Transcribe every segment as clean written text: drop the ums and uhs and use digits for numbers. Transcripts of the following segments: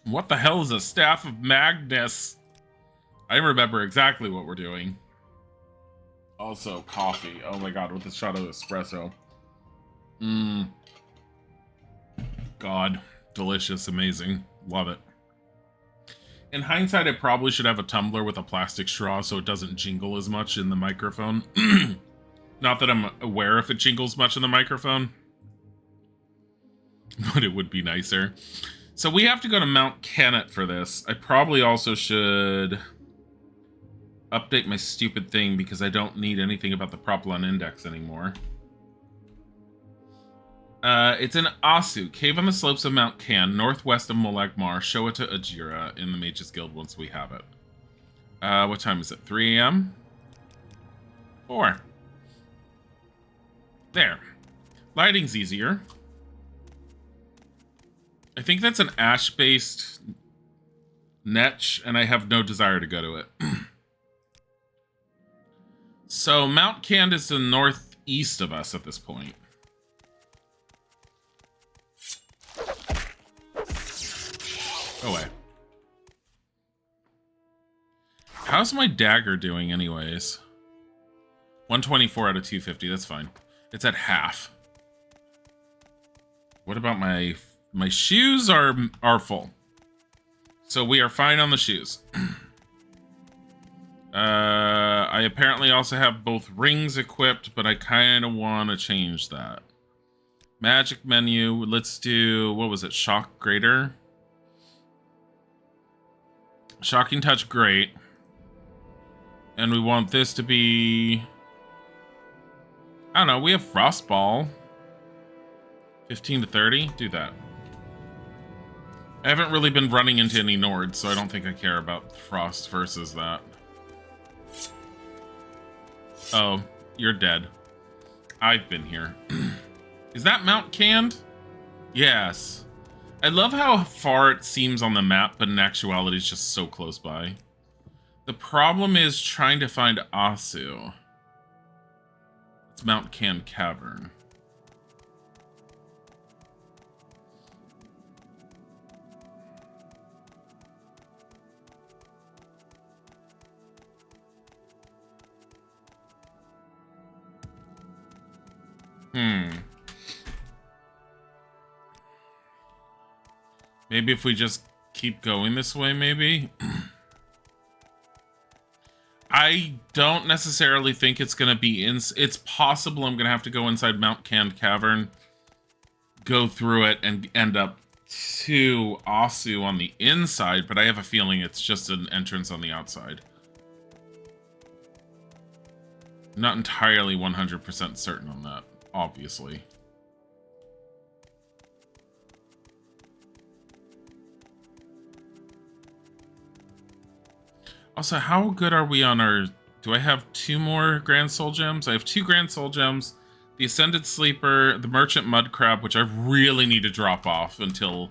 What the hell is a Staff of Magnus? I remember exactly what we're doing. Also, coffee. Oh my god, with a shot of espresso. God. Delicious. Amazing. Love it. In hindsight, I probably should have a tumbler with a plastic straw so it doesn't jingle as much in the microphone. Not that I'm aware if it jingles much in the microphone, but it would be nicer. So we have to go to Mount Kennet for this. I probably also should update my stupid thing because I don't need anything about the Propylon Index anymore. It's in Asu, cave on the slopes of Mount Can, northwest of Molag Mar. Show it to Ajira in the Mages Guild once we have it. What time is it? 3 a.m.? 4. There. Lighting's easier. I think that's an ash-based netch, and I have no desire to go to it. So Mount Can is to the northeast of us at this point. Go away. How's my dagger doing anyways? 124 out of 250, that's fine. It's at half. What about my shoes are full. So we are fine on the shoes. I apparently also have both rings equipped, but I kind of want to change that. Magic menu, let's do, what was it, Shock Greater? Shocking Touch, great. And we want this to be... I don't know, we have Frostball. 15 to 30, do that. I haven't really been running into any Nords, so I don't think I care about Frost versus that. Oh, you're dead. I've been here. Is that Mount Canned? Yes. I love how far it seems on the map, but in actuality it's just so close by. The problem is trying to find Asu. It's Mount Can Cavern. Maybe if we just keep going this way, maybe? I don't necessarily think it's going to be in... It's possible I'm going to have to go inside Mount Can Cavern, go through it, and end up to Asu on the inside, but I have a feeling it's just an entrance on the outside. Not entirely 100% certain on that, obviously. Also, how good are we on our... Do I have 2 more Grand Soul Gems? I have 2 Grand Soul Gems, the Ascended Sleeper, the Merchant Mud Crab, which I really need to drop off until...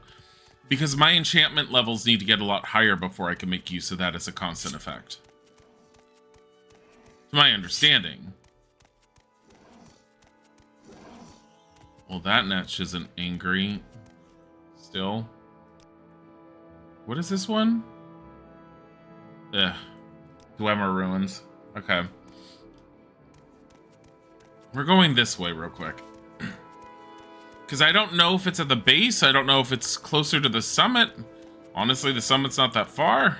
Because my enchantment levels need to get a lot higher before I can make use of that as a constant effect. To my understanding. Well, that Netch isn't angry. Still. What is this one? Ugh. 28MAR Ruins. Okay. We're going this way real quick. Because I don't know if it's at the base. I don't know if it's closer to the summit. Honestly, the summit's not that far.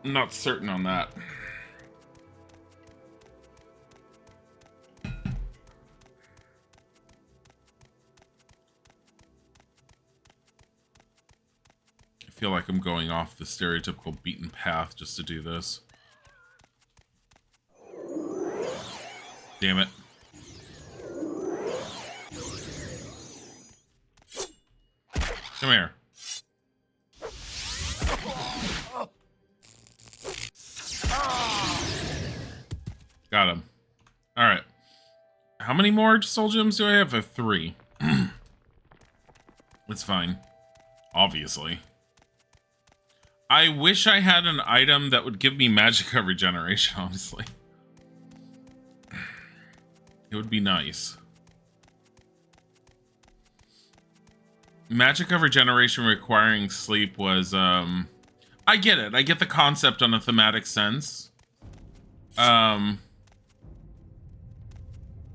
I'm not certain on that. I feel like I'm going off the stereotypical beaten path just to do this. Damn it. Come here. Got him. Alright. How many more soul gems do I have? I have 3. It's fine. Obviously. I wish I had an item that would give me magicka regeneration, honestly. It would be nice. Magic of regeneration requiring sleep was, I get it. I get the concept on a thematic sense.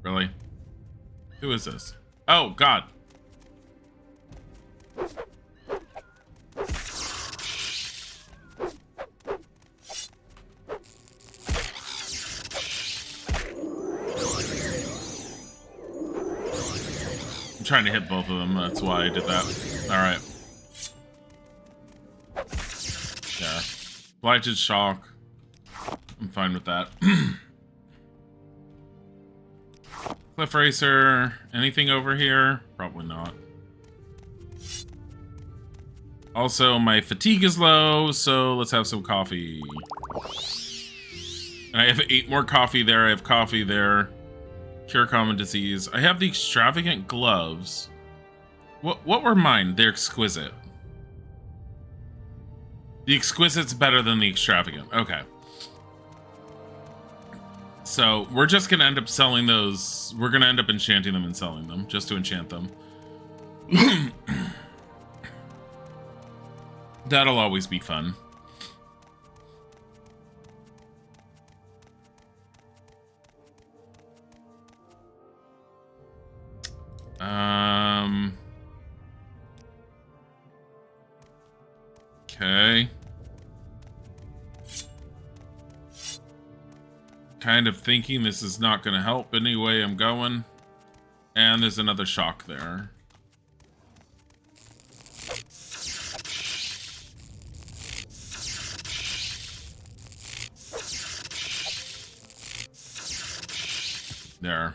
Really? Who is this? Oh, God. I'm trying to hit both of them. That's why I did that. All right. Yeah. Blighted shock. I'm fine with that. Cliff Racer. Anything over here? Probably not. Also, my fatigue is low, so let's have some coffee. And I have 8 more coffee there. I have coffee there. Cure common disease. I have the extravagant gloves. What were mine? They're exquisite. The exquisite's better than the extravagant. Okay. So we're just gonna end up selling those. We're gonna end up enchanting them and selling them just to enchant them. That'll always be fun. Okay. Kind of thinking this is not going to help any way I'm going. And there's another shock there. There.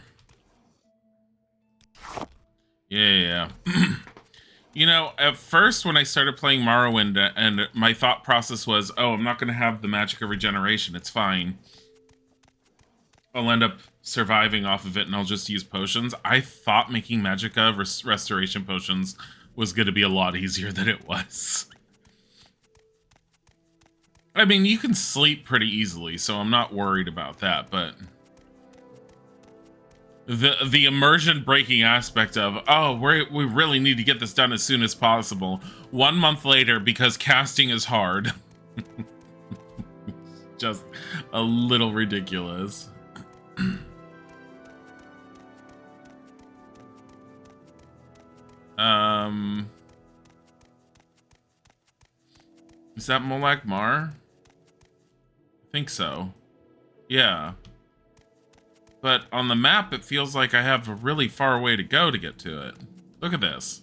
Yeah. You know, at first when I started playing Morrowind, and my thought process was, oh, I'm not going to have the magic of regeneration. It's fine. I'll end up surviving off of it, and I'll just use potions. I thought making magicka restoration potions was going to be a lot easier than it was. I mean, you can sleep pretty easily, so I'm not worried about that, but the immersion breaking aspect of, oh, we really need to get this done as soon as possible. 1 month later, because casting is hard. Just a little ridiculous. Is that 28MAR? I think so. Yeah. But on the map, it feels like I have a really far way to go to get to it. Look at this.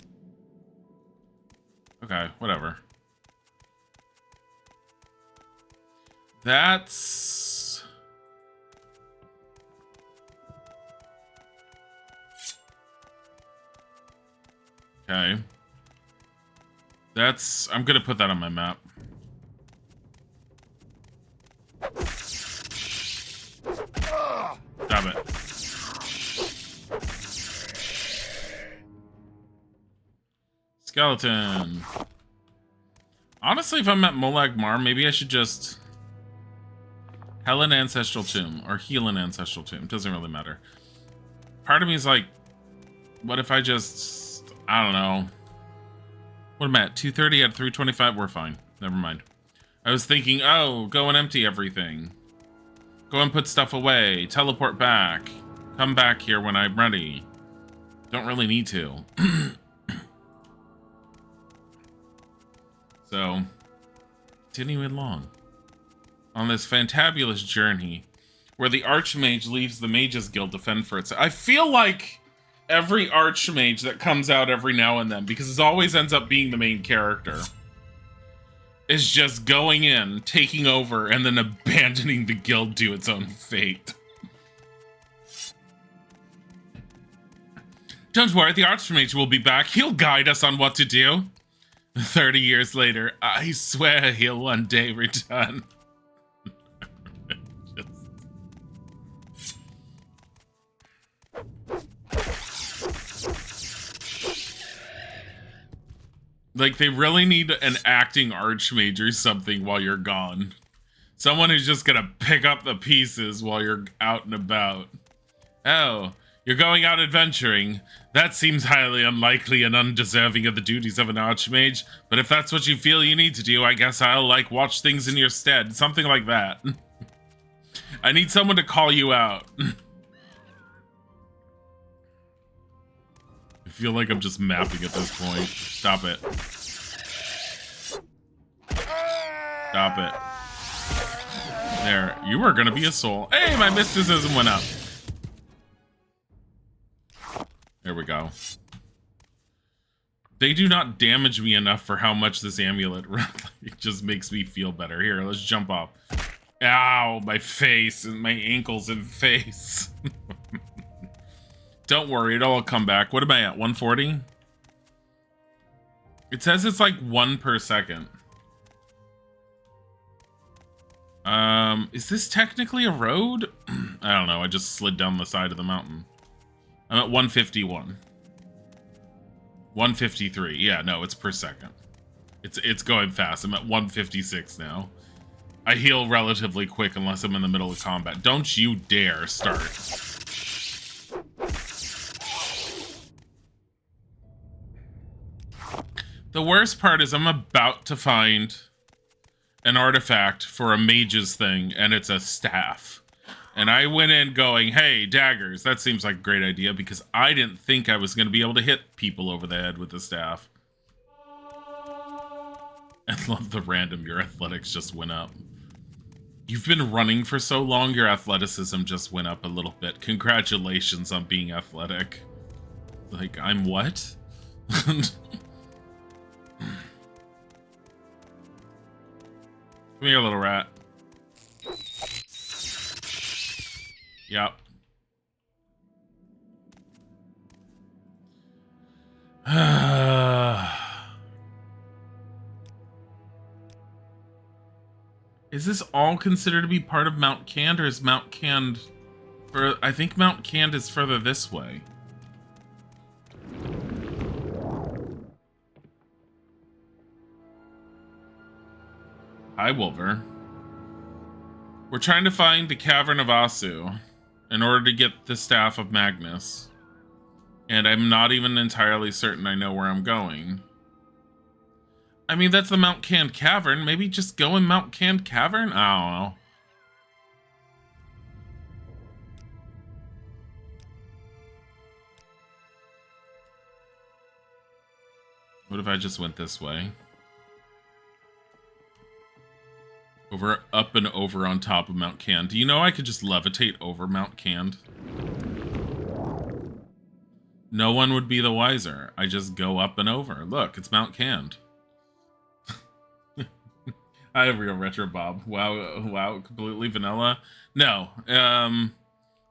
Okay, whatever. That's... Okay. That's... I'm gonna put that on my map. Stop it. Skeleton. Honestly, if I'm at 28MAR, maybe I should just hell an ancestral tomb or heal an ancestral tomb. Doesn't really matter. Part of me is like, what if I just, I don't know. What am I at? 230 at 325? We're fine. Never mind. I was thinking, oh, go and empty everything. Go and put stuff away. Teleport back. Come back here when I'm ready. Don't really need to. So, continuing along on this fantabulous journey where the Archmage leaves the Mages Guild to fend for itself. I feel like every Archmage that comes out every now and then, because it always ends up being the main character, is just going in, taking over, and then abandoning the guild to its own fate. Don't worry, the Archmage will be back. He'll guide us on what to do. 30 years later, I swear he'll one day return. Like, they really need an acting Archmage or something while you're gone. Someone who's just gonna pick up the pieces while you're out and about. Oh, You're going out adventuring. That seems highly unlikely and undeserving of the duties of an archmage, but if that's what you feel you need to do, I guess I'll, like, watch things in your stead. Something like that. I need someone to call you out. I feel like I'm just mapping at this point. Stop it. Stop it. There. You were gonna be a soul. Hey, my mysticism went up. There we go. They do not damage me enough for how much this amulet it just makes me feel better. Here, let's jump off. Ow, my face and my ankles and face. Don't worry, it'll all come back. What am I at, 140? It says it's like 1 per second. Is this technically a road? I don't know, I just slid down the side of the mountain. I'm at 151. 153. Yeah, no, it's per second. It's going fast. I'm at 156 now. I heal relatively quick unless I'm in the middle of combat. Don't you dare start. The worst part is I'm about to find an artifact for a mage's thing, and it's a staff. And I went in going, hey, daggers, that seems like a great idea, because I didn't think I was going to be able to hit people over the head with the staff. I love the random, your athletics just went up. You've been running for so long, your athleticism just went up a little bit. Congratulations on being athletic. Like, I'm what? Come here, little rat. Yep. Is this all considered to be part of Mount Cand, or is Mount Cand I think Mount Cand is further this way. Hi, Wolver. We're trying to find the Cavern of Asu in order to get the Staff of Magnus. And I'm not even entirely certain I know where I'm going. I mean, that's the Mount Cand Cavern. Maybe just go in Mount Cand Cavern? I don't know. What if I just went this way? Over, up and over on top of Mount Cand. Do you know I could just levitate over Mount Cand? No one would be the wiser. I just go up and over. Look, it's Mount Cand. Hi, Real Retro Bob. Wow, completely vanilla. No,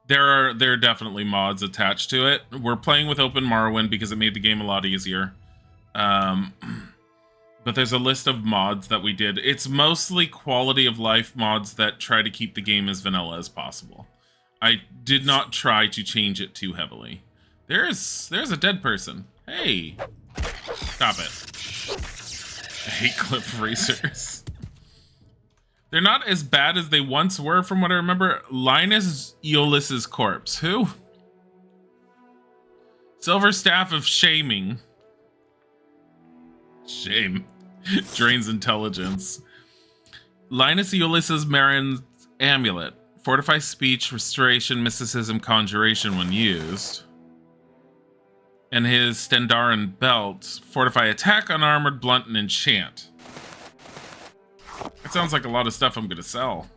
there are definitely mods attached to it. We're playing with Open Morrowind because it made the game a lot easier. But there's a list of mods that we did. It's mostly quality of life mods that try to keep the game as vanilla as possible. I did not try to change it too heavily. There's a dead person. Hey, stop it. I hate cliff racers. They're not as bad as they once were, from what I remember. Linus Eolis's corpse. Who? Silver Staff of Shaming. Shame. Drains intelligence. Linus Eolis's Marin's Amulet. Fortify speech, restoration, mysticism, conjuration when used. And his Stendaran belt. Fortify attack, unarmored, blunt, and enchant. That sounds like a lot of stuff I'm gonna sell.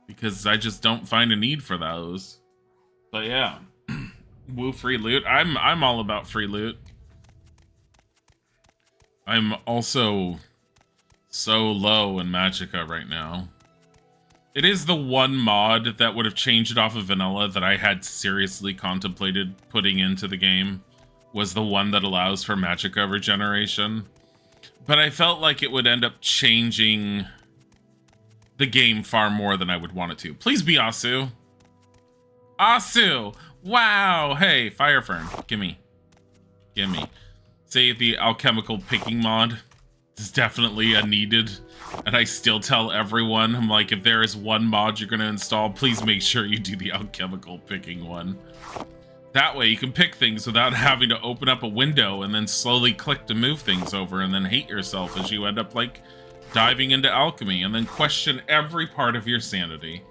Because I just don't find a need for those. But yeah. Woo free loot. I'm all about free loot. I'm also so low in Magicka right now. It is the one mod that would have changed it off of vanilla that I had seriously contemplated putting into the game. Was the one that allows for Magicka regeneration. But I felt like it would end up changing the game far more than I would want it to. Please be Asu. Asu! Wow! Hey, Fire Fern. Gimme. Gimme. Say the alchemical picking mod is definitely a needed. And I still tell everyone, I'm like, if there is one mod you're going to install, please make sure you do the alchemical picking one. That way you can pick things without having to open up a window and then slowly click to move things over and then hate yourself as you end up like diving into alchemy and then question every part of your sanity.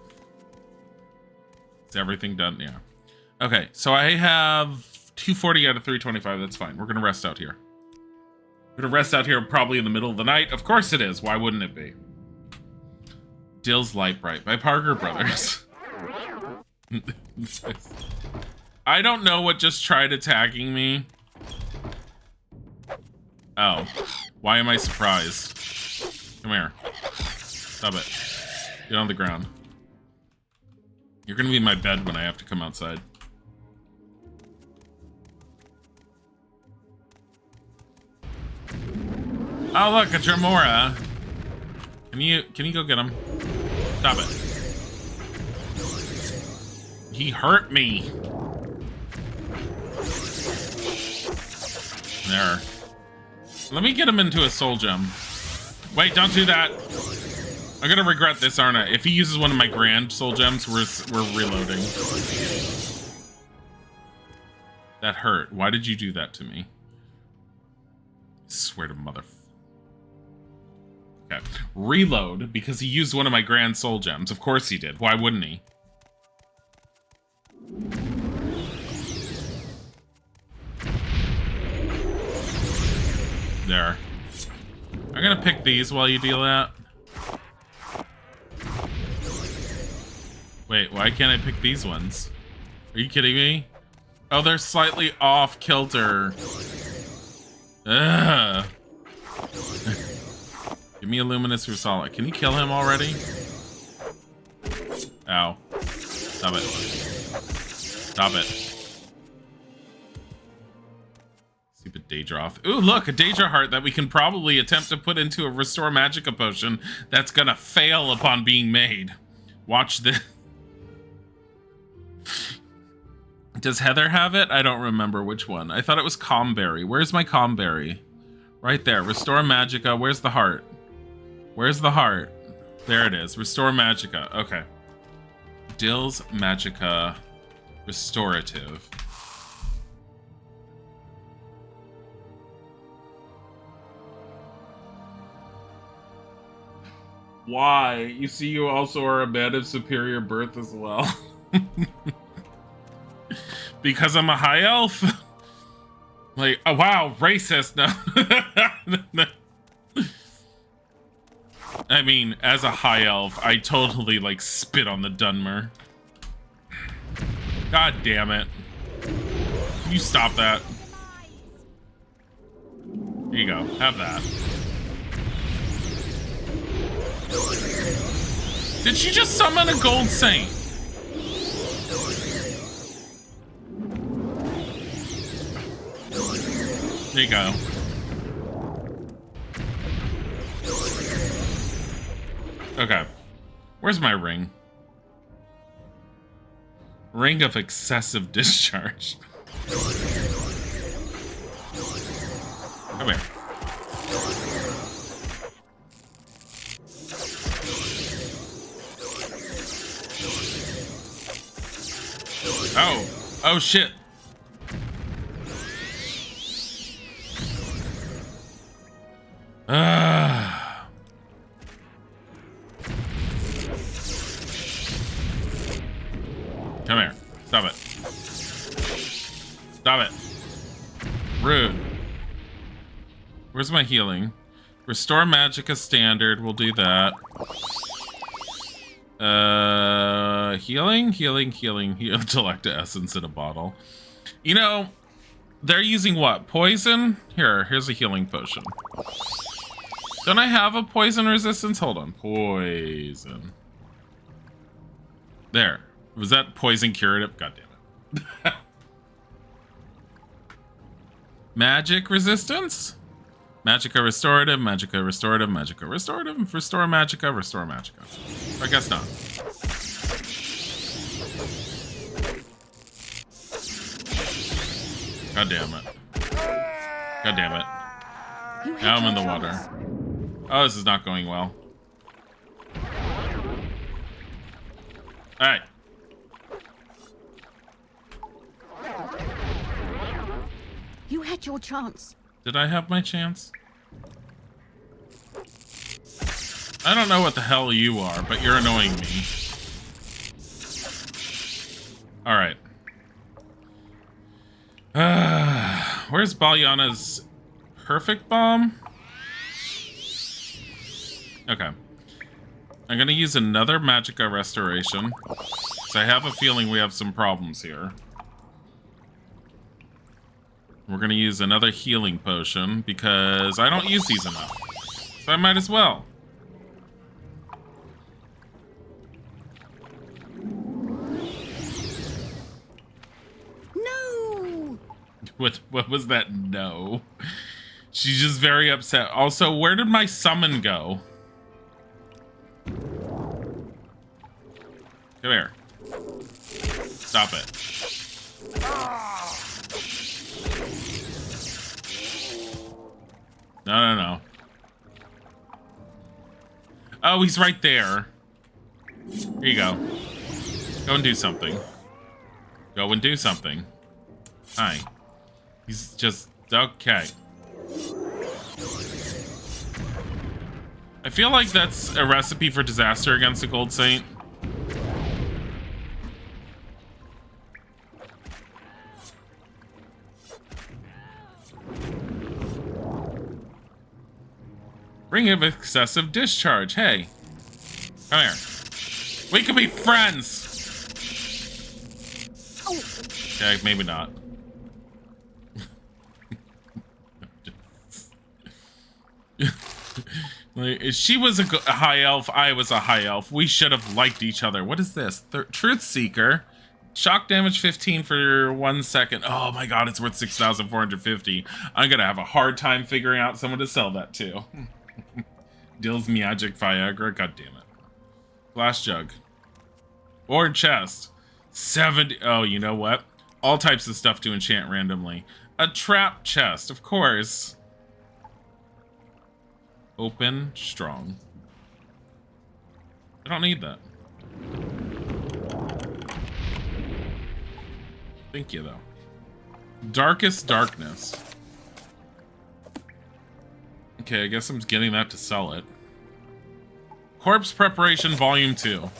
Is everything done? Yeah. Okay, so I have 240 out of 325. That's fine. We're going to rest out here. We're going to rest out here probably in the middle of the night. Of course it is. Why wouldn't it be? Dill's Light Bright by Parker Brothers. I don't know what just tried attacking me. Oh. Why am I surprised? Come here. Stop it. Get on the ground. You're gonna be in my bed when I have to come outside. Oh look, a Dremora. Can you go get him? Stop it. He hurt me. There. Let me get him into a soul gem. Wait, don't do that. I'm gonna regret this, aren't I? If he uses one of my grand soul gems, we're reloading. That hurt. Why did you do that to me? I swear to mother. Okay. Reload because he used one of my grand soul gems. Of course he did. Why wouldn't he? There. I'm gonna pick these while you deal that. Wait, why can't I pick these ones? Are you kidding me? Oh, they're slightly off kilter. Ugh. Give me a Luminous Rusala. Can you kill him already? Ow. Stop it. Stop it. Stupid Daedroth. Ooh, look, a Daedra heart that we can probably attempt to put into a Restore Magicka potion that's gonna fail upon being made. Watch this. Does Heather have it? I don't remember which one. I thought it was Comberry. Where's my Comberry? Right there. Restore Magicka. Where's the heart? Where's the heart? There it is. Restore Magicka. Okay. Dill's Magicka Restorative. Why? You see, you also are a man of superior birth as well. Because I'm a high elf. Like, oh wow, racist. No. I mean, as a high elf, I totally like spit on the Dunmer. God damn it. Can you stop that? Here you go. Have that. Did she just summon a gold saint? There you go. Okay. Where's my ring? Ring of excessive discharge. Come here. Oh. Oh, shit. Come here. Stop it. Stop it. Rude. Where's my healing? Restore Magicka standard. We'll do that. Healing? Delecta essence in a bottle. You know, they're using what? Poison? Here's a healing potion. Don't I have a poison resistance? Hold on. Poison. There. Was that poison curative? God damn it. Magic resistance? Magicka restorative, Magicka restorative, Magicka restorative, restore Magicka, restore Magicka. I guess not. God damn it. God damn it. Now I'm in the water. Oh, this is not going well. Alright. You had your chance. Did I have my chance? I don't know what the hell you are, but you're annoying me. Alright. Where's Balyana's perfect bomb? Okay. I'm gonna use another Magicka Restoration. So I have a feeling we have some problems here. We're gonna use another healing potion because I don't use these enough. So I might as well. No! What was that? No. She's just very upset. Also, where did my summon go? Come here. Stop it. No. Oh, he's right there. Here you go. Go and do something. Go and do something. Hi. He's just... Okay. I feel like that's a recipe for disaster against a Gold Saint. Ring of excessive discharge. Hey. Come here. We could be friends. Okay, maybe not. She was a high elf. I was a high elf. We should have liked each other. What is this? Truth Seeker. Shock damage 15 for 1 second. Oh my god, it's worth 6,450. I'm gonna have a hard time figuring out someone to sell that to. Dill's Magic Viagra. God damn it. Glass jug. Or chest. 70. Oh, you know what? All types of stuff to enchant randomly. A trap chest, of course. Open, strong. I don't need that. Thank you, though. Darkest Darkness. Okay, I guess I'm getting that to sell it. Corpse Preparation Volume 2.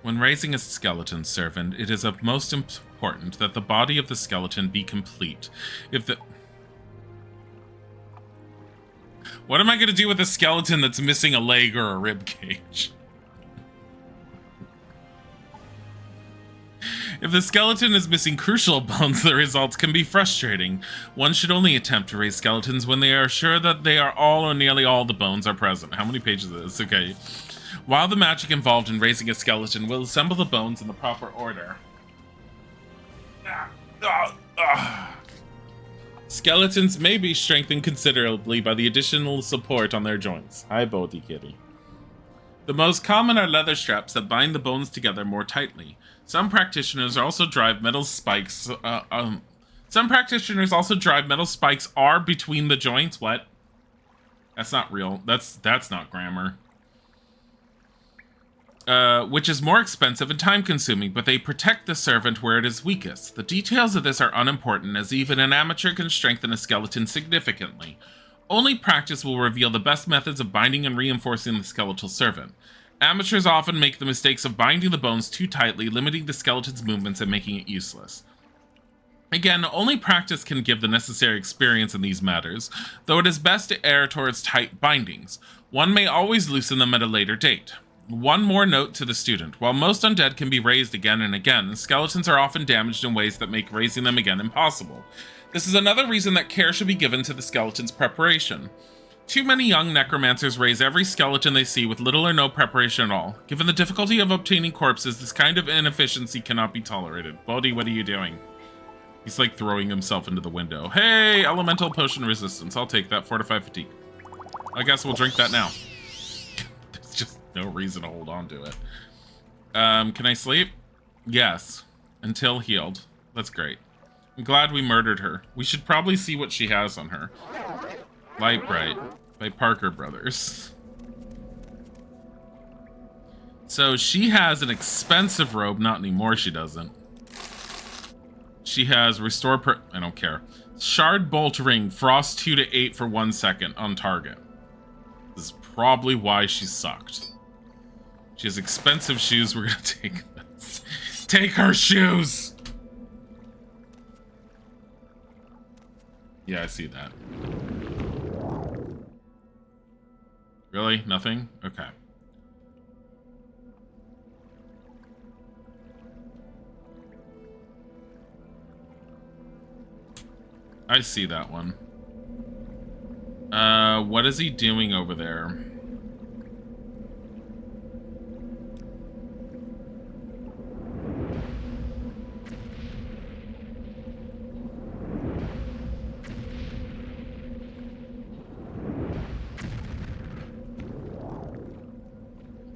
When raising a skeleton servant, it is of most important that the body of the skeleton be complete. If the... What am I going to do with a skeleton that's missing a leg or a rib cage? If the skeleton is missing crucial bones, the results can be frustrating. One should only attempt to raise skeletons when they are sure that they are all or nearly all the bones are present. How many pages is this? Okay. While the magic involved in raising a skeleton will assemble the bones in the proper order. Skeletons may be strengthened considerably by the additional support on their joints. Hi, Bodhi Kitty. The most common are leather straps that bind the bones together more tightly. Some practitioners also drive metal spikes. Some practitioners also drive metal spikes are between the joints. What? That's not real. That's not grammar. Which is more expensive and time-consuming, but they protect the servant where it is weakest. The details of this are unimportant, as even an amateur can strengthen a skeleton significantly. Only practice will reveal the best methods of binding and reinforcing the skeletal servant. Amateurs often make the mistakes of binding the bones too tightly, limiting the skeleton's movements and making it useless. Again, only practice can give the necessary experience in these matters, though it is best to err towards tight bindings. One may always loosen them at a later date. One more note to the student. While most undead can be raised again and again, skeletons are often damaged in ways that make raising them again impossible. This is another reason that care should be given to the skeleton's preparation. Too many young necromancers raise every skeleton they see with little or no preparation at all. Given the difficulty of obtaining corpses, this kind of inefficiency cannot be tolerated. Bodhi, what are you doing? He's like throwing himself into the window. Hey, elemental potion resistance. I'll take that. Fortify fatigue. I guess we'll drink that now. There's just no reason to hold on to it. Can I sleep? Yes. Until healed. That's great. I'm glad we murdered her. We should probably see what she has on her. Light Bright by Parker Brothers. So she has an expensive robe. Not anymore, she doesn't. She has I don't care. Shard Bolt Ring, Frost 2 to 8 for 1 second on target. This is probably why she sucked. She has expensive shoes. We're gonna take this. Take her shoes! Yeah, I see that. Really? Nothing? Okay. I see that one. What is he doing over there?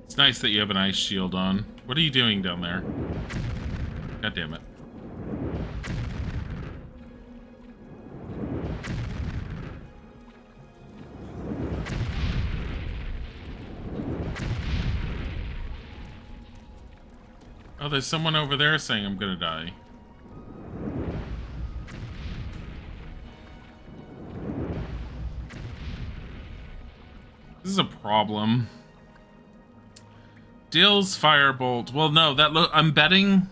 It's nice that you have an ice shield on. What are you doing down there? God damn it. Oh, there's someone over there saying I'm gonna die. This is a problem. Deals Firebolt. Well, no, I'm betting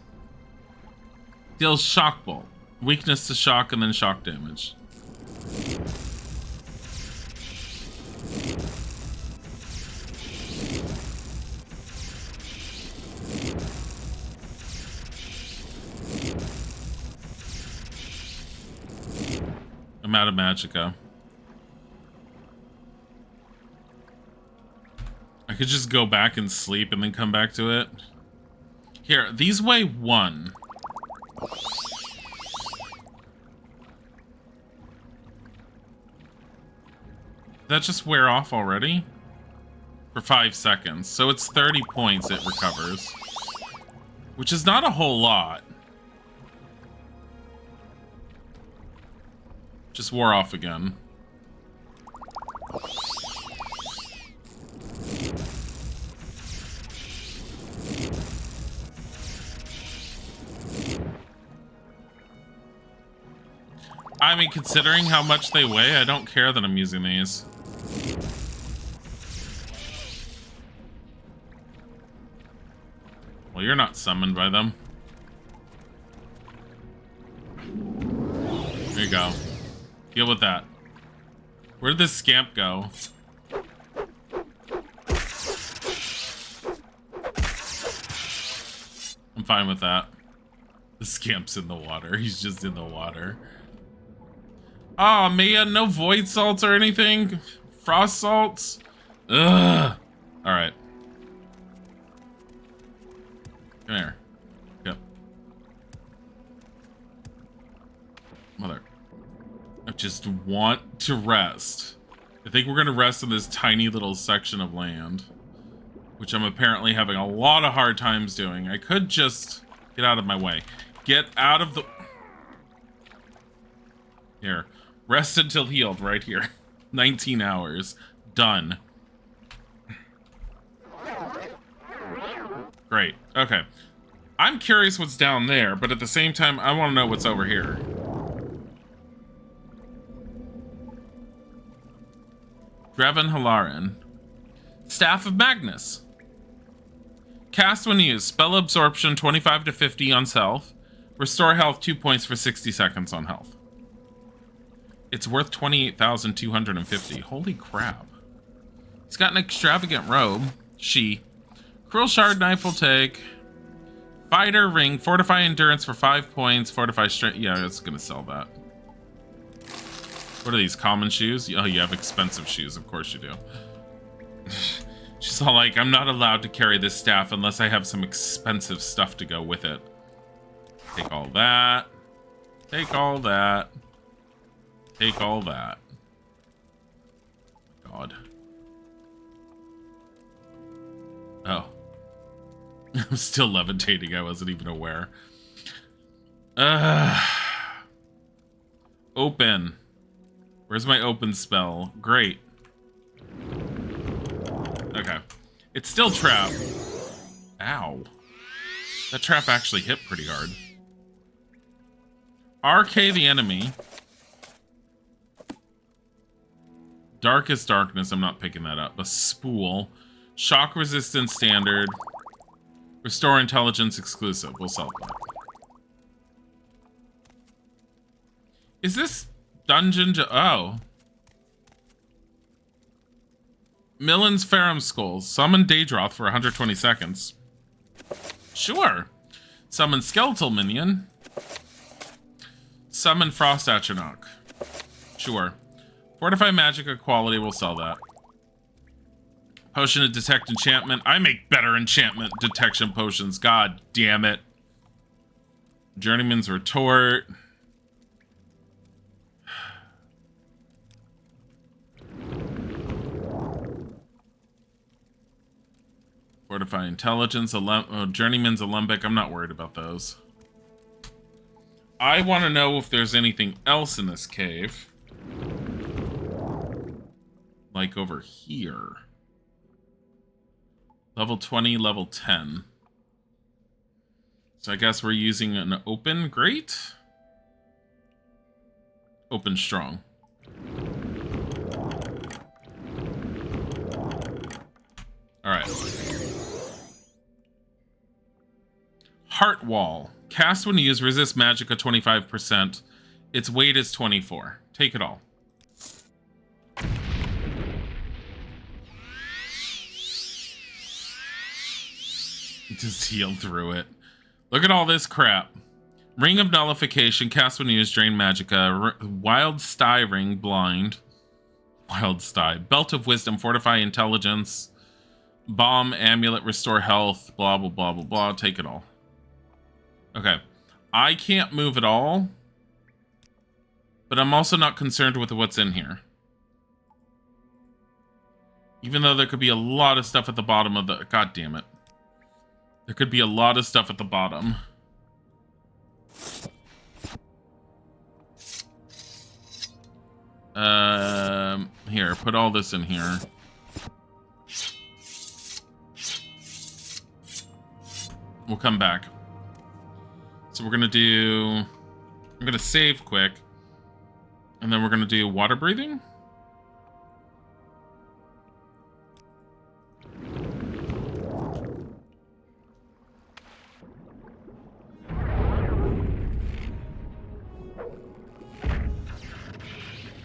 deals Shock Bolt. Weakness to shock and then shock damage. I'm out of magicka. I could just go back and sleep and then come back to it. Here, these weigh 1. Did that just wear off already? For 5 seconds. So it's 30 points it recovers. Which is not a whole lot. Just wore off again. I mean, considering how much they weigh, I don't care that I'm using these. Well, you're not summoned by them. There you go. Deal with that. Where did this scamp go? I'm fine with that. The scamp's in the water. He's just in the water. Oh, man, no void salts or anything? Frost salts? Ugh. Alright. Come here. Yep. Mother. I just want to rest. I think we're going to rest in this tiny little section of land, which I'm apparently having a lot of hard times doing. I could just get out of my way. Get out of the... Here. Rest until healed right here. 19 hours. Done. Great. Okay. I'm curious what's down there, but at the same time, I want to know what's over here. Dreven Halarin. Staff of Magnus. Cast when used. Spell absorption 25 to 50 on self. Restore health 2 points for 60 seconds on health. It's worth 28,250. Holy crap. He's got an extravagant robe. She. Cruel Shard Knife will take. Fighter Ring. Fortify Endurance for 5 points. Fortify Strength. Yeah, it's going to sell that. What are these? Common shoes? Oh, you have expensive shoes. Of course you do. She's all like, I'm not allowed to carry this staff unless I have some expensive stuff to go with it. Take all that. Take all that. Take all that. God. Oh. I'm still levitating. I wasn't even aware. Open. Where's my open spell? Great. Okay. It's still trap. Ow. That trap actually hit pretty hard. RK the enemy. Darkest Darkness, I'm not picking that up. A spool. Shock resistance standard. Restore intelligence exclusive. We'll sell that. Is this dungeon? Oh. Millen's Ferrum Skulls. Summon Daedroth for 120 seconds. Sure. Summon Skeletal Minion. Summon Frost Atronach. Sure. Fortify Magica quality, we'll sell that. Potion to detect enchantment. I make better enchantment detection potions. God damn it. Journeyman's Retort. Fortify Intelligence, Journeyman's Alembic. I'm not worried about those. I want to know if there's anything else in this cave. Like over here. Level 20, level 10. So I guess we're using an open great? Open strong. Alright. Heart Wall. Cast when used, resist Magicka 25%. Its weight is 24. Take it all. Just heal through it. Look at all this crap. Ring of Nullification. Cast when used, drain Magicka. Wild Sty Ring, blind. Wild Sty. Belt of Wisdom, fortify intelligence. Bomb, amulet, restore health. Blah, blah, blah, blah, blah. Take it all. Okay, I can't move at all, but I'm also not concerned with what's in here. Even though there could be a lot of stuff at the bottom of the... God damn it. There could be a lot of stuff at the bottom. Here, put all this in here. We'll come back. So we're gonna do... I'm gonna save quick. And then we're gonna do water breathing.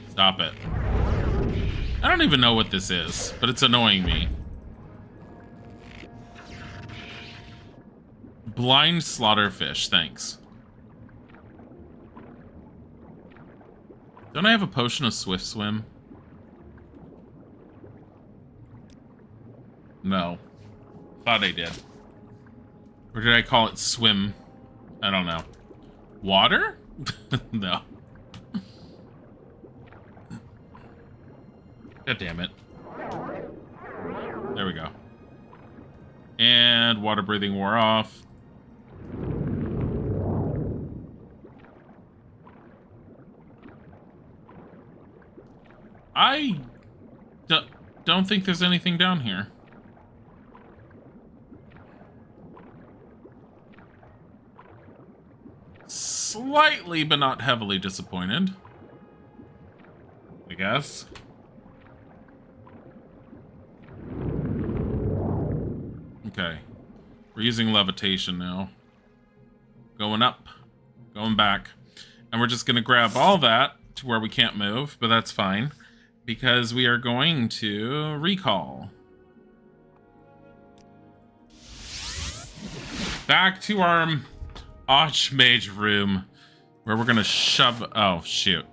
Stop it. I don't even know what this is, but it's annoying me. Blind Slaughterfish, thanks. Don't I have a potion of Swift Swim? No. Thought I did. Or did I call it swim? I don't know. Water? No. God damn it. There we go. And water breathing wore off. I don't think there's anything down here. Slightly, but not heavily disappointed, I guess. Okay. We're using levitation now. Going up. Going back. And we're just going to grab all that to where we can't move, but that's fine. Because we are going to recall. Back to our Archmage room. Where we're going to shove... Oh, shoot.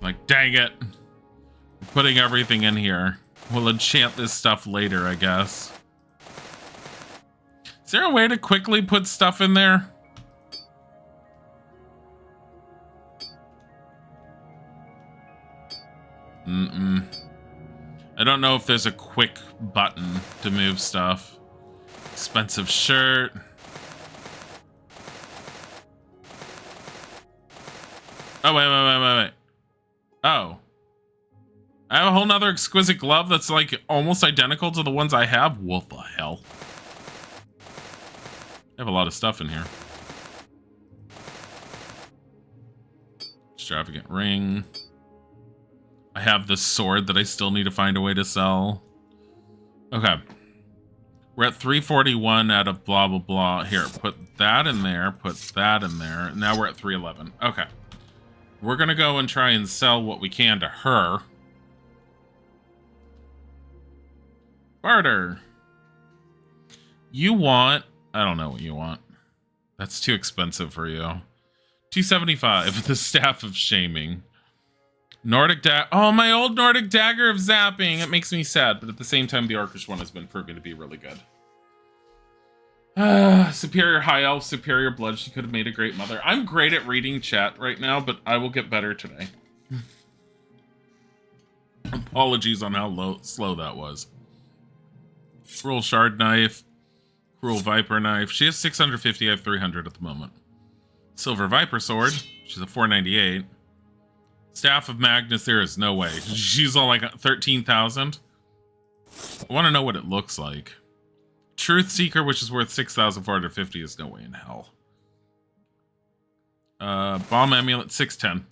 Like, dang it. We're putting everything in here. We'll enchant this stuff later, I guess. Is there a way to quickly put stuff in there? I don't know if there's a quick button to move stuff. Expensive shirt. Oh, wait. Oh. I have a whole nother exquisite glove that's like almost identical to the ones I have. What the hell? I have a lot of stuff in here. Extravagant ring. I have this sword that I still need to find a way to sell. Okay. We're at 341 out of blah, blah, blah. Here, put that in there. Put that in there. Now we're at 311. Okay. We're going to go and try and sell what we can to her. Barter. You want... I don't know what you want. That's too expensive for you. 275. The Staff of Shaming. Nordic Dagger. Oh, my old Nordic Dagger of Zapping. It makes me sad, but at the same time, the Orcish one has been proving to be really good. Superior High Elf, Superior Blood. She could have made a great mother. I'm great at reading chat right now, but I will get better today. Apologies on how slow that was. Cruel Shard Knife. Cruel Viper Knife. She has 650. I have 300 at the moment. Silver Viper Sword. She's a 498. Staff of Magnus, there is no way. She's on like 13,000. I want to know what it looks like. Truth Seeker, which is worth 6,450, is no way in hell. Bomb Amulet, 610.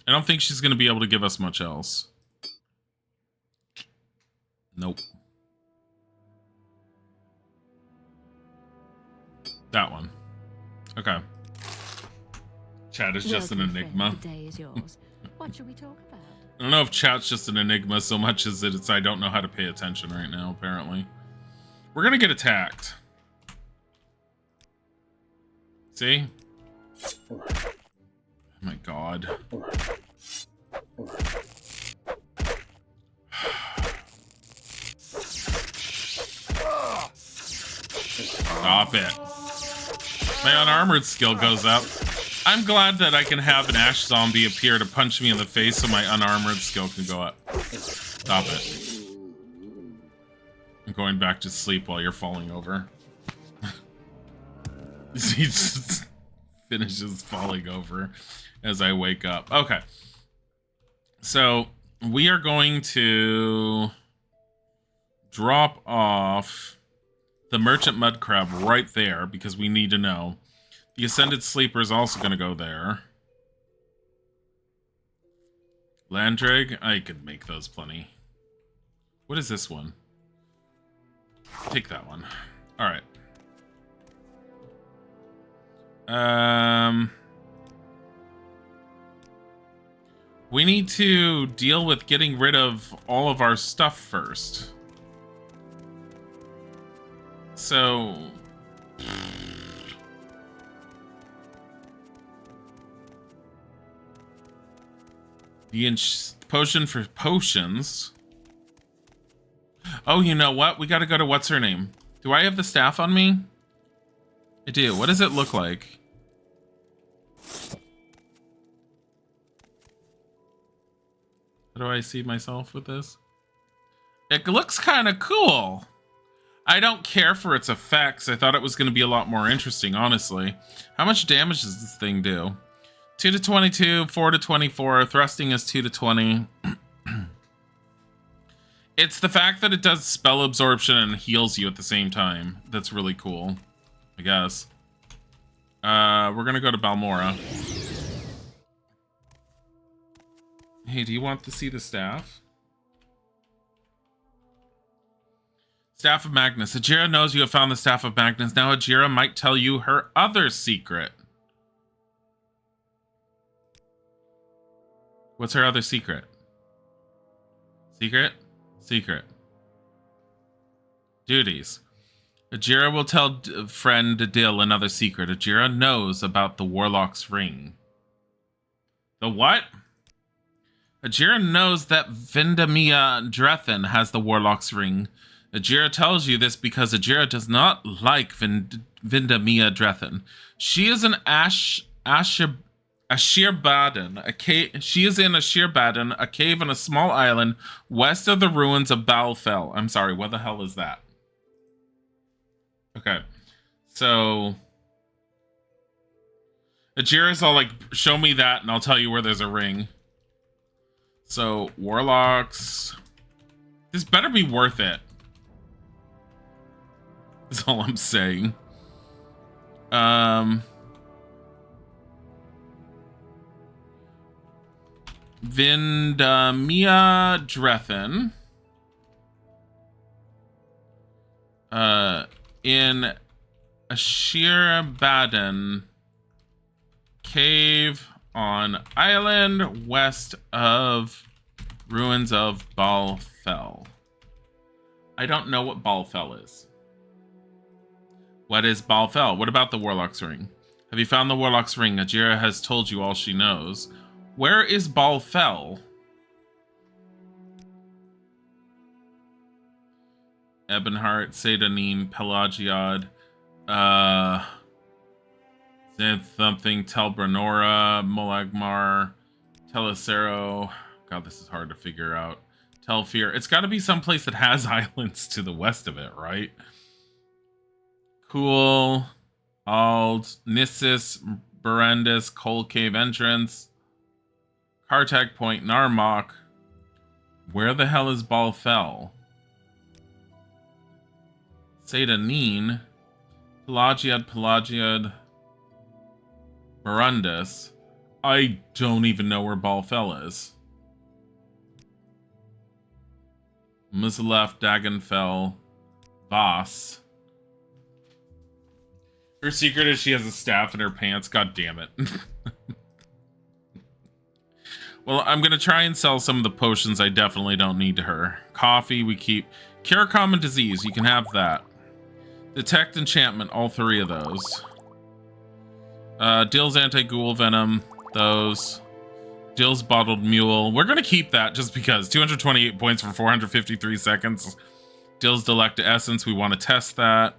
I don't think she's going to be able to give us much else. Nope. That one. Okay. Chat is just an enigma. The day is yours. What should we talk about? I don't know if chat's just an enigma so much as it's I don't know how to pay attention right now, apparently. We're gonna get attacked. See? Oh my god. Stop it. My unarmored skill goes up. I'm glad that I can have an ash zombie appear to punch me in the face so my unarmored skill can go up. Stop it. I'm going back to sleep while you're falling over. He just finishes falling over as I wake up. Okay. So we are going to drop off the Merchant Mud Crab right there because we need to know. The Ascended Sleeper is also going to go there. Landdrag, I could make those plenty. What is this one? Take that one. All right. We need to deal with getting rid of all of our stuff first. So... the potion for potions. Oh, you know what? We gotta go to what's her name. Do I have the staff on me? I do. What does it look like? How do I see myself with this? It looks kind of cool. I don't care for its effects. I thought it was going to be a lot more interesting, honestly. How much damage does this thing do? 2 to 22, 4 to 24. Thrusting is 2 to 20. It's the fact that it does spell absorption and heals you at the same time. That's really cool, I guess. We're going to go to Balmora. Hey, do you want to see the staff? Staff of Magnus. Ajira knows you have found the Staff of Magnus. Now Ajira might tell you her other secret. What's her other secret? Secret? Secret. Duties. Ajira will tell friend Dill another secret. Ajira knows about the Warlock's Ring. The what? Ajira knows that Vindamia Drethen has the Warlock's Ring. Ajira tells you this because Ajira does not like Vindamia Drethen. She is an Ashirbaden. She is in Ashirbaden, a cave on a small island west of the ruins of Balfell. I'm sorry, what the hell is that? Okay, so Ajira's all like, show me that and I'll tell you where there's a ring. So, Warlocks. This better be worth it. That's all I'm saying. Vindamia Drethen. In Ashirabaden Cave on island west of ruins of Balfell. I don't know what Balfell is. What is Balfell? What about the Warlock's Ring? Have you found the Warlock's Ring? Ajira has told you all she knows. Where is Balfell? Ebonheart, Sedanine, Pelagiad, something, Telbranora, Molagmar, Telicero. God, this is hard to figure out. Telfir. It's got to be someplace that has islands to the west of it, right? Cool. Ald, Nissus, Berendis, Coal Cave Entrance, Kartak Point, Narmok. Where the hell is Balfell? Sedanine, Pelagiad, Berendis. I don't even know where Balfell is. Muzalef, Dagenfell, Voss. Her secret is she has a staff in her pants. God damn it. Well, I'm going to try and sell some of the potions I definitely don't need to her. Coffee, we keep. Cure common disease, you can have that. Detect enchantment, all three of those. Dill's anti-ghoul venom, those. Dill's bottled mule. We're going to keep that just because. 228 points for 453 seconds. Dill's delect essence, we want to test that.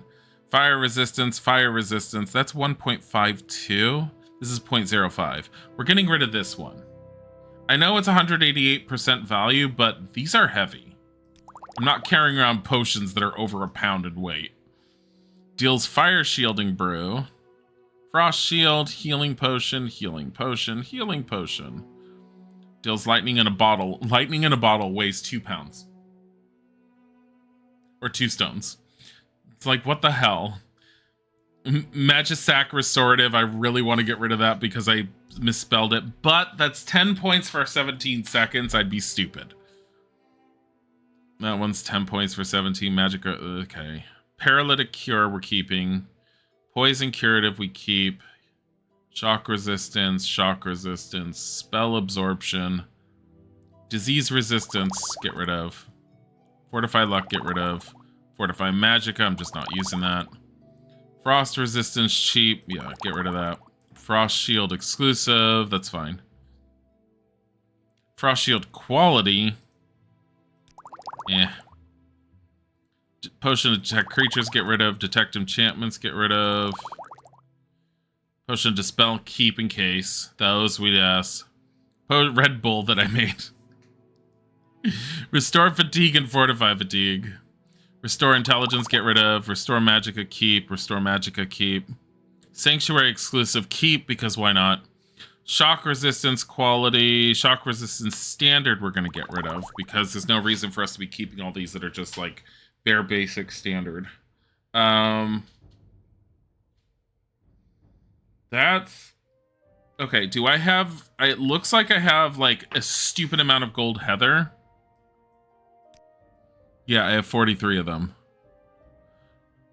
Fire resistance, that's 1.52. This is 0.05. We're getting rid of this one. I know it's 188% value, but these are heavy. I'm not carrying around potions that are over a pound in weight. Deals fire shielding brew. Frost shield, healing potion, healing potion, healing potion. Deals lightning in a bottle. Lightning in a bottle weighs 2 pounds. Or 2 stones. It's like, what the hell? Magisac Restorative, I really want to get rid of that because I misspelled it. But that's 10 points for 17 seconds. I'd be stupid. That one's 10 points for 17. Magic, okay. Paralytic Cure, we're keeping. Poison Curative, we keep. Shock Resistance, Spell Absorption. Disease Resistance, get rid of. Fortify Luck, get rid of. Fortify Magicka, I'm just not using that. Frost Resistance, cheap. Yeah, get rid of that. Frost Shield exclusive, that's fine. Frost Shield quality. Eh. Potion to detect creatures, get rid of. Detect enchantments, get rid of. Potion to dispel, keep in case. Those we'd ask. Red Bull that I made. Restore fatigue and fortify fatigue. Restore intelligence, get rid of. Restore Magicka, keep. Restore Magicka, keep. Sanctuary exclusive, keep, because why not? Shock resistance quality. Shock resistance standard we're going to get rid of, because there's no reason for us to be keeping all these that are just like bare basic standard. That's... Okay, do I have... It looks like I have like a stupid amount of gold heather. Yeah, I have 43 of them.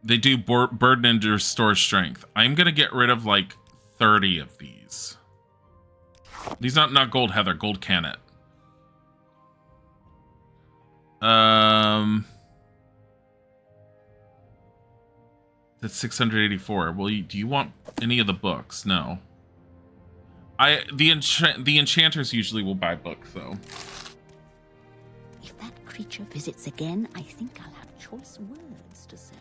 They do burden and restore strength. I'm going to get rid of like 30 of these. These not gold heather, gold cannet. That's 684. Well, do you want any of the books? No. The enchanters usually will buy books, though. If that creature visits again, I think I'll have choice words to say.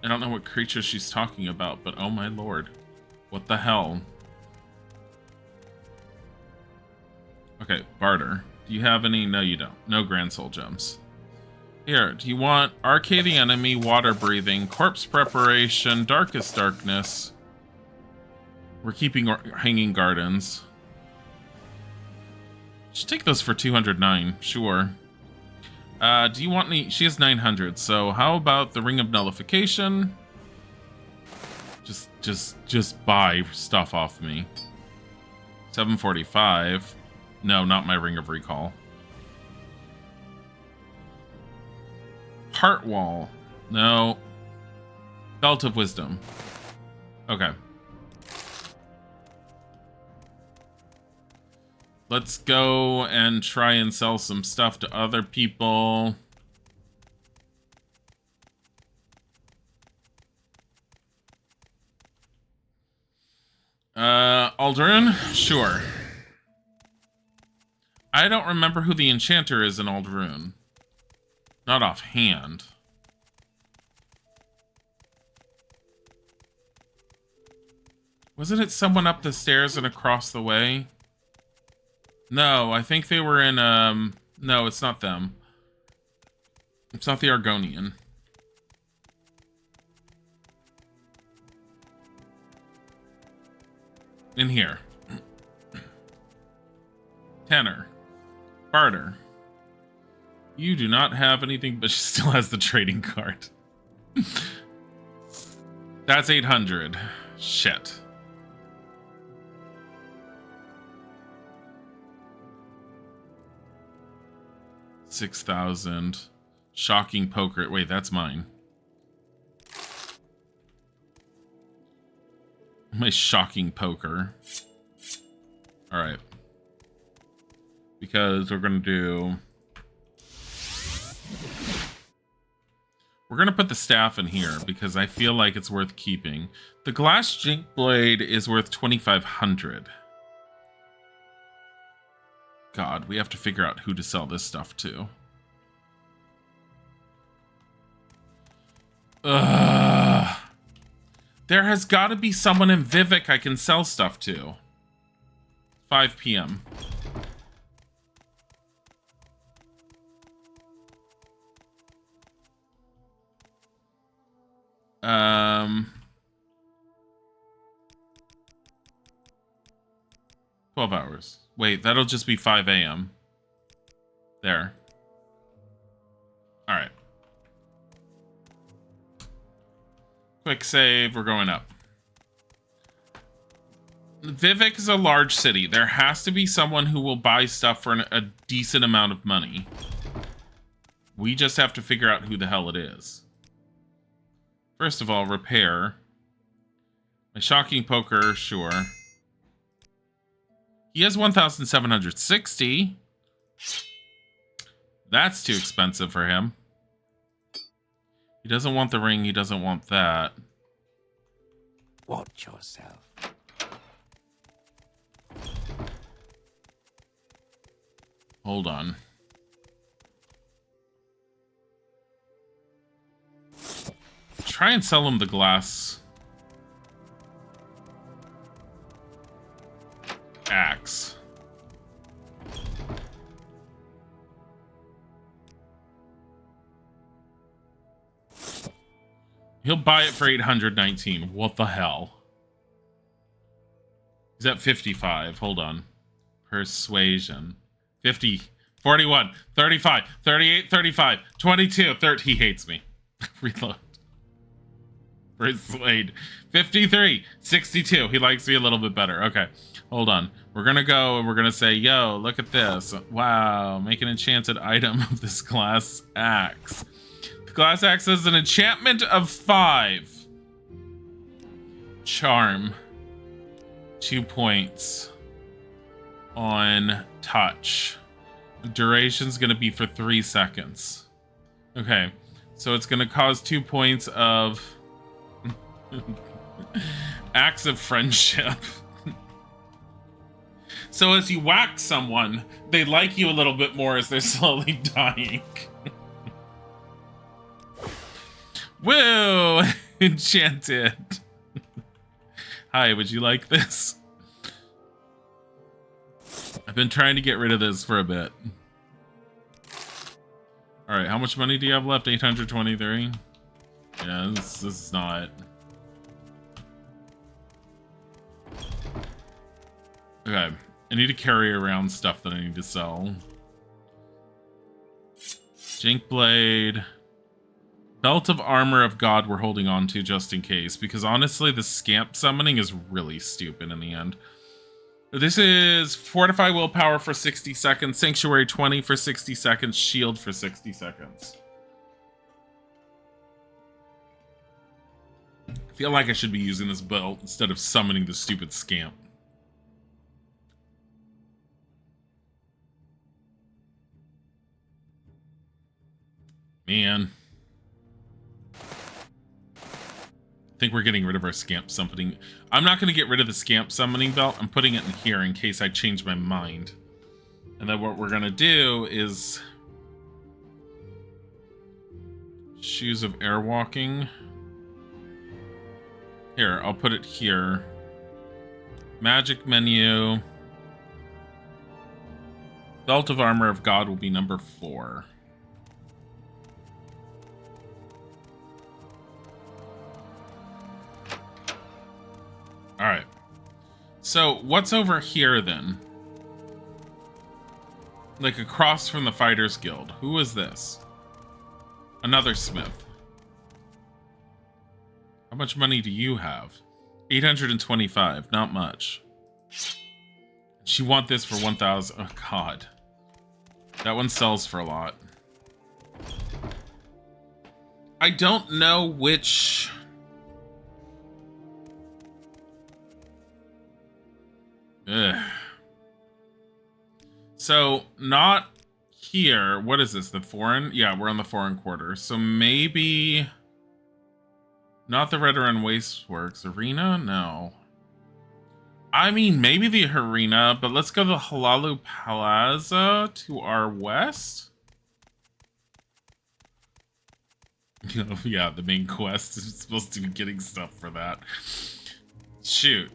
I don't know what creature she's talking about, but oh my lord. What the hell? Okay, barter. Do you have any? No, you don't. No Grand Soul Gems. Here, do you want Arcade the Enemy, Water Breathing, Corpse Preparation, Darkest Darkness? We're keeping Hanging Gardens. Should take those for 209, sure. Do you want any? She has 900, so how about the Ring of Nullification? Just buy stuff off me. 745. No, not my Ring of Recall. Heart Wall. No. Belt of Wisdom. Okay. Let's go and try and sell some stuff to other people. Aldrune? Sure. I don't remember who the enchanter is in Aldrune. Not offhand. Wasn't it someone up the stairs and across the way? No, I think they were in, no, it's not them. It's not the Argonian. In here. Tanner. Barter. You do not have anything, but she still has the trading card. That's 800. Shit. $6,000. Shocking poker. Wait, that's mine. My shocking poker. Alright. Because we're going to do... We're going to put the staff in here because I feel like it's worth keeping. The glass jink blade is worth 2,500. God, we have to figure out who to sell this stuff to. Ugh. There has got to be someone in Vivek I can sell stuff to. 5 p.m. Um... 12 hours. Wait, that'll just be 5 a.m. There. Alright. Quick save, we're going up. Vivek is a large city. There has to be someone who will buy stuff for a decent amount of money. We just have to figure out who the hell it is. First of all, repair. My shocking poker, sure. He has 1,760. That's too expensive for him. He doesn't want the ring. He doesn't want that. Watch yourself. Hold on. Try and sell him the glass axe. He'll buy it for 819. What the hell? He's at 55. Hold on. Persuasion. 50, 41, 35, 38, 35, 22, 30. He hates me. Reload. Persuade. 53, 62. He likes me a little bit better. Okay, hold on. We're gonna go and we're gonna say, yo, look at this. Wow, make an enchanted item of this glass axe. The glass axe is an enchantment of 5. Charm. 2 points. On touch. Duration's gonna be for 3 seconds. Okay, so it's gonna cause 2 points of acts of friendship. So as you whack someone, they like you a little bit more as they're slowly dying. Woo! Enchanted. Hi, would you like this? I've been trying to get rid of this for a bit. Alright, how much money do you have left? 823? Yeah, this is not... Okay, I need to carry around stuff that I need to sell. Jink Blade. Belt of Armor of God we're holding on to just in case, because honestly, the Scamp summoning is really stupid in the end. This is Fortify Willpower for 60 seconds, Sanctuary 20 for 60 seconds, Shield for 60 seconds. I feel like I should be using this belt instead of summoning the stupid scamp. Man. I think we're getting rid of our scamp summoning. I'm not going to get rid of the scamp summoning belt. I'm putting it in here in case I change my mind. And then what we're going to do is... Shoes of Airwalking. Here, I'll put it here. Magic menu. Belt of Armor of God will be number 4. Alright. So, what's over here then? Like across from the Fighters Guild. Who is this? Another smith. How much money do you have? 825. Not much. She want this for 1,000. Oh, God. That one sells for a lot. I don't know which... Ugh. So, not here. What is this? The foreign? Yeah, we're on the foreign quarter. So maybe... Not the Redoran Wasteworks. Arena? No. I mean, maybe the arena, but let's go to the Halalu Plaza to our west. Yeah, the main quest is supposed to be getting stuff for that. Shoot.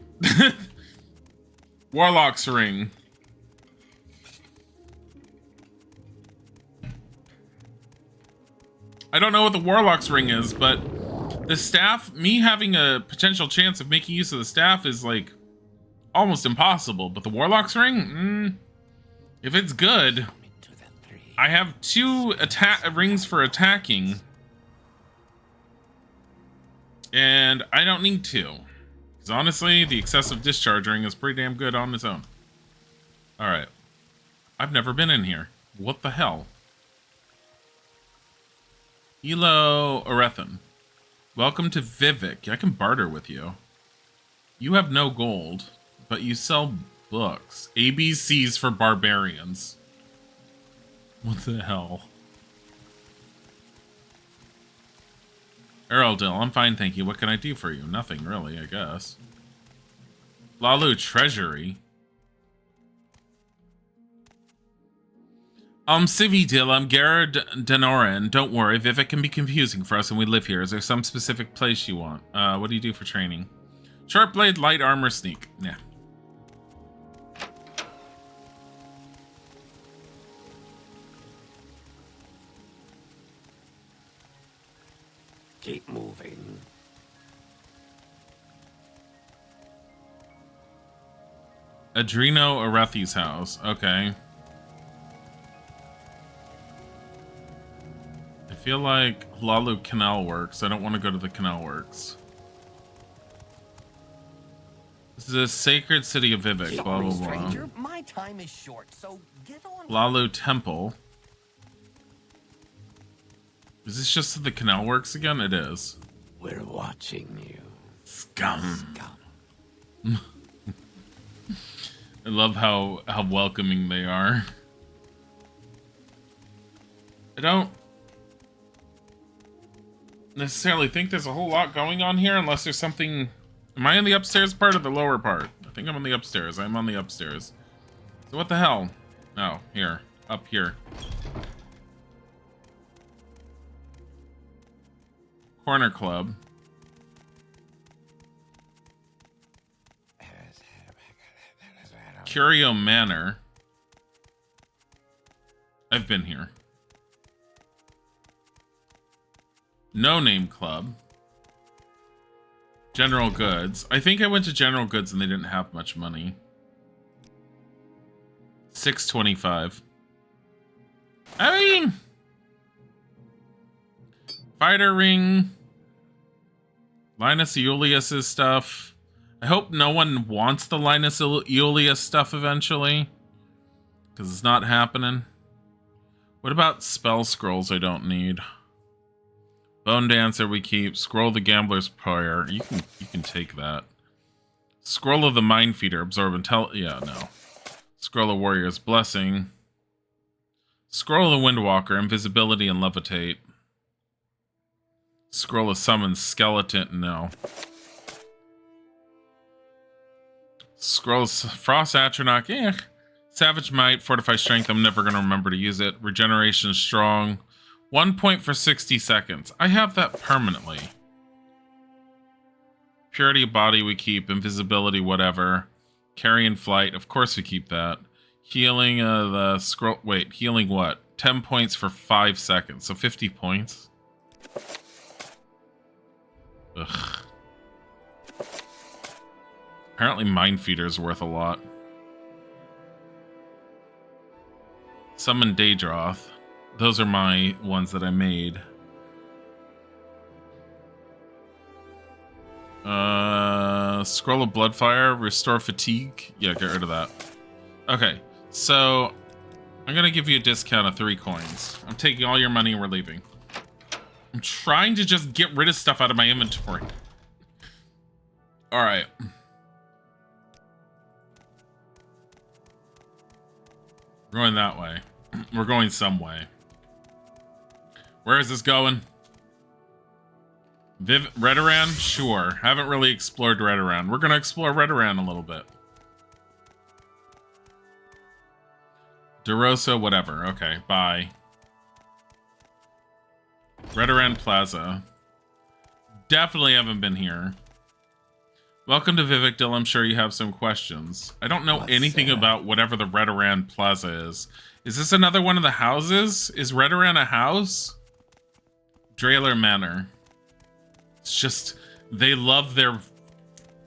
Warlock's Ring. I don't know what the Warlock's Ring is, but the staff, me having a potential chance of making use of the staff is like almost impossible. But the Warlock's Ring, if it's good, I have 2 rings for attacking, and I don't need 2. Because honestly, the excessive discharge ring is pretty damn good on its own. Alright. I've never been in here. What the hell? Elo Orethan. Welcome to Vivek. I can barter with you. You have no gold, but you sell books. ABCs for barbarians. What the hell? Eraldil, I'm fine, thank you. What can I do for you? Nothing, really, I guess. Lalu Treasury. Cividil, I'm Garrett Denoran. Don't worry, Vivek can be confusing for us when we live here. Is there some specific place you want? What do you do for training? Sharp blade, light armor, sneak. Yeah. Keep moving. Adreno Arethi's house. Okay. I feel like Lalu Canal Works. I don't want to go to the Canal Works. This is a sacred city of Vivek. Blah, blah, blah. Stranger, my time is short, so get on. Lalu Temple. Is this just the Canal Works again? It is. We're watching you. Scum. I love how welcoming they are. I don't necessarily think there's a whole lot going on here unless there's something... Am I in the upstairs part or the lower part? I think I'm on the upstairs. I'm on the upstairs. So what the hell? Oh, here. Up here. Corner Club. Curio Manor. I've been here. No Name Club. General Goods. I think I went to General Goods and they didn't have much money. 625. I mean... Fighter Ring. Linus Iulius's stuff. I hope no one wants the Linus Iulia stuff eventually, because it's not happening. What about spell scrolls I don't need? Bone Dancer we keep. Scroll the Gambler's Prayer. You can take that. Scroll of the Mind Feeder. Absorb yeah, no. Scroll of Warrior's Blessing. Scroll of the Windwalker. Invisibility and Levitate. Scroll of Summon Skeleton. No. Scroll of Frost Atronach. Eh. Savage Might. Fortify Strength. I'm never going to remember to use it. Regeneration Strong. 1 point for 60 seconds. I have that permanently. Purity of Body we keep. Invisibility, whatever. Carry and Flight. Of course we keep that. Healing the scroll. Wait, healing what? 10 points for 5 seconds. So 50 points. Ugh. Apparently Mind Feeder is worth a lot. Summon Daedroth. Those are my ones that I made. Scroll of Bloodfire. Restore Fatigue. Yeah, get rid of that. Okay, so I'm going to give you a discount of 3 coins. I'm taking all your money and we're leaving. I'm trying to just get rid of stuff out of my inventory. All right. We're going that way. We're going some way. Where is this going? Redoran? Sure. Haven't really explored Redoran. We're going to explore Redoran a little bit. DeRosa, whatever. Okay, bye. Redoran Plaza. Definitely haven't been here. Welcome to Vivekdil. I'm sure you have some questions. I don't know anything about whatever the Redoran Plaza is. Is this another one of the houses? Is Redoran a house? Drailer Manor. It's just, they love their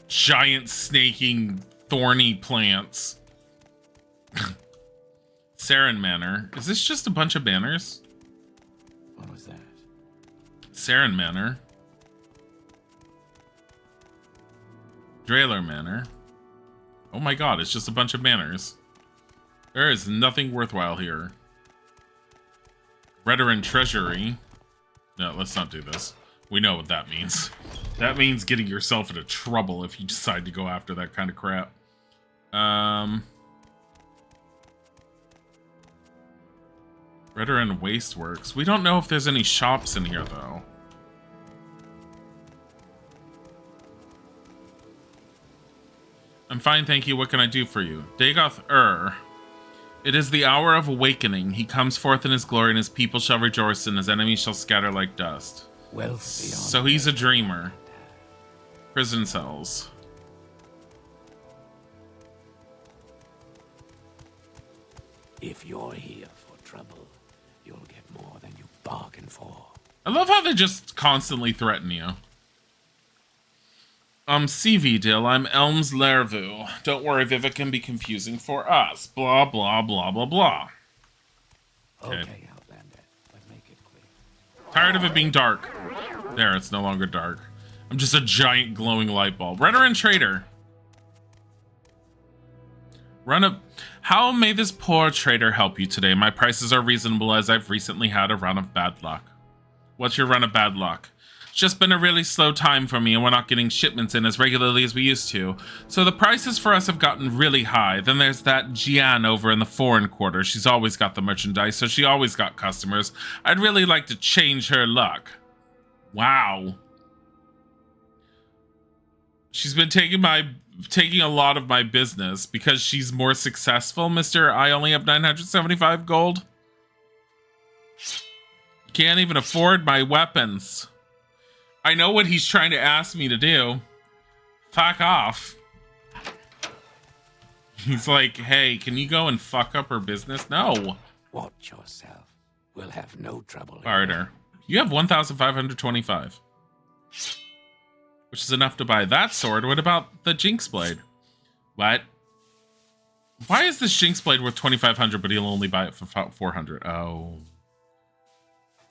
giant snaking thorny plants. Saren Manor. Is this just a bunch of banners? What was that? Saren Manor. Drailer Manor. Oh my god, it's just a bunch of banners. There is nothing worthwhile here. Redoran Treasury. No, let's not do this. We know what that means. That means getting yourself into trouble if you decide to go after that kind of crap. Redoran Wasteworks. We don't know if there's any shops in here, though. I'm fine, thank you. What can I do for you? Dagoth It is the hour of awakening. He comes forth in his glory, and his people shall rejoice, and his enemies shall scatter like dust. So he's a dreamer. Prison cells. If you're here for trouble, you'll get more than you bargained for. I love how they just constantly threaten you. CV Dill, I'm Elms Lervu. Don't worry, Vivek can be confusing for us. Blah, blah, blah, blah, blah. Okay, Outlander, but make it quick. Tired of it being dark. There, it's no longer dark. I'm just a giant glowing light bulb. Redoran Trader. Run up. How may this poor trader help you today? My prices are reasonable as I've recently had a run of bad luck. What's your run of bad luck? It's just been a really slow time for me and we're not getting shipments in as regularly as we used to. So the prices for us have gotten really high. Then there's that Jian over in the foreign quarter. She's always got the merchandise, so she always got customers. I'd really like to change her luck. Wow. She's been taking a lot of my business because she's more successful, Mr. I only have 975 gold. Can't even afford my weapons. I know what he's trying to ask me to do. Fuck off. He's like, hey, can you go and fuck up her business? No. Watch yourself. We'll have no trouble. Barter. You have 1,525. Which is enough to buy that sword. What about the Jinx Blade? What? Why is this Jinx Blade worth 2,500, but he'll only buy it for 400? Oh.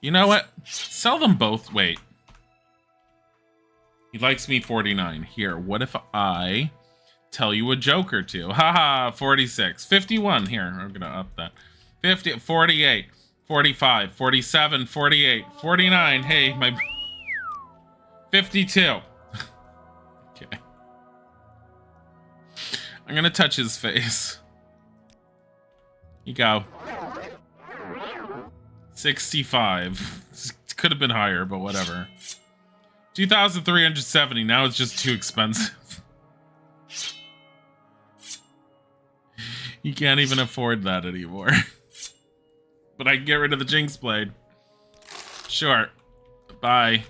You know what? Sell them both. Wait. He likes me 49. Here, what if I tell you a joke or two? Haha, 46. 51. Here, I'm going to up that. 50, 48, 45, 47, 48, 49. Hey, my... 52. Okay. I'm going to touch his face. You go. 65. Could have been higher, but whatever. 2,370. Now it's just too expensive. You can't even afford that anymore. But I can get rid of the Jinx Blade. Sure. Bye.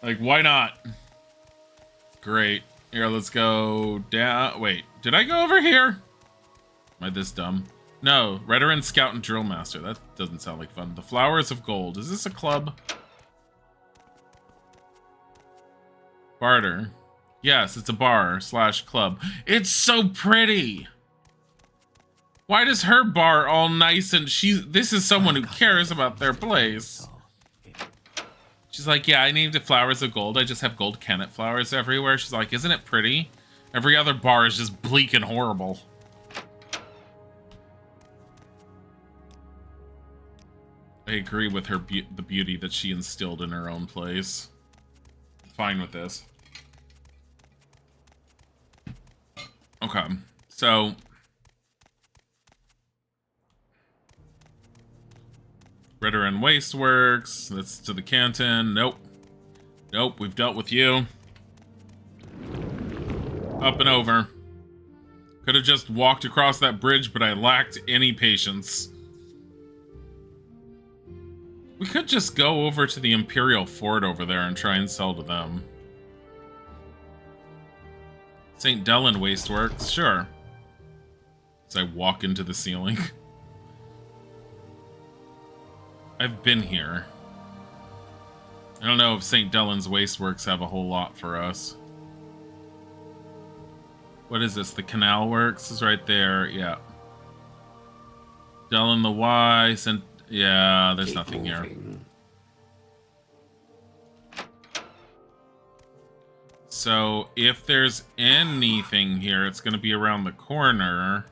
Like, why not? Great. Here, let's go down. Wait, did I go over here? Am I this dumb? No, Veteran Scout and Drill Master. That doesn't sound like fun. The Flowers of Gold. Is this a club? Barter. Yes, it's a bar / club. It's so pretty. Why does her bar all nice and this is someone who cares about their place. She's like, yeah, I named it Flowers of Gold. I just have gold kennet flowers everywhere. She's like, isn't it pretty? Every other bar is just bleak and horrible. I agree with her the beauty that she instilled in her own place. Fine with this. Okay, so Veteran Wasteworks. That's to the canton. Nope. Nope, we've dealt with you. Up and over. Could have just walked across that bridge, but I lacked any patience. We could just go over to the Imperial Fort over there and try and sell to them. St. Dellen Wasteworks, sure. As I walk into the ceiling. I've been here. I don't know if St. Dellen's Wasteworks have a whole lot for us. What is this? The Canal Works is right there. Yeah. Dellen the Y. Yeah, there's nothing here. So if there's anything here, it's going to be around the corner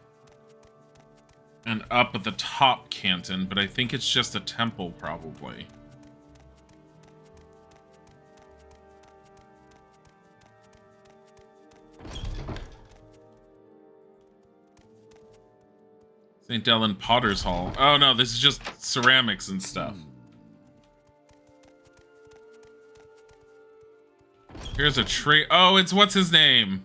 and up at the top canton, but I think it's just a temple probably. St. Dellen Potter's Hall. Oh no, this is just ceramics and stuff. Here's a trade. Oh, it's what's his name?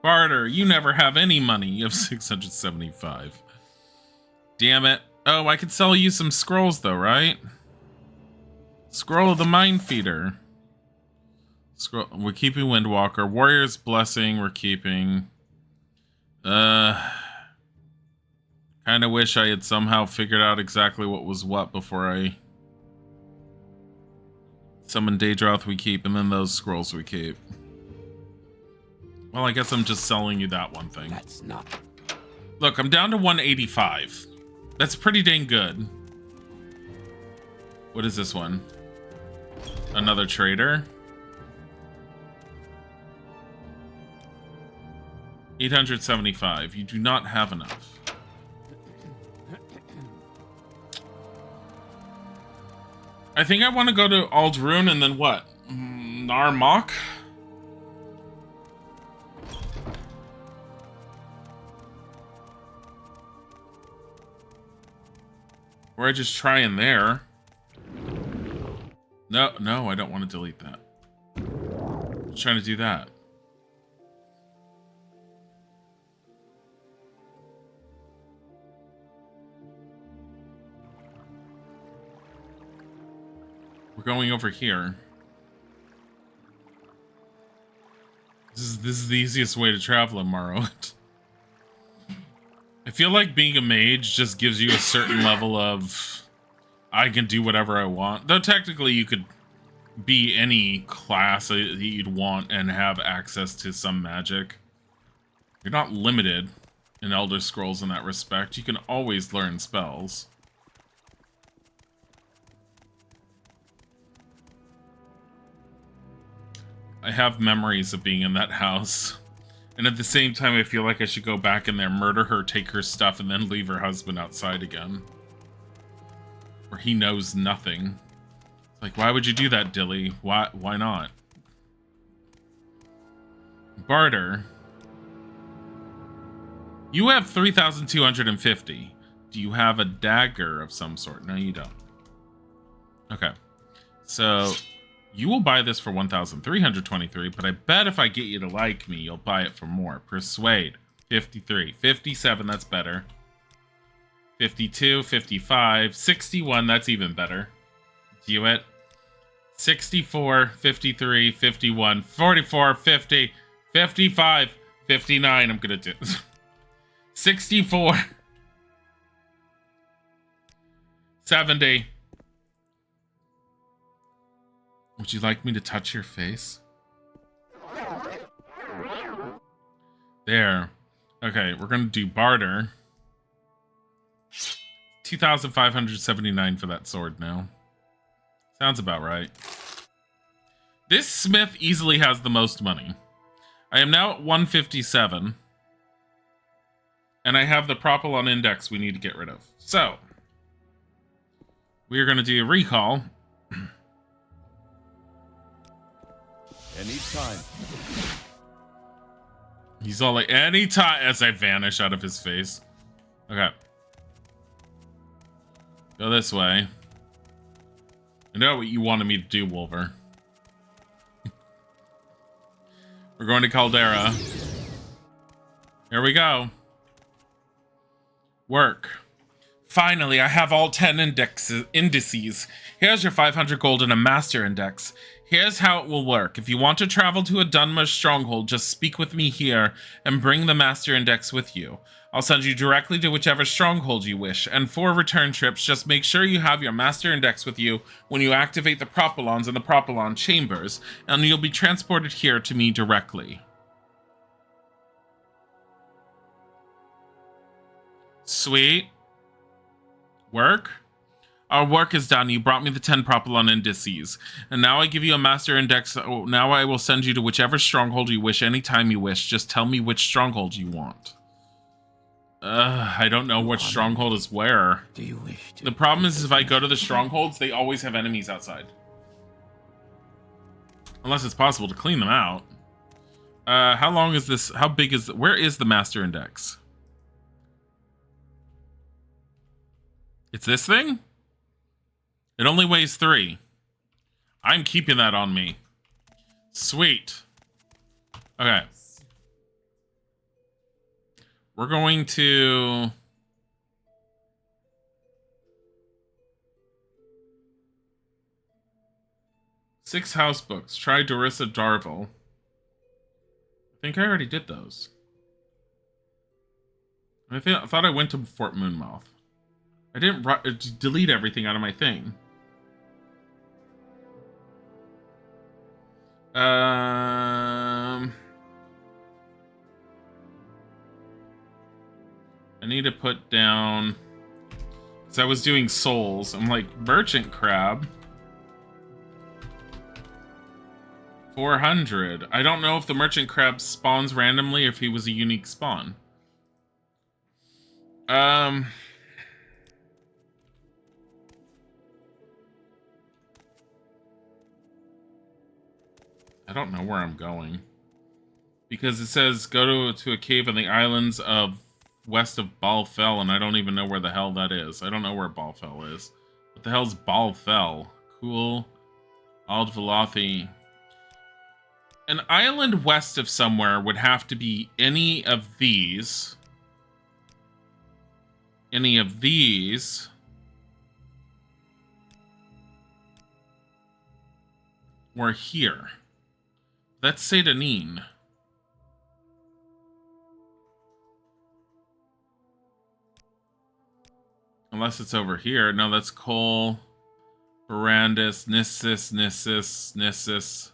Barter, you never have any money. You have 675. Damn it. Oh, I could sell you some scrolls though, right? Scroll of the Mind Feeder. Scroll. We're keeping Windwalker. Warrior's Blessing, we're keeping. Kind of wish I had somehow figured out exactly what was what before I summon Daedroth we keep, and then those scrolls we keep. Well, I guess I'm just selling you that one thing. That's not. Look, I'm down to 185. That's pretty dang good. What is this one? Another trader. 875. You do not have enough. I think I want to go to Aldrune and then what? Narmok? Or I just try in there. No, I don't want to delete that. I'm trying to do that. We're going over here. This is the easiest way to travel in Morrowind. I feel like being a mage just gives you a certain level of I can do whatever I want. Though technically you could be any class that you'd want and have access to some magic. You're not limited in Elder Scrolls in that respect. You can always learn spells. I have memories of being in that house. And at the same time, I feel like I should go back in there, murder her, take her stuff, and then leave her husband outside again. Where he knows nothing. It's like, why would you do that, Dilly? Why not? Barter. You have 3,250. Do you have a dagger of some sort? No, you don't. Okay. So, you will buy this for 1,323, but I bet if I get you to like me, you'll buy it for more. Persuade. 53. 57, that's better. 52, 55, 61, that's even better. Do it. 64, 53, 51, 44, 50, 55, 59. I'm gonna do 64, 70. Would you like me to touch your face? There. Okay, we're gonna do barter. 2,579 for that sword now. Sounds about right. This smith easily has the most money. I am now at 157. And I have the Propylon index we need to get rid of. So, we are going to do a recall. Anytime. He's all like, anytime, as I vanish out of his face. Okay. Go this way. I know what you wanted me to do, Wolver. We're going to Caldera. Here we go. Work. Finally, I have all 10 indices. Here's your 500 gold and a master index. Here's how it will work. If you want to travel to a Dunmer stronghold, just speak with me here and bring the master index with you. I'll send you directly to whichever stronghold you wish, and for return trips, just make sure you have your master index with you when you activate the propylons in the propylon chambers, and you'll be transported here to me directly. Sweet. Work? Our work is done. You brought me the 10 propylon indices, and now I give you a master index. Oh, now I will send you to whichever stronghold you wish anytime you wish. Just tell me which stronghold you want. I don't know which stronghold is where. Do you wish to? The problem is if I go to the strongholds, they always have enemies outside. Unless it's possible to clean them out. How long is this? How big is... Where is the master index? It's this thing? It only weighs 3. I'm keeping that on me. Sweet. Okay. We're going to... Six house books. Try Dorissa Darvel. I think I already did those. I thought I went to Fort Moonmouth. I didn't delete everything out of my thing. I need to put down... Because I was doing souls. I'm like, merchant crab. 400. I don't know if the merchant crab spawns randomly or if he was a unique spawn. I don't know where I'm going. Because it says go to a cave in the islands of west of Balfell, and I don't even know where the hell that is. I don't know where Balfell is. What the hell's Balfell? Cool. Ald Velothi. An island west of somewhere would have to be any of these. Any of these. Or here. That's Satanine. Unless it's over here. No, that's Cole. Barandis. Nissus.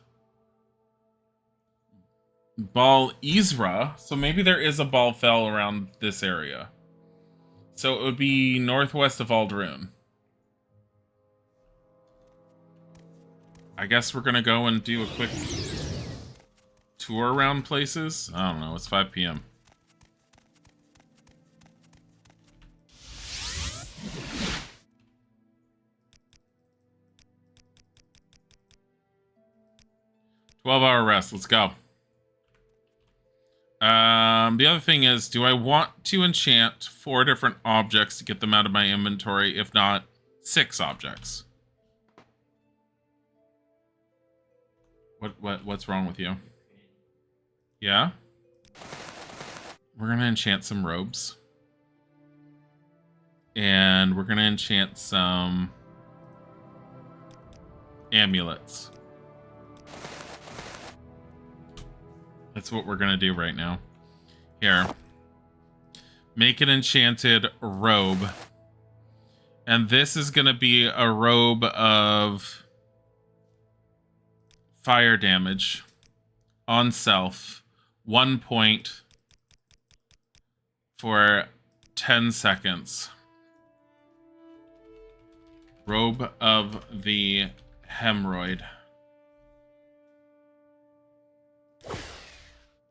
Bal Isra. So maybe there is a Balfell around this area. So it would be northwest of Aldrune. I guess we're gonna go and do a quick tour around places. I don't know. It's 5 p.m. "12-hour rest. Let's go." The other thing is, do I want to enchant 4 different objects to get them out of my inventory? If not, 6 objects. What's wrong with you? Yeah? We're gonna enchant some robes. And we're gonna enchant some amulets. That's what we're gonna do right now. Here. Make an enchanted robe. And this is gonna be a robe of fire damage on self. 1 point for 10 seconds. Robe of the Hemorrhoid.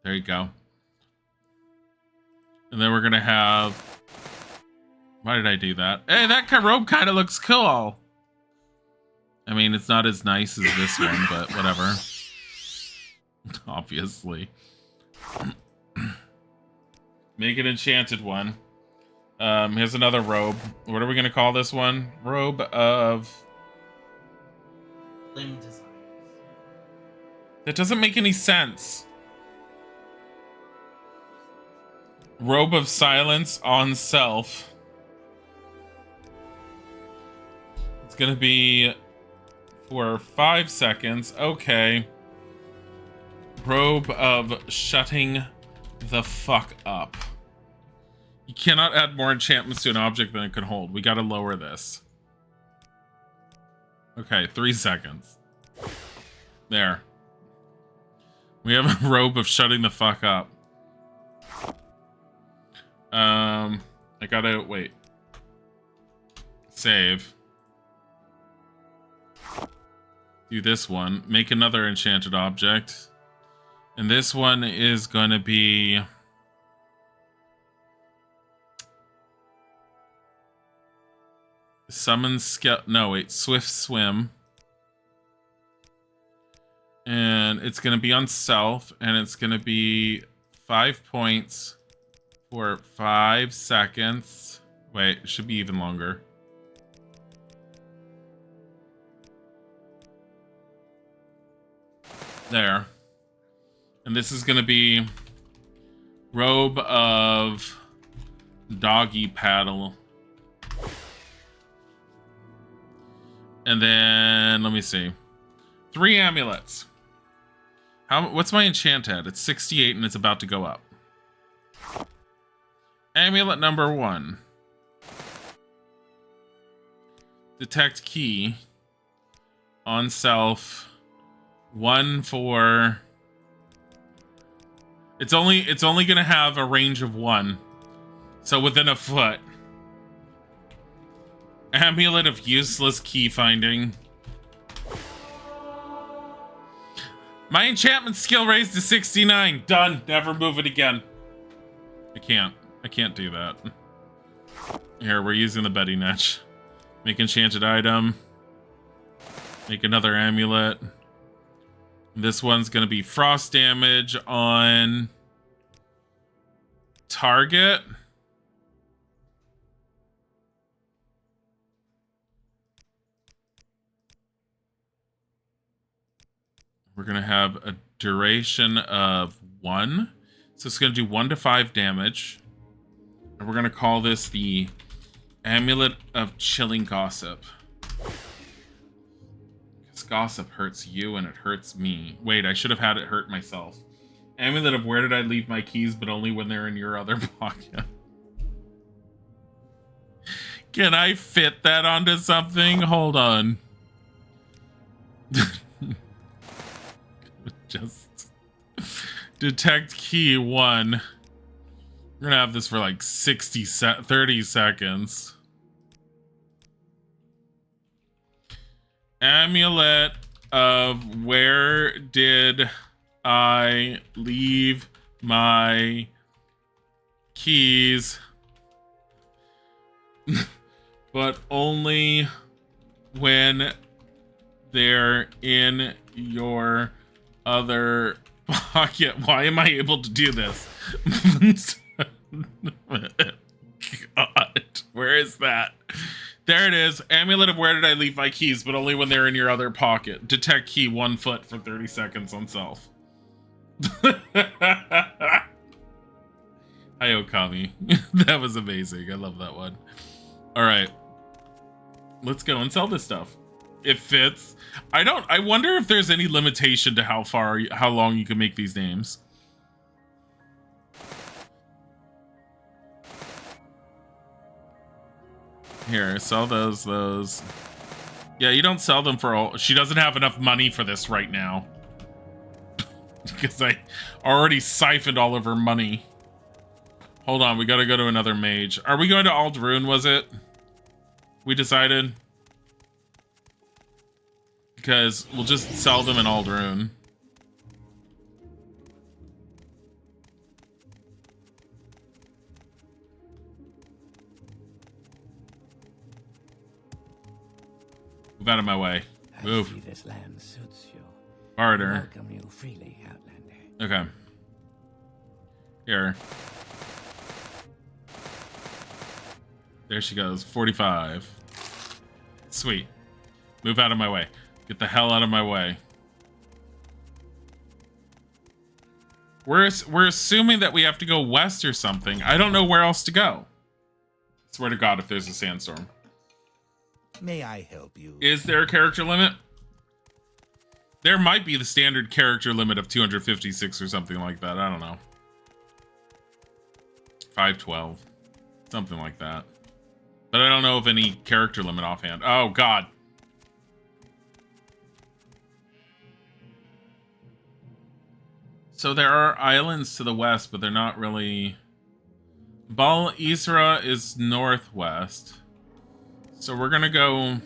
There you go. And then we're gonna have... Why did I do that? Hey, that robe kind of looks cool. I mean, it's not as nice as this one, but whatever. Obviously. Make an enchanted one. Here's another robe. What are we gonna call this one? Robe of... Limb desires. That doesn't make any sense. Robe of silence on self. It's gonna be for 5 seconds. Okay. Robe of shutting the fuck up. You cannot add more enchantments to an object than it can hold. We gotta lower this. Okay, 3 seconds. There. We have a robe of shutting the fuck up. I gotta wait. Save. Do this one. Make another enchanted object. And this one is gonna be... Summon no, wait. Swift Swim. And it's gonna be on self, and it's gonna be 5 points for 5 seconds. Wait, it should be even longer. There. And this is gonna be Robe of Doggy Paddle. And then, let me see. 3 amulets. What's my enchant at? It's 68 and it's about to go up. Amulet number 1. Detect key. On self. 1 for... It's only gonna have a range of 1. So within a foot. Amulet of useless key finding. My enchantment skill raised to 69. Done. Never move it again. I can't do that. Here, we're using the Betty Netch. Make enchanted item. Make another amulet. This one's gonna be frost damage on target. We're gonna have a duration of 1. So it's gonna do 1 to 5 damage. And we're gonna call this the Amulet of Chilling Gossip. Because gossip hurts you and it hurts me. Wait, I should have had it hurt myself. Amulet of where did I leave my keys, but only when they're in your other pocket. Can I fit that onto something? Hold on. Just detect key 1. We're gonna have this for like 30 seconds. Amulet of where did I leave my keys, but only when they're in your other pocket. Why am I able to do this? God, where is that? There it is. Amulet of where did I leave my keys, but only when they're in your other pocket. Detect key 1 foot for 30 seconds on self. Hi, Okami. That was amazing. I love that one. All right. Let's go and sell this stuff. It fits. I wonder if there's any limitation to how long you can make these names. Here, sell those. Yeah, you don't sell them for all. She doesn't have enough money for this right now. Because I already siphoned all of her money. Hold on, we gotta go to another mage. Are we going to Aldrune, was it? We decided? Because we'll just sell them in Aldrune. Move out of my way. Move. I see this land suits you. Harder. Welcome you freely, Outlander. Okay. Here. There she goes. 45. Sweet. Move out of my way. Get the hell out of my way. We're assuming that we have to go west or something. I don't know where else to go. Swear to God, if there's a sandstorm. May I help you? Is there a character limit? There might be the standard character limit of 256 or something like that. I don't know. 512. Something like that. But I don't know of any character limit offhand. Oh, God. So there are islands to the west, but they're not really... Bal Isra is northwest. So we're gonna go...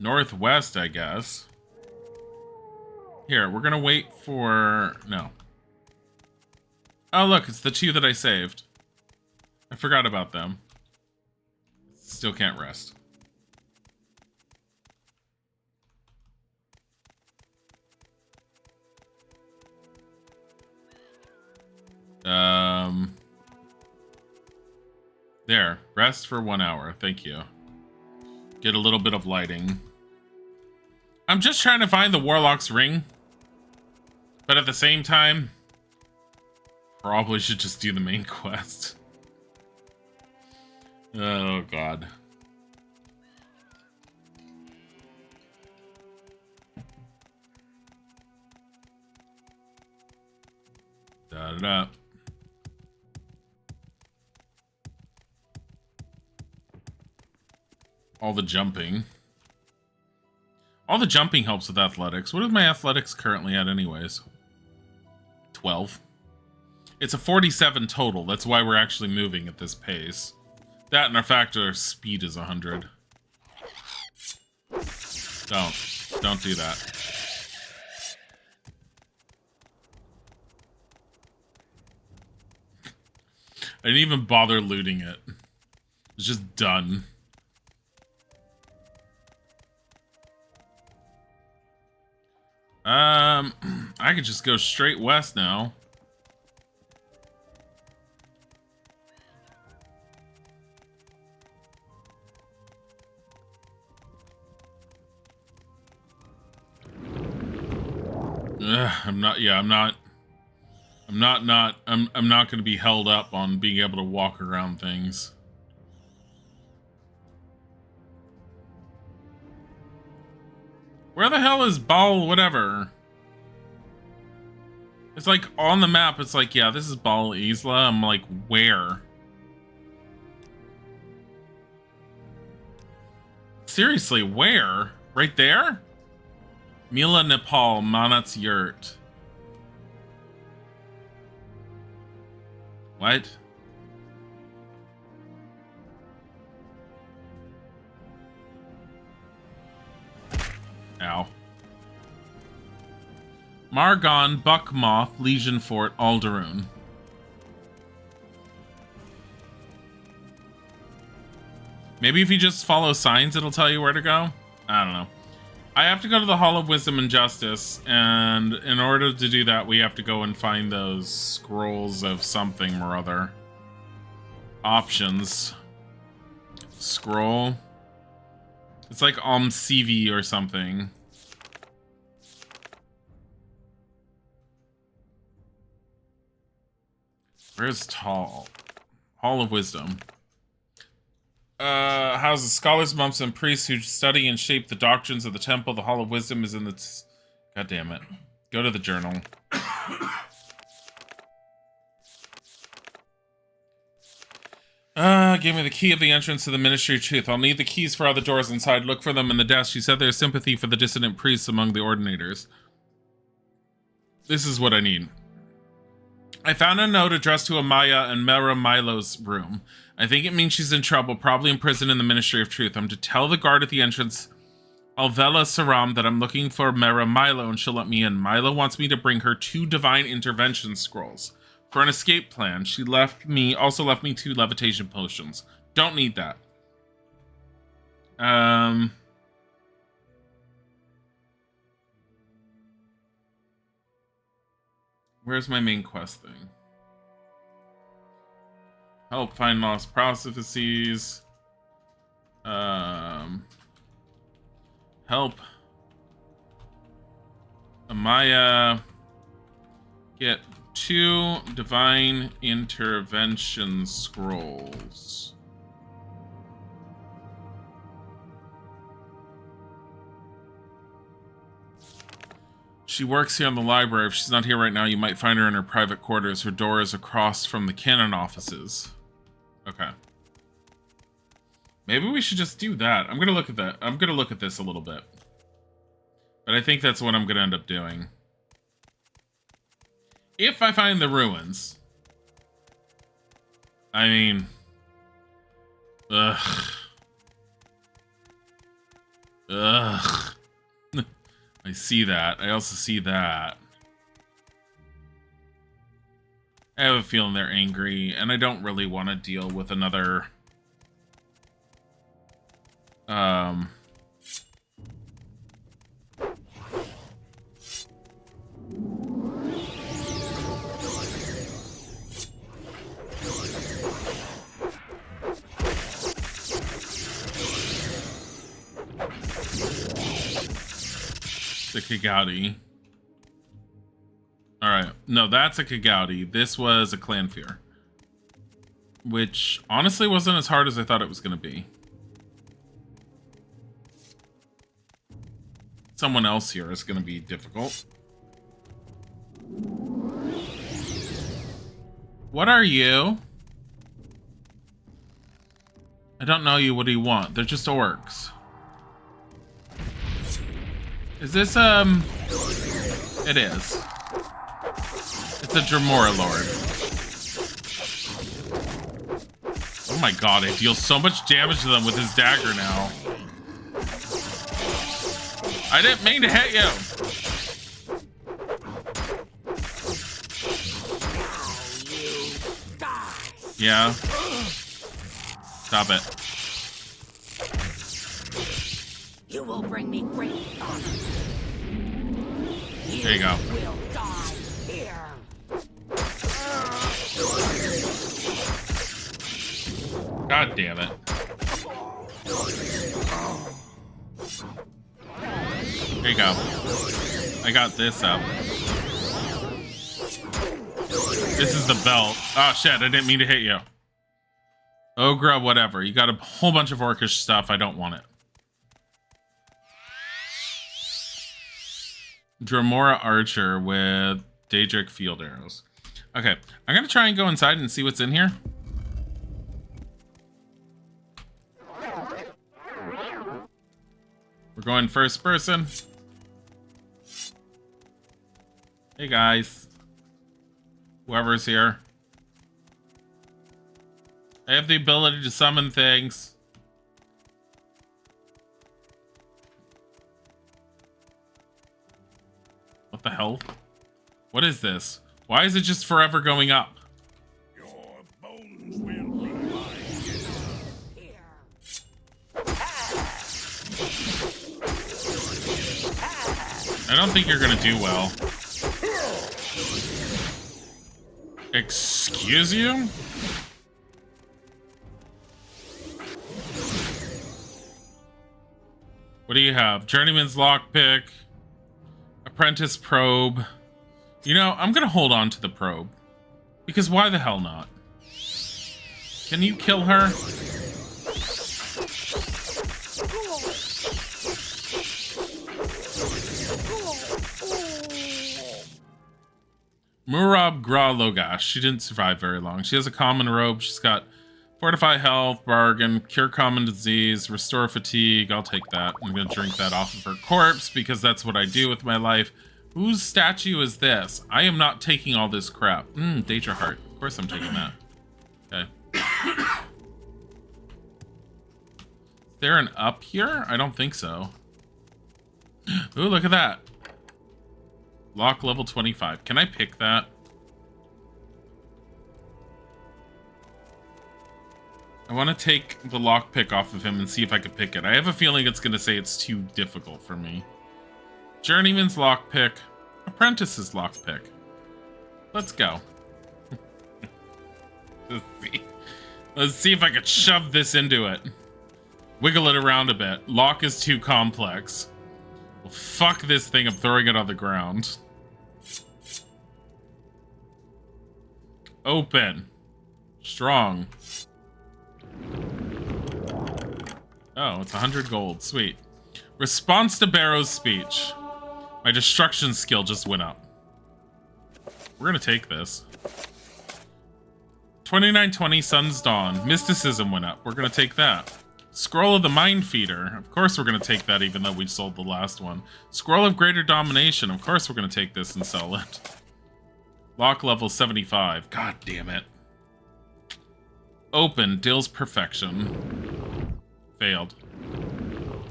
northwest, I guess. Here, we're gonna wait for... No. Oh, look, it's the two that I saved. I forgot about them. Still can't rest. There. Rest for 1 hour. Thank you. Get a little bit of lighting. I'm just trying to find the Warlock's Ring. But at the same time, probably should just do the main quest. Oh, God. Da-da-da. All the jumping. All the jumping helps with athletics. What is my athletics currently at anyways? 12. It's a 47 total. That's why we're actually moving at this pace. That and our factor speed is 100. Don't do that. I didn't even bother looting it. It's just done. I could just go straight west now. I'm not going to be held up on being able to walk around things. Where the hell is Bal whatever? It's like on the map, it's like, yeah, this is Bal Isla. I'm like, where? Seriously, where? Right there? Mila, Nepal, Manat's Yurt. What? Ow. Margon, Buckmoth, Legion Fort, Alderun. Maybe if you just follow signs, it'll tell you where to go? I don't know. I have to go to the Hall of Wisdom and Justice, and in order to do that, we have to go and find those scrolls of something or other. Options. Scroll. It's like CV or something. Where's Hall of Wisdom? Houses scholars, monks, and priests who study and shape the doctrines of the temple. The Hall of Wisdom is in the... God damn it. Go to the journal. Give me the key of the entrance to the Ministry of Truth. I'll need the keys for all the doors inside. Look for them in the desk. She said there's sympathy for the dissident priests among the ordinators. This is what I need. I found a note addressed to Amaya in Mera Milo's room. I think it means she's in trouble, probably in prison in the Ministry of Truth. I'm to tell the guard at the entrance, Alvela Saram, that I'm looking for Mera Milo and she'll let me in. Milo wants me to bring her 2 divine intervention scrolls for an escape plan. She also left me 2 levitation potions. Don't need that. Where's my main quest thing? Help find lost processes. Help Amaya get 2 divine intervention scrolls. She works here in the library. If she's not here right now, you might find her in her private quarters. Her door is across from the canon offices. Okay. Maybe we should just do that. I'm gonna look at that. I'm gonna look at this a little bit. But I think that's what I'm gonna end up doing. If I find the ruins. I mean... Ugh. Ugh. I see that. I also see that. I have a feeling they're angry, and I don't really want to deal with another... The Kagouti. Alright. No, that's a Kagouti. This was a Clanfear. Which, honestly, wasn't as hard as I thought it was going to be. Someone else here is going to be difficult. What are you? I don't know you. What do you want? They're just orcs. Is this, It is. It's a Dremora Lord. Oh my god, I deal so much damage to them with his dagger now. I didn't mean to hit you! Yeah. Stop it. You will bring me great honor. There you go. Will die here. God damn it. There you go. I got this up. This is the belt. Oh shit, I didn't mean to hit you. Ogre, whatever. You got a whole bunch of orcish stuff. I don't want it. Dremora Archer with Daedric Field Arrows. Okay, I'm gonna try and go inside and see what's in here. We're going first person. Hey guys. Whoever's here. I have the ability to summon things. What the hell? What is this? Why is it just forever going up? Your bones will I don't think you're gonna do well. Excuse you? What do you have? Journeyman's Lockpick. Apprentice Probe. You know, I'm gonna hold on to the probe. Because why the hell not? Can you kill her? Murab Gra Logash. She didn't survive very long. She has a common robe. She's got Fortify Health, Bargain, Cure Common Disease, Restore Fatigue. I'll take that. I'm going to drink that off of her corpse because that's what I do with my life. Whose statue is this? I am not taking all this crap. Daedra Heart. Of course I'm taking that. Okay. Is there an up here? I don't think so. Ooh, look at that. Lock level 25. Can I pick that? I want to take the lockpick off of him and see if I can pick it. I have a feeling it's going to say it's too difficult for me. Journeyman's lockpick. Apprentice's lockpick. Let's go. Let's see if I can shove this into it. Wiggle it around a bit. Lock is too complex. Well, fuck this thing. I'm throwing it on the ground. Open. Strong. Oh, it's 100 gold. Sweet. Response to Barrow's speech. My destruction skill just went up. We're gonna take this. 2920 Sun's Dawn. Mysticism went up. We're gonna take that. Scroll of the Mind Feeder. Of course we're gonna take that even though we sold the last one. Scroll of Greater Domination. Of course we're gonna take this and sell it. Lock level 75. God damn it. Open. Dill's Perfection. Failed.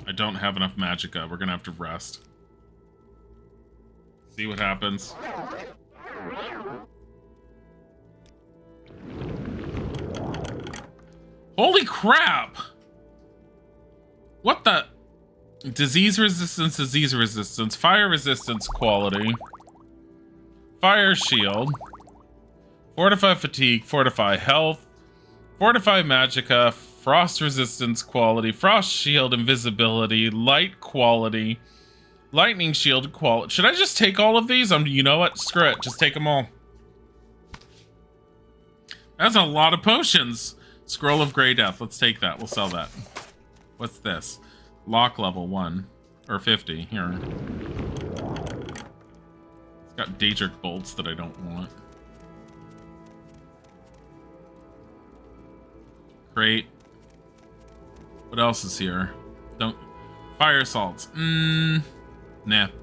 I don't have enough magicka. We're gonna have to rest. See what happens. Holy crap! What the? Disease resistance, fire resistance quality. Fire shield. Fortify fatigue, fortify health. Fortify magicka, frost resistance quality, frost shield invisibility, light quality, lightning shield quality. Should I just take all of these? You know what? Screw it. Just take them all. That's a lot of potions. Scroll of Grey Death. Let's take that. We'll sell that. What's this? Lock level 1. Or 50. Here. It's got Daedric bolts that I don't want. Great. What else is here? Don't... Fire salts. Nah. And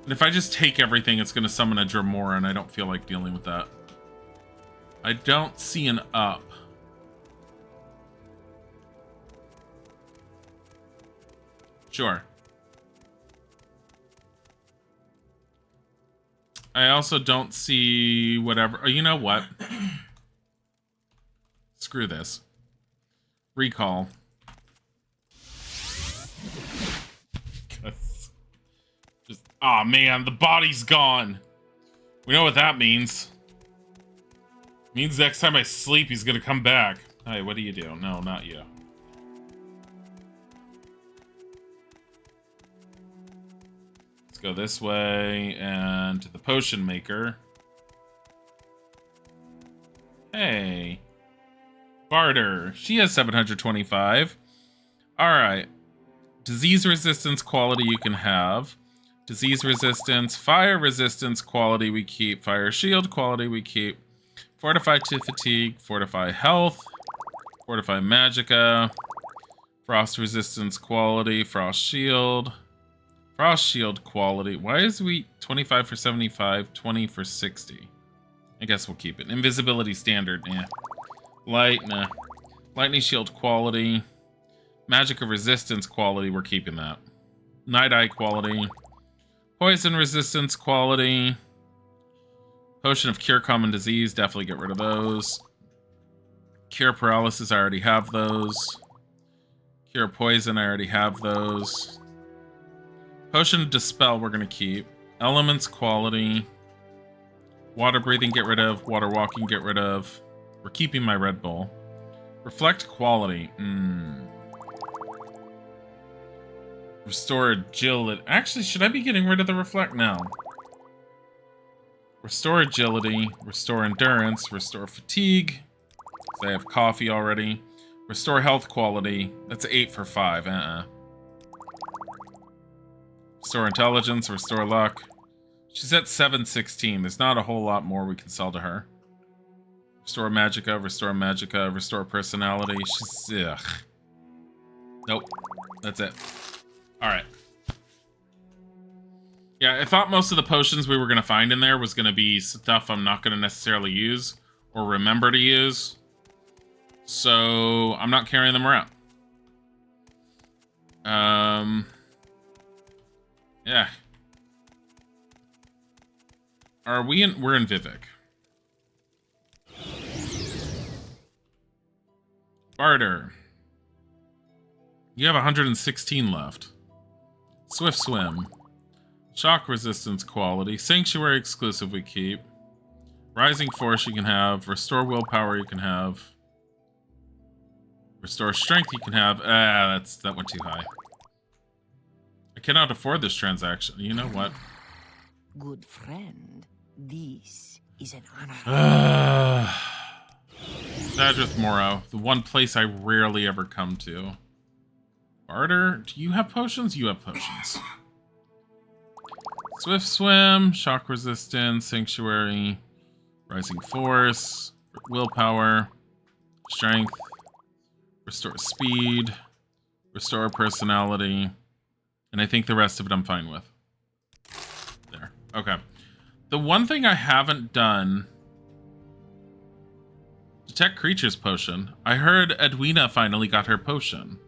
if I just take everything, it's going to summon a Dremora, and I don't feel like dealing with that. I don't see an up. Sure. I also don't see whatever... Oh, you know what? Screw this. Recall. Just... Aw, man, the body's gone. We know what that means. Means next time I sleep, he's gonna come back. Hey, what do you do? No, not you. Let's go this way and to the potion maker. Hey. Barter. She has 725. Alright. Disease resistance quality you can have. Disease resistance. Fire resistance quality we keep. Fire shield quality we keep. Fortify to fatigue, fortify health, fortify magicka, frost resistance quality, frost shield quality. Why is we 25 for 75, 20 for 60? I guess we'll keep it. Invisibility standard, nah. Light, nah. Lightning shield quality, magicka resistance quality, we're keeping that. Night eye quality, Poison resistance quality. Potion of cure common disease, definitely get rid of those. Cure paralysis, I already have those. Cure poison, I already have those. Potion of dispel, we're gonna keep. Elements quality. Water breathing, get rid of. Water walking, get rid of. We're keeping my Red Bull. Reflect quality. Restore agility. Actually, should I be getting rid of the reflect now? Restore agility. Restore endurance. Restore fatigue. So I have coffee already. Restore health quality. That's 8 for 5. Restore intelligence. Restore luck. She's at 716. There's not a whole lot more we can sell to her. Restore magicka. Restore magicka. Restore personality. She's... ugh. Nope. That's it. Alright. Yeah, I thought most of the potions we were going to find in there was going to be stuff I'm not going to necessarily use or remember to use. So, I'm not carrying them around. Yeah. Are we in... we're in Vivek. Barter. You have 116 left. Swift Swim. Shock resistance quality. Sanctuary exclusive we keep. Rising Force you can have. Restore willpower you can have. Restore strength you can have. That went too high. I cannot afford this transaction. You know what? Good friend, this is an honor. Sadrith Morrow, the one place I rarely ever come to. Barter, do you have potions? You have potions. Swift Swim, Shock Resistance, Sanctuary, Rising Force, Willpower, Strength, Restore Speed, Restore Personality, and I think the rest of it I'm fine with. There. Okay. The one thing I haven't done... Detect Creatures Potion. I heard Edwina finally got her potion.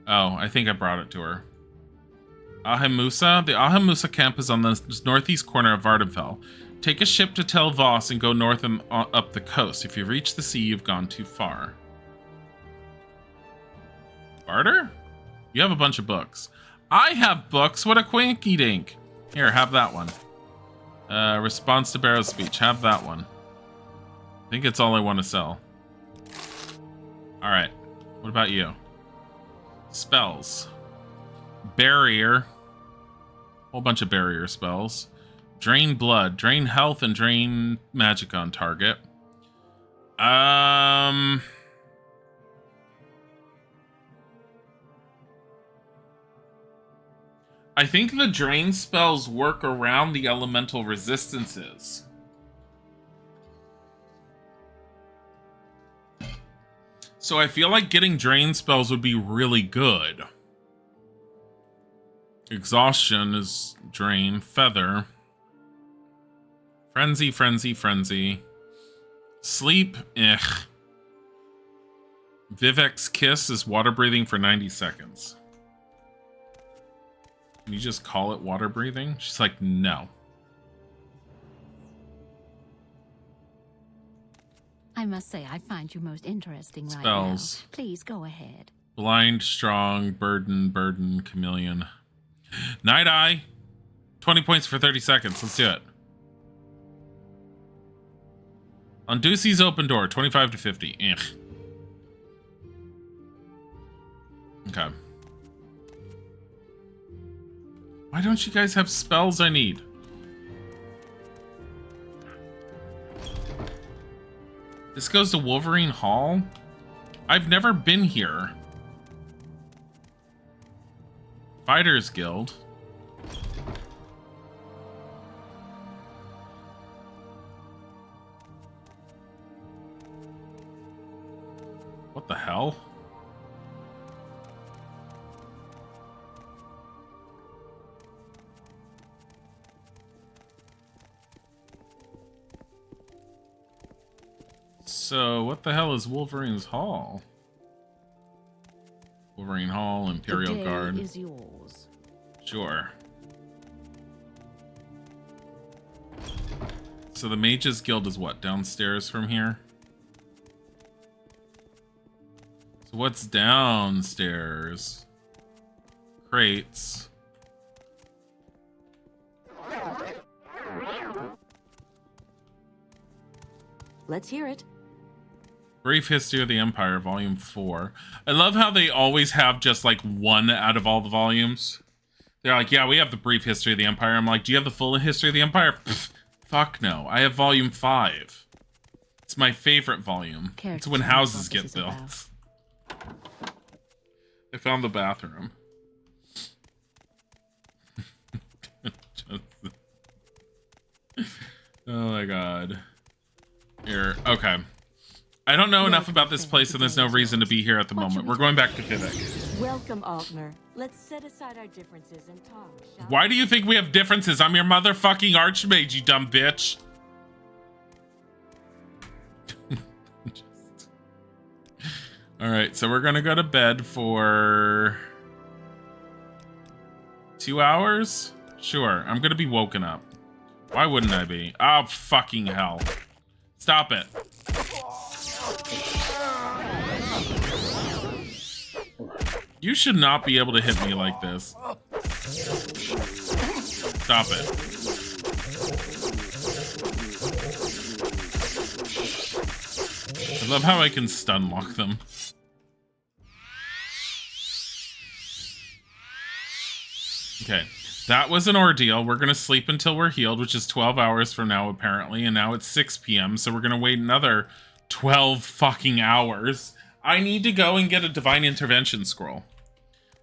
Oh, I think I brought it to her. Ahemusa? The Ahemusa camp is on the northeast corner of Vardenfell. Take a ship to Tel Voss and go north and up the coast. If you reach the sea, you've gone too far. Barter? You have a bunch of books. I have books? What a quinky dink. Here, have that one. Response to Barrow's speech. Have that one. I think it's all I want to sell. Alright. What about you? Spells. Barrier. Whole bunch of barrier spells. Drain blood. Drain health and drain magic on target. I think the drain spells work around the elemental resistances. So I feel like getting drain spells would be really good. Exhaustion is drain. Feather. Frenzy, frenzy, frenzy. Sleep, Vivek's Kiss is water breathing for 90 seconds. Can you just call it water breathing? She's like, no. I must say, I find you most interesting right Spells. now. Please go ahead. Blind, strong, burden, chameleon. Night Eye. 20 points for 30 seconds. Let's do it. On Ducey's open door, 25 to 50. Okay. Why don't you guys have spells I need? This goes to Wolverine Hall? I've never been here. Fighters Guild. What the hell? So, what the hell is Wolverine's Hall? Wolverine Hall, Imperial the day Guard. is yours. Sure. so the Mages Guild is what? Downstairs from here? So what's downstairs? Crates. Let's hear it. Brief History of the Empire, Volume 4. I love how they always have just like one out of all the volumes. They're like, yeah, we have the Brief History of the Empire. I'm like, do you have the full History of the Empire? Pfft, fuck no. I have Volume 5. It's my favorite volume. It's when houses get built. I found the bathroom. Oh my god. Here, okay. I don't know enough about this place, and there's no reason to be here at the moment. We're going back to Vivek. Welcome, Altmer. Let's set aside our differences and talk. Why do you think we have differences? I'm your motherfucking archmage, you dumb bitch. Alright, so we're gonna go to bed for 2 hours? Sure, I'm gonna be woken up. Why wouldn't I be? Oh, fucking hell. Stop it. You should not be able to hit me like this. Stop it. I love how I can stun lock them. Okay, that was an ordeal. We're gonna sleep until we're healed, which is 12 hours from now, apparently, and now it's 6 p.m., so we're gonna wait another 12 fucking hours. I need to go and get a Divine Intervention scroll.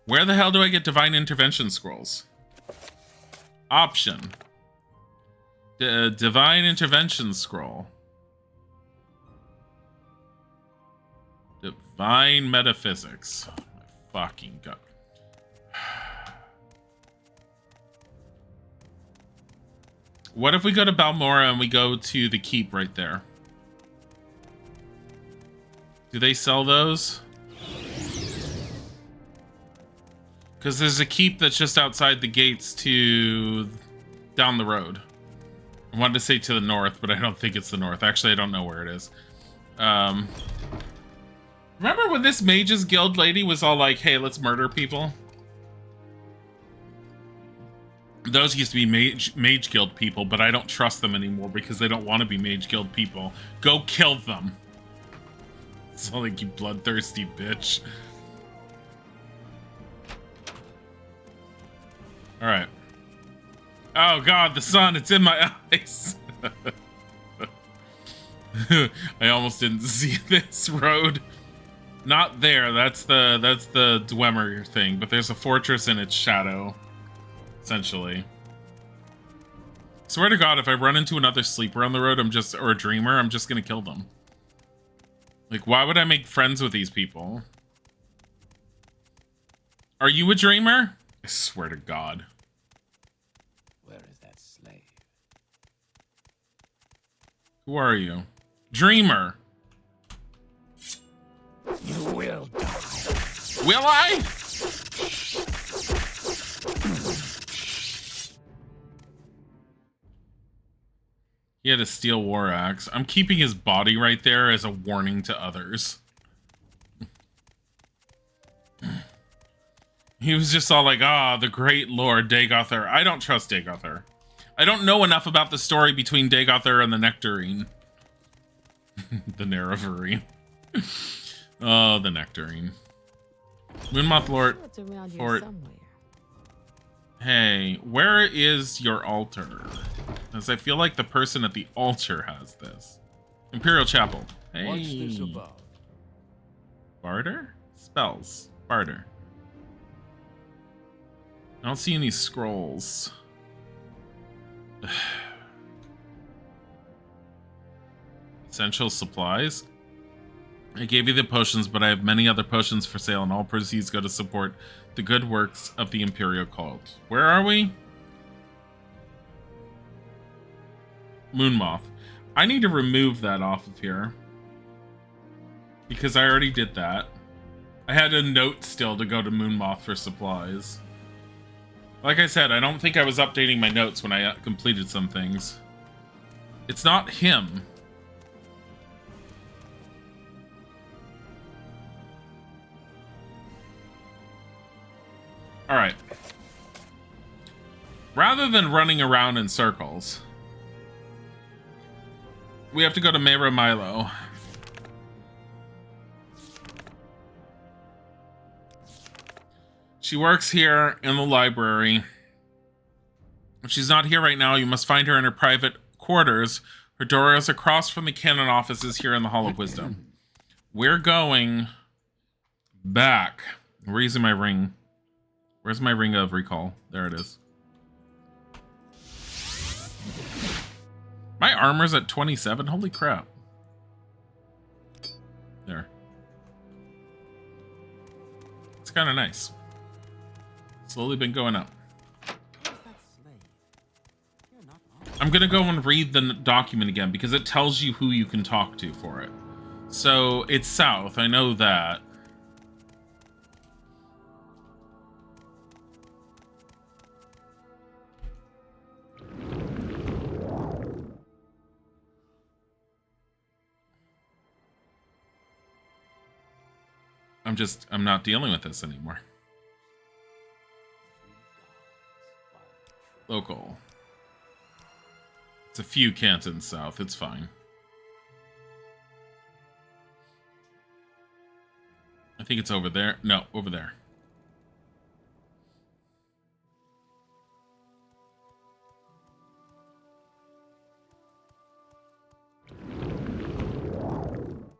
Where the hell do I get Divine Intervention scrolls? Option. Divine Intervention scroll. Divine Metaphysics. Oh my fucking god. What if we go to Balmora and we go to the keep right there? Do they sell those? Because there's a keep that's just outside the gates to down the road. I wanted to say to the north, but I don't think it's the north. Actually, I don't know where it is. Remember when this Mages Guild lady was all like, hey, let's murder people? Those used to be Mage Guild people, but I don't trust them anymore because they don't want to be Mage Guild people. Go kill them. It's all like, you bloodthirsty bitch. Alright. Oh god, the sun, it's in my eyes. I almost didn't see this road. Not there, that's the Dwemer thing, but there's a fortress in its shadow. Essentially. Swear to god, if I run into another sleeper on the road, or a dreamer, I'm just gonna kill them. Like, why would I make friends with these people? Are you a dreamer? I swear to god. Where is that slave? Who are you? Dreamer. You will die. Will I? He had a steel war axe. I'm keeping his body right there as a warning to others. He was just all like, ah, the great Lord Dagothar. I don't trust Dagothar. I don't know enough about the story between Dagothar and the Nectarine. The Nerevarine. Oh, the Nectarine. Moonmoth Lord. It's around here Fort. somewhere. Hey, where is your altar? As I feel like the person at the altar has this. Imperial Chapel. Hey. What's this about? Barter? Spells. Barter. I don't see any scrolls. Essential supplies? I gave you the potions, but I have many other potions for sale, and all proceeds go to support the good works of the Imperial cult. Where are we? Moonmoth. I need to remove that off of here. Because I already did that. I had a note still to go to Moonmoth for supplies. Like I said, I don't think I was updating my notes when I completed some things. It's not him. All right. Rather than running around in circles, we have to go to Mera Milo. She works here in the library. If she's not here right now, you must find her in her private quarters. Her door is across from the canon offices here in the Hall of Wisdom. We're going back. We're using my ring. Where's my ring of recall? There it is. My armor's at 27. Holy crap. There. It's kind of nice. Slowly been going up. I'm gonna go and read the document again because it tells you who you can talk to for it. So it's south, I know that. I'm not dealing with this anymore. Local. It's a few cantons south, it's fine. I think it's over there. No, over there.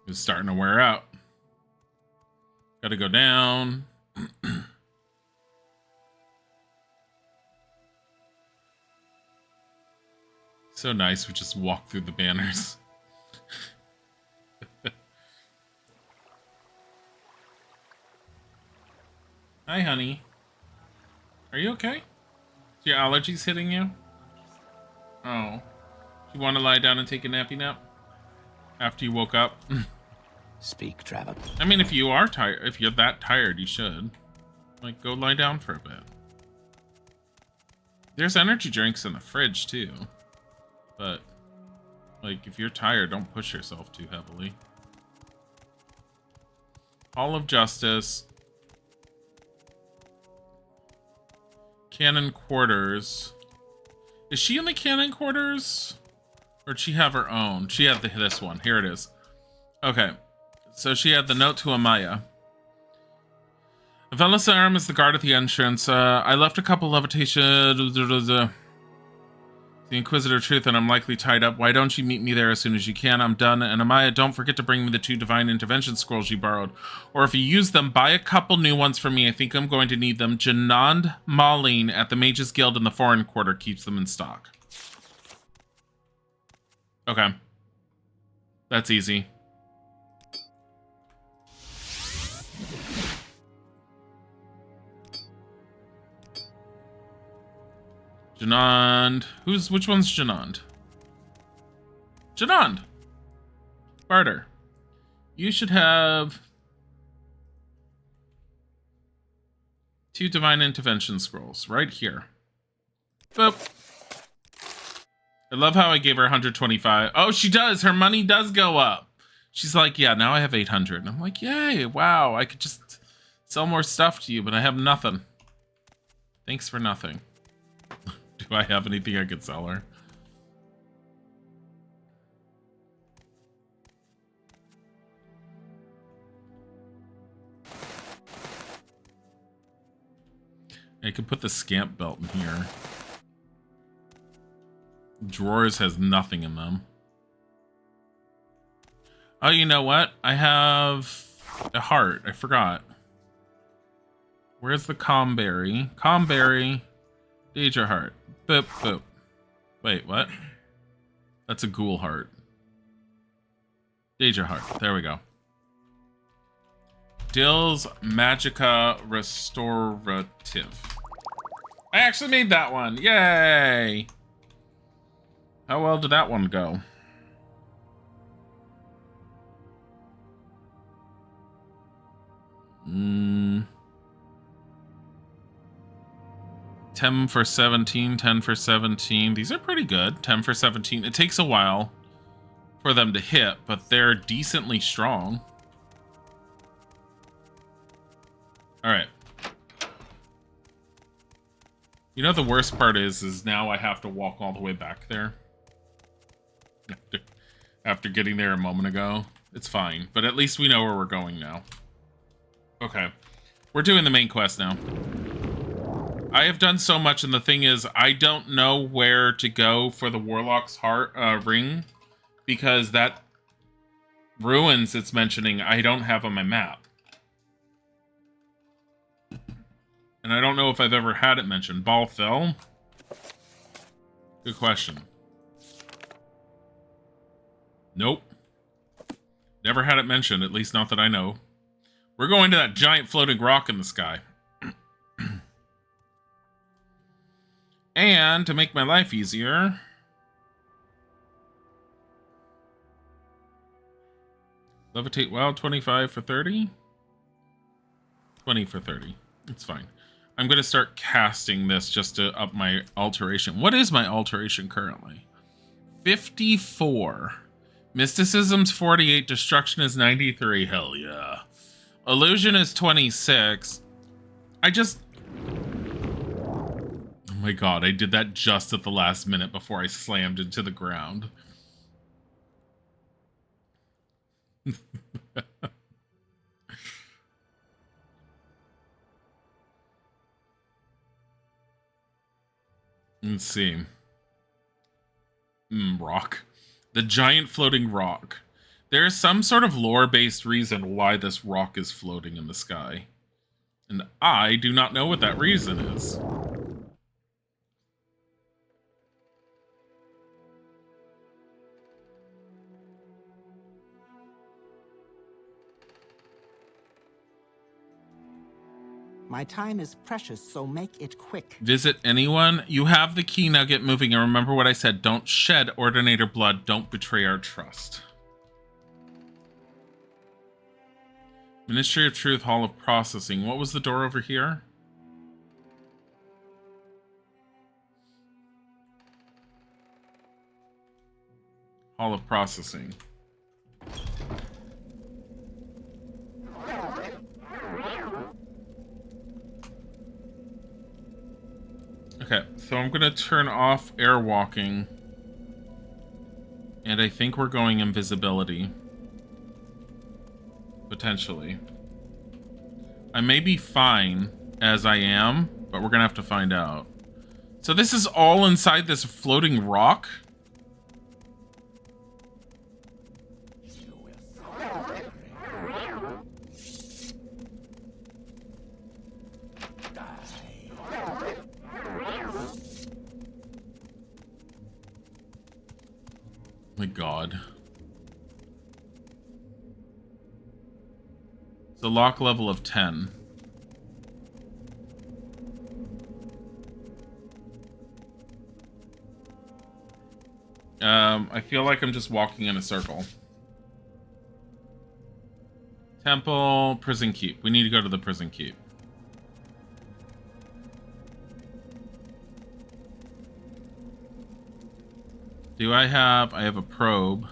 It's starting to wear out. Gotta go down. So nice, we just walk through the banners. Hi, honey. Are you okay? Is your allergies hitting you? Oh. Do you want to lie down and take a nappy nap? After you woke up? Speak, traveler. I mean, if you are tired, if you're that tired, you should. Like, go lie down for a bit. There's energy drinks in the fridge, too. But, like, if you're tired, don't push yourself too heavily. Hall of Justice. Cannon Quarters. Is she in the Cannon Quarters? Or did she have her own? She had this one. Here it is. Okay. So she had the note to Amaya. Velasarum is the guard at the entrance. I left a couple levitation... The Inquisitor Truth, and I'm likely tied up. Why don't you meet me there as soon as you can? I'm done. And Amaya, don't forget to bring me the 2 Divine Intervention Scrolls you borrowed. Or if you use them, buy a couple new ones for me. I think I'm going to need them. Janand Maline at the Mages Guild in the Foreign Quarter keeps them in stock. Okay. That's easy. Janand. Which one's Janand? Janand! Barter. You should have 2 Divine Intervention Scrolls right here. Boop. I love how I gave her 125. Oh, she does! Her money does go up! She's like, yeah, now I have 800. And I'm like, yay, wow, I could just sell more stuff to you, but I have nothing. Thanks for nothing. Do I have anything I could sell her? I could put the scamp belt in here. Drawers has nothing in them. Oh, you know what? I have a heart. I forgot. Where's the Comberry? Comberry. Deja heart. Boop, boop. Wait, what? That's a ghoul heart. Deja heart. There we go. Dill's Magica Restorative. I actually made that one. Yay! How well did that one go? 10 for 17, 10 for 17. These are pretty good. 10 for 17. It takes a while for them to hit, but they're decently strong. All right. You know, the worst part is now I have to walk all the way back there. After getting there a moment ago. It's fine, but at least we know where we're going now. Okay. We're doing the main quest now. I have done so much, and the thing is, I don't know where to go for the Warlock's heart ring, because that ruins it's mentioning I don't have on my map. And I don't know if I've ever had it mentioned. Ball fell? Good question. Nope. Never had it mentioned, at least not that I know. We're going to that giant floating rock in the sky. And to make my life easier, levitate wild 25 for 30. 20 for 30. It's fine. I'm going to start casting this just to up my alteration. What is my alteration currently? 54. Mysticism's 48. Destruction is 93. Hell yeah. Illusion is 26. Oh my god, I did that just at the last minute before I slammed into the ground. Let's see. Rock. The giant floating rock. There is some sort of lore-based reason why this rock is floating in the sky. And I do not know what that reason is. My time is precious, so make it quick. Visit anyone. You have the key, now get moving. And remember what I said. Don't shed Ordinator blood. Don't betray our trust. Ministry of Truth, Hall of Processing. What was the door over here? Hall of Processing. Okay, so I'm going to turn off air walking. And I think we're going invisibility. Potentially. I may be fine as I am, but we're going to have to find out. So this is all inside this floating rock? My god. It's a lock level of 10. I feel like I'm just walking in a circle. Temple, prison keep. We need to go to the prison keep. Do I have a probe.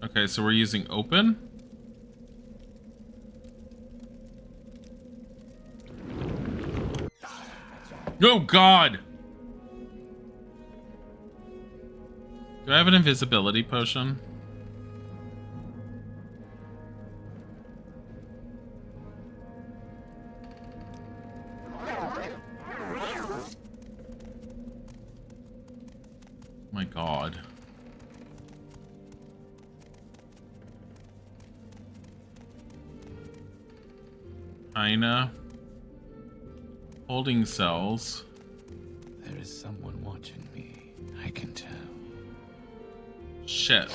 Okay, so we're using open. Oh god! Do I have an invisibility potion? My god. Aina. Holding cells. There is someone watching me. I can tell. Shit.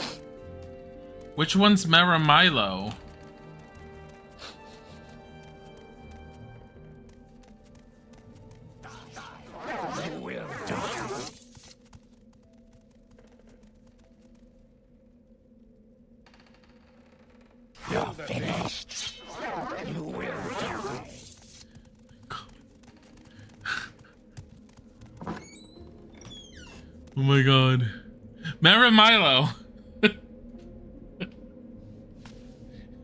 Which one's Maramilo? You will die. You're finished. You will die. Oh my god. Remember Milo?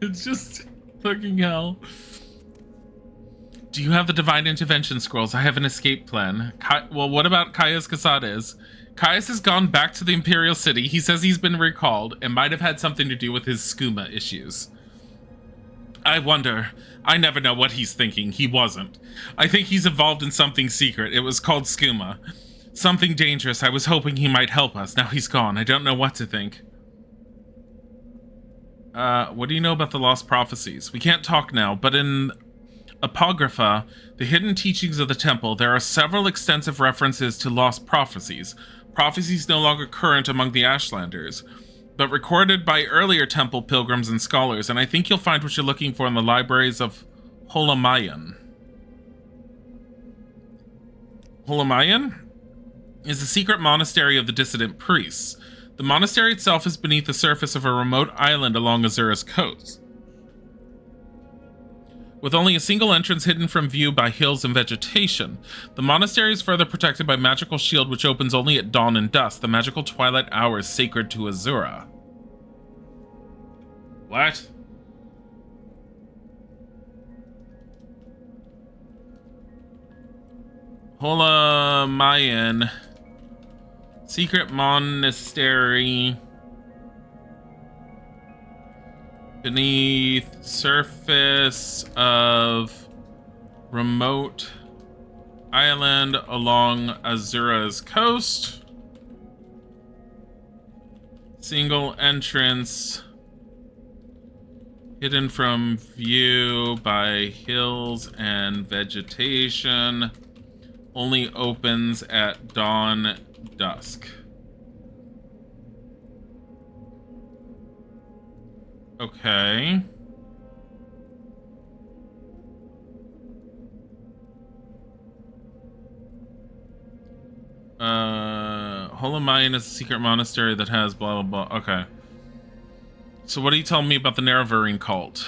It's just fucking hell. Do you have the divine intervention scrolls? I have an escape plan. Well, what about Caius Casades? Caius has gone back to the Imperial City. He says he's been recalled and might have had something to do with his skooma issues. I wonder. I never know what he's thinking. He wasn't. I think he's involved in something secret. It was called skooma. Something dangerous. I was hoping he might help us. Now he's gone. I don't know what to think. What do you know about the lost prophecies? We can't talk now, but in Apocrypha, the hidden teachings of the temple, there are several extensive references to lost prophecies. Prophecies no longer current among the Ashlanders, but recorded by earlier temple pilgrims and scholars, and I think you'll find what you're looking for in the libraries of Holamayan. Holamayan is a secret monastery of the dissident priests. The monastery itself is beneath the surface of a remote island along Azura's coast, with only a single entrance hidden from view by hills and vegetation. The monastery is further protected by a magical shield which opens only at dawn and dusk, the magical twilight hours sacred to Azura. What? Holamayan. Secret monastery beneath surface of remote island along Azura's coast. Single entrance hidden from view by hills and vegetation. Only opens at dawn, dusk. Okay. Holamayan is a secret monastery that has blah blah blah. Okay. So what do you tell me about the Nerevarine cult?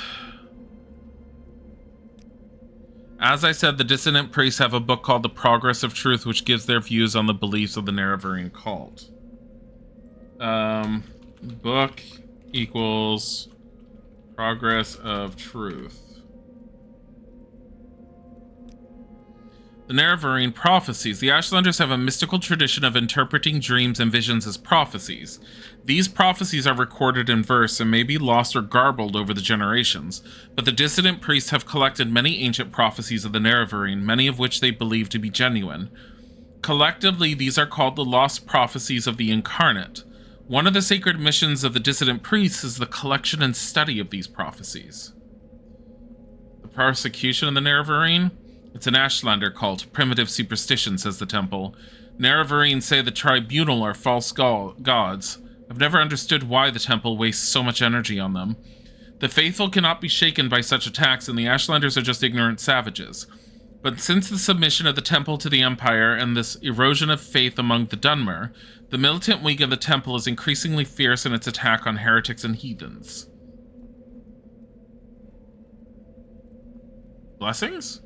As I said, the dissonant priests have a book called The Progress of Truth, which gives their views on the beliefs of the Nerevarine cult. Book equals Progress of Truth. The Nerevarine prophecies. The Ashlanders have a mystical tradition of interpreting dreams and visions as prophecies. These prophecies are recorded in verse and may be lost or garbled over the generations, but the dissident priests have collected many ancient prophecies of the Nerevarine, many of which they believe to be genuine. Collectively, these are called the lost prophecies of the incarnate. One of the sacred missions of the dissident priests is the collection and study of these prophecies. The persecution of the Nerevarine? It's an Ashlander cult, primitive superstition, says the temple. Nerevarine say the tribunal are false gods. I've never understood why the temple wastes so much energy on them. The faithful cannot be shaken by such attacks, and the Ashlanders are just ignorant savages. But since the submission of the temple to the Empire and this erosion of faith among the Dunmer, the militant wing of the temple is increasingly fierce in its attack on heretics and heathens. Blessings?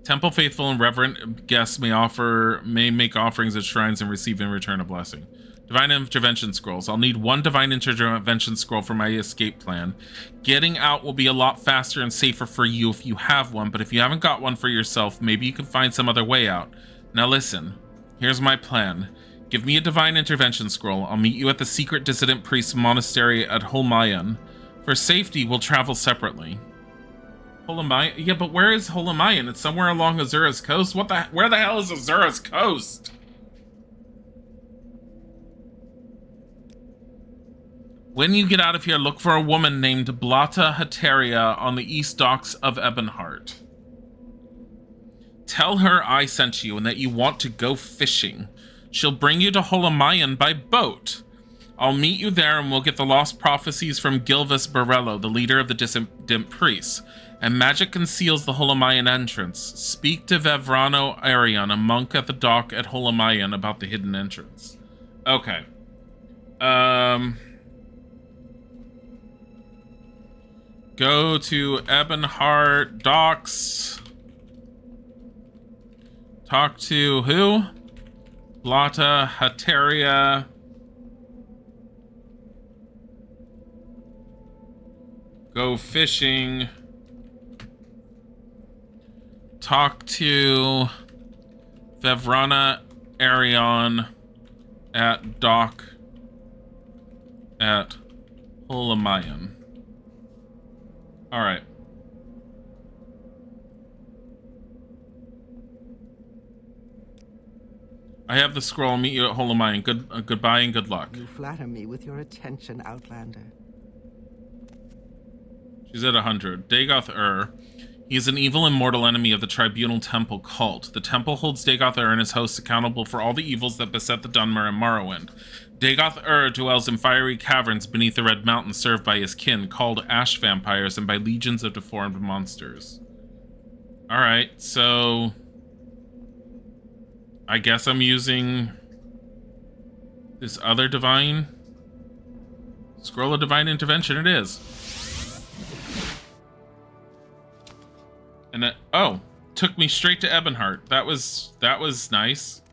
Temple faithful and reverent guests may make offerings at shrines and receive in return a blessing. Divine intervention scrolls. I'll need one divine intervention scroll for my escape plan. Getting out will be a lot faster and safer for you if you have one, but if you haven't got one for yourself, maybe you can find some other way out. Now listen, here's my plan. Give me a divine intervention scroll. I'll meet you at the secret dissident priest's monastery at Holamayan. For safety, we'll travel separately. Holamayan? Yeah, but where is Holamayan? It's somewhere along Azura's coast? Where the hell is Azura's coast? When you get out of here, look for a woman named Blata Hateria on the east docks of Ebonheart. Tell her I sent you and that you want to go fishing. She'll bring you to Holamayan by boat. I'll meet you there and we'll get the lost prophecies from Gilvis Borello, the leader of the dissident priests. And magic conceals the Holamayan entrance. Speak to Vevrano Arion, a monk at the dock at Holamayan, about the hidden entrance. Okay. Go to Ebonheart docks. Talk to who? Blata, Hateria. Go fishing. Talk to Vevrana Arion at Dahrk at Holamayan. All right. I have the scroll. I'll meet you at Holamayan. Goodbye and good luck. You flatter me with your attention, Outlander. She's at 100. Dagoth He is an evil and mortal enemy of the Tribunal Temple cult. The temple holds Dagoth and his hosts accountable for all the evils that beset the Dunmer and Morrowind. Dagoth dwells in fiery caverns beneath the Red Mountain, served by his kin, called ash vampires, and by legions of deformed monsters. Alright, so I guess I'm using this other divine scroll of divine intervention. It is. And it, oh, took me straight to Ebonheart. That was nice.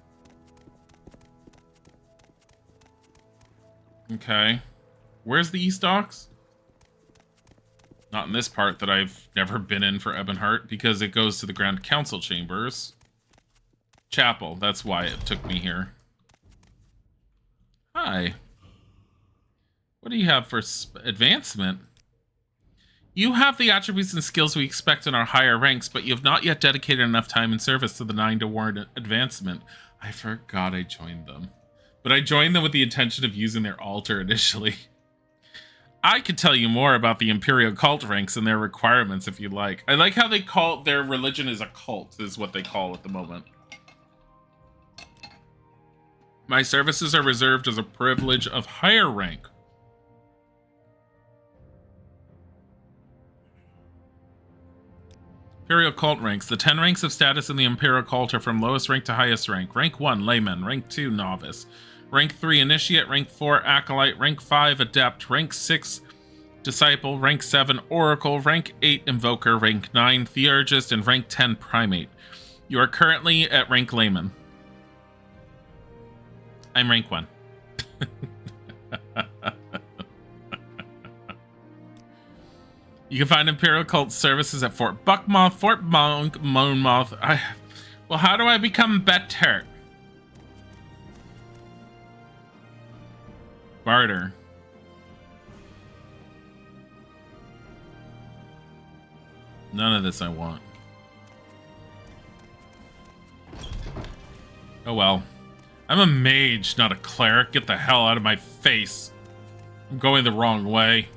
Okay. Where's the East Docks? Not in this part that I've never been in for Ebonheart, because it goes to the Grand Council Chambers. Chapel, that's why it took me here. Hi. What do you have for advancement? You have the attributes and skills we expect in our higher ranks, but you have not yet dedicated enough time and service to the 9 to warrant advancement. I forgot I joined them. But I joined them with the intention of using their altar initially. I could tell you more about the Imperial cult ranks and their requirements if you like. I like how they call their religion is a cult, is what they call at the moment. My services are reserved as a privilege of higher rank. Imperial cult ranks. The 10 ranks of status in the Imperial cult are from lowest rank to highest rank. Rank 1, layman. Rank 2, novice. Rank 3, initiate. Rank 4, acolyte. Rank 5, adept. Rank 6, disciple. Rank 7, oracle. Rank 8, invoker. Rank 9, theurgist. And rank 10, primate. You are currently at rank layman. I'm rank 1. You can find Imperial Cult services at Fort Buckmoth, Fort Monmouth. Well, how do I become better? Barter. None of this I want. Oh well. I'm a mage, not a cleric. Get the hell out of my face. I'm going the wrong way.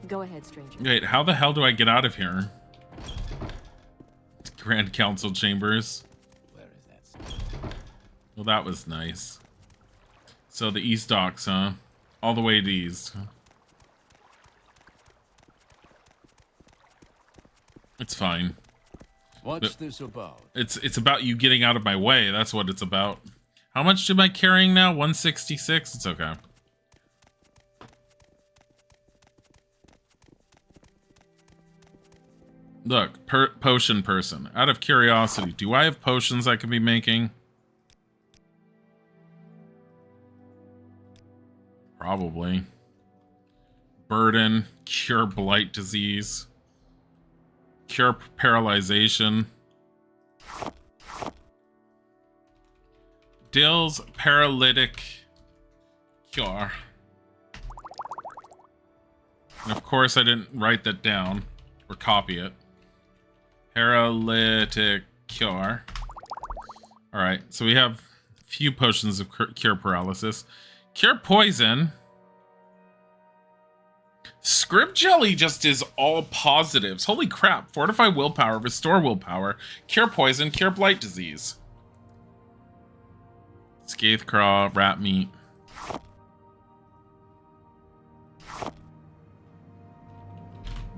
Go ahead, stranger. Wait, how the hell do I get out of here? Grand Council Chambers. Where is that? Well, that was nice. So the East Docks, huh? All the way to East. It's fine. What's this about? It's about you getting out of my way. That's what it's about. How much am I carrying now? 166? It's okay. Look, potion person. Out of curiosity, do I have potions I can be making? Probably. Burden, cure blight disease, cure paralyzation. Dill's paralytic cure. And of course I didn't write that down or copy it. Paralytic cure. Alright, so we have a few potions of cure paralysis. Cure poison. Script jelly just is all positives. Holy crap. Fortify willpower, restore willpower, cure poison, cure blight disease. Scathe craw, rat meat.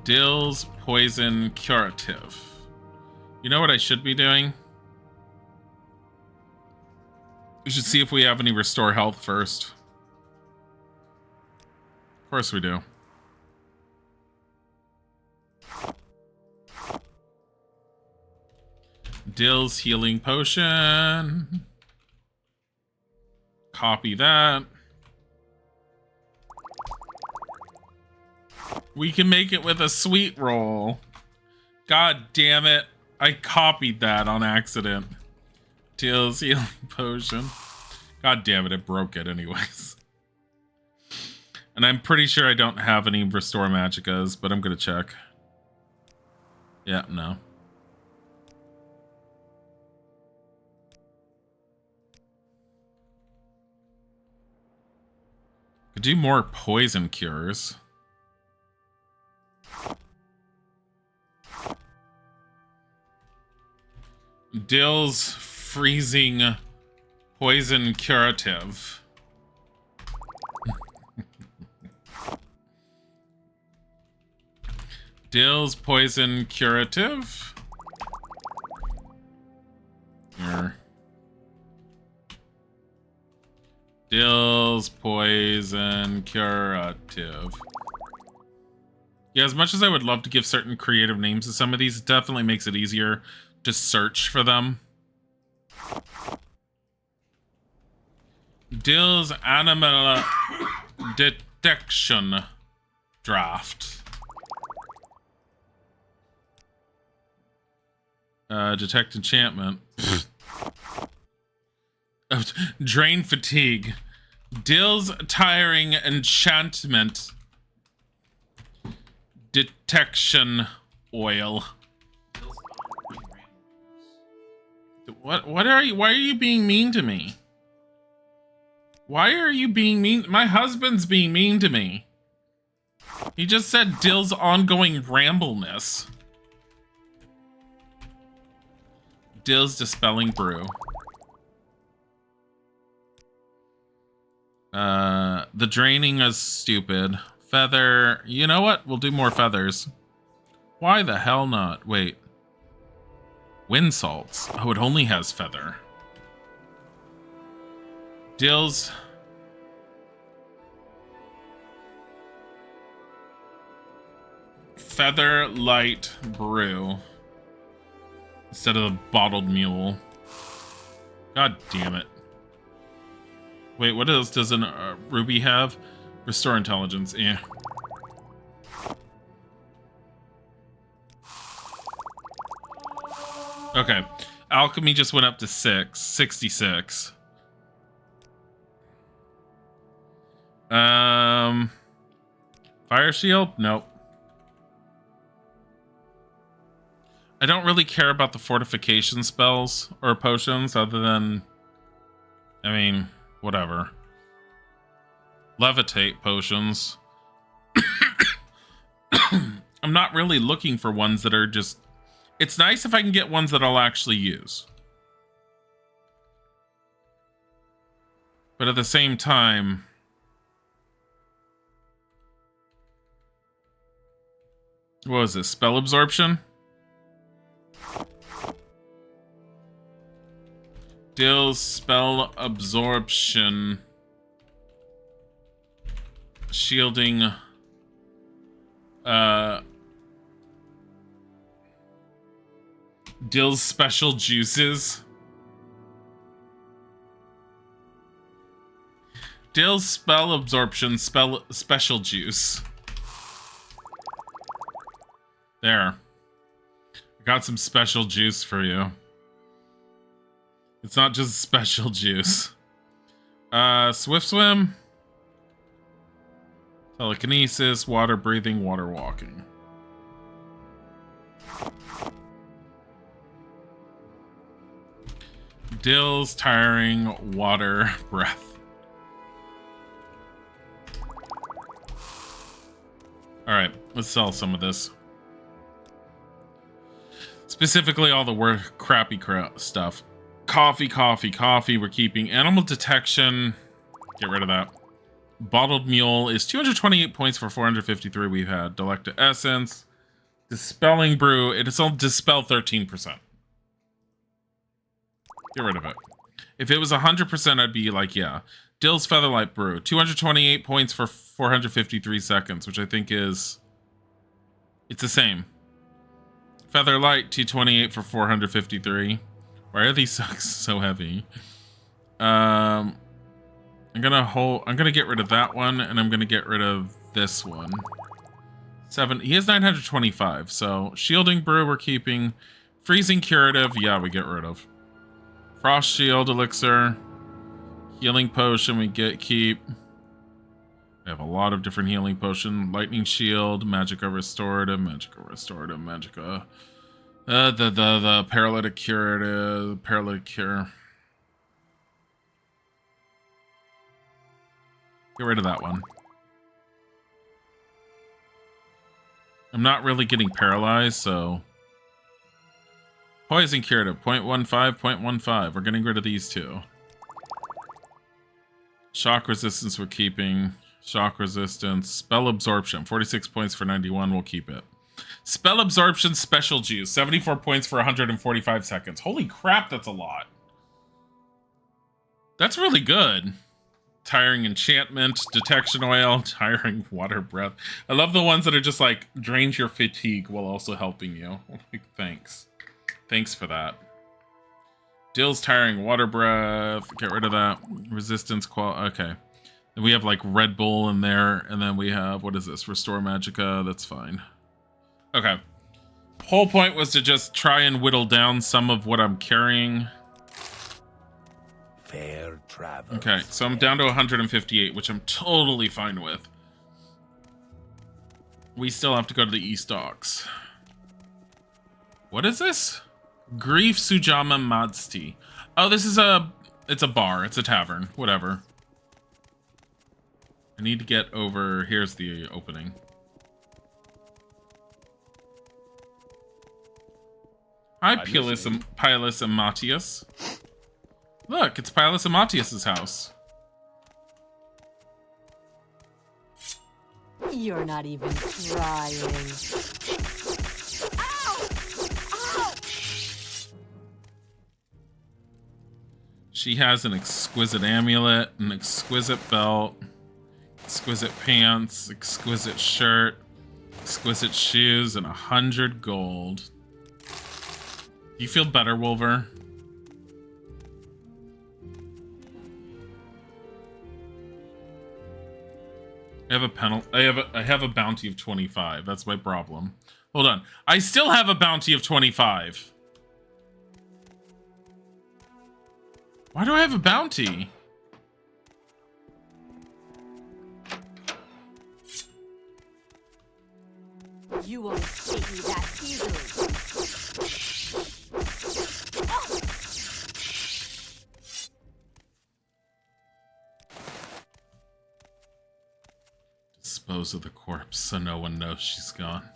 Dill's poison curative. You know what I should be doing? We should see if we have any restore health first. Of course we do. Dill's healing potion. copy that. We can make it with a sweet roll. God damn it. I copied that on accident. Teal's healing potion. God damn it, it broke it anyways. And I'm pretty sure I don't have any Restore Magicas, but I'm gonna check. Yeah, no. Could do more poison cures. Dill's freezing poison curative. Dill's poison curative. Here. Dill's poison curative. Yeah, as much as I would love to give certain creative names to some of these, it definitely makes it easier to search for them. Dill's animal detection draft. Detect enchantment. Drain fatigue. Dill's tiring enchantment. Detection oil. What are you? Why are you being mean to me? Why are you being mean? My husband's being mean to me. He just said Dill's ongoing rambleness. Dill's dispelling brew. The draining is stupid. Feather. You know what? We'll do more feathers. Why the hell not? Wait. Wind salts. Oh, it only has feather. Dill's. Feather light brew. Instead of the bottled mule. God damn it. Wait, what else does a ruby have? Restore intelligence. Yeah. Okay. Alchemy just went up to 66. Fire shield? Nope. I don't really care about the fortification spells or potions other than, I mean, whatever. Levitate potions. I'm not really looking for ones that are just... It's nice if I can get ones that I'll actually use. But at the same time... What was this? Spell absorption? Dill's spell absorption. Shielding. Dill's special juices. Dill's spell absorption special juice. There. I got some special juice for you. It's not just special juice. Swift swim. Telekinesis, water breathing, water walking. Dill's tiring water breath. Alright, let's sell some of this. Specifically all the crappy stuff. Coffee. We're keeping animal detection. Get rid of that. Bottled mule is 228 points for 453 we've had. Delecta essence. Dispelling brew. It's all dispel 13%. Get rid of it. If it was 100%, I'd be like, yeah. Dill's Featherlight Brew. 228 points for 453 seconds, which I think is... It's the same. Featherlight, 228 for 453. Why are these sucks so heavy? I'm gonna get rid of that one, and I'm gonna get rid of this one. 7. He has 925, so Shielding Brew we're keeping. Freezing Curative, yeah, we get rid of. Frost Shield Elixir. Healing Potion we keep. We have a lot of different healing potion. Lightning Shield, Magicka Restorative, Magicka. The Paralytic Curative, Paralytic Cure. Get rid of that one. I'm not really getting paralyzed, so... Poison Curative, 0.15, 0.15. We're getting rid of these two. Shock Resistance we're keeping. Shock Resistance. Spell Absorption, 46 points for 91. We'll keep it. Spell Absorption Special Juice, 74 points for 145 seconds. Holy crap, that's a lot. That's really good. Tiring Enchantment, Detection Oil, Tiring Water Breath. I love the ones that are just like, drains your fatigue while also helping you. Like, thanks. Thanks for that. Dill's Tiring Water Breath. Get rid of that. Resistance okay. Then we have like Red Bull in there. And then we have, what is this? Restore Magicka. That's fine. Okay. Whole point was to just try and whittle down some of what I'm carrying. Fair travel. Okay, so I'm down to 158, which I'm totally fine with. We still have to go to the East Docks. What is this? Grief Sujama Madsti. Oh, this is it's a bar. It's a tavern. Whatever. I need to get over... Here's the opening. Hi, Pilus and Matthias. Look, it's Pilus and Matthias's house. You're not even trying. Ow! Ow! She has an exquisite amulet, an exquisite belt, exquisite pants, exquisite shirt, exquisite shoes, and 100 gold. Do you feel better, Wolver? I have a penalty. I have a bounty of 25. That's my problem. Hold on. I still have a bounty of 25. Why do I have a bounty? You won't escape me that easily. Dispose of the corpse so no one knows she's gone.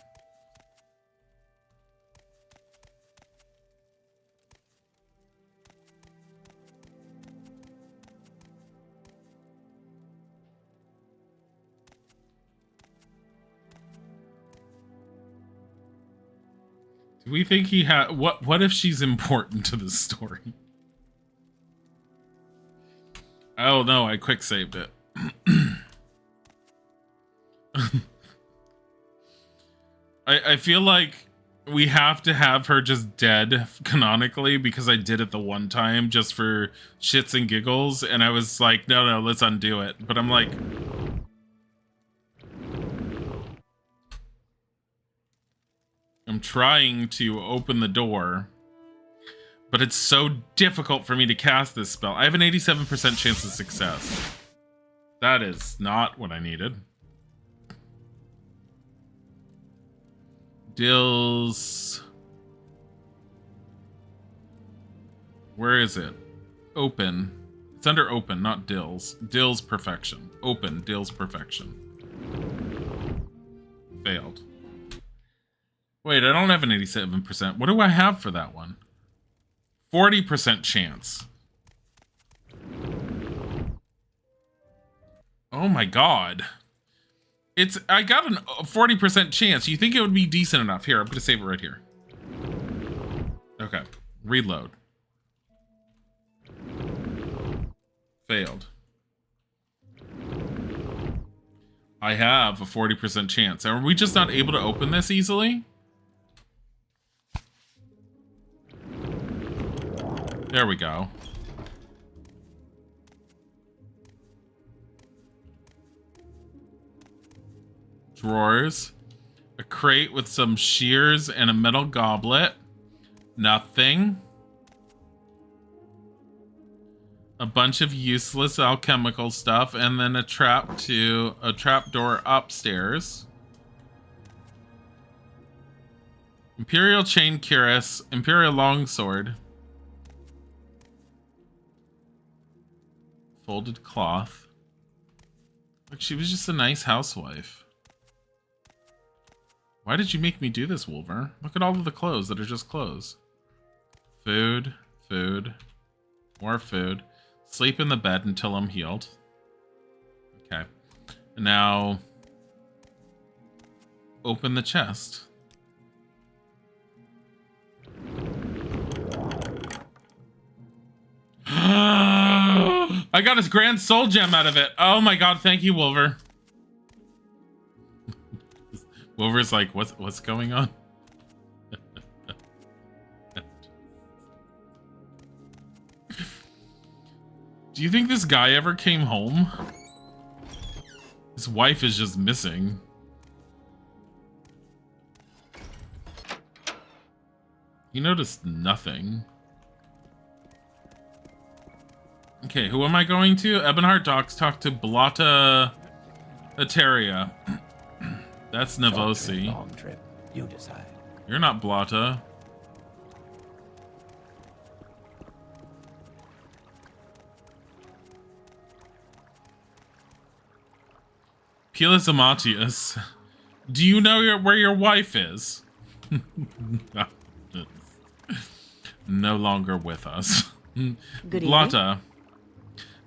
Do we think he had... What if she's important to the story? Oh no, I quick saved it. I feel like we have to have her just dead canonically because I did it the one time just for shits and giggles, and I was like, no, let's undo it. But I'm like, I'm trying to open the door, but it's so difficult for me to cast this spell. I have an 87% chance of success. That is not what I needed. Dills. Where is it? Open. It's under open, not Dills. Dills Perfection. Open. Dills Perfection. Failed. Wait, I don't have an 87%. What do I have for that one? 40% chance. Oh my god. I got a 40% chance. You think it would be decent enough? Here, I'm going to save it right here. Okay. Reload. Failed. I have a 40% chance. Are we just not able to open this easily? There we go. Drawers. A crate with some shears and a metal goblet. Nothing. A bunch of useless alchemical stuff, and then a trapdoor upstairs. Imperial chain cuirass, Imperial longsword. Folded cloth. Like she was just a nice housewife. Why did you make me do this, Wolver? Look at all of the clothes that are just clothes. Food, food, more food. Sleep in the bed until I'm healed. Okay. And now open the chest. I got his grand soul gem out of it. Oh my god, thank you, Wolver. Wolver's like, what's going on? Do you think this guy ever came home? His wife is just missing. He noticed nothing. Okay, who am I going to? Ebonheart Docks, talk to Blotta Eteria. That's MWSE. Long trip. You decide. You're not Blotta. Pilas Amatius. Do you know where your wife is? No longer with us. Good evening. Blotta.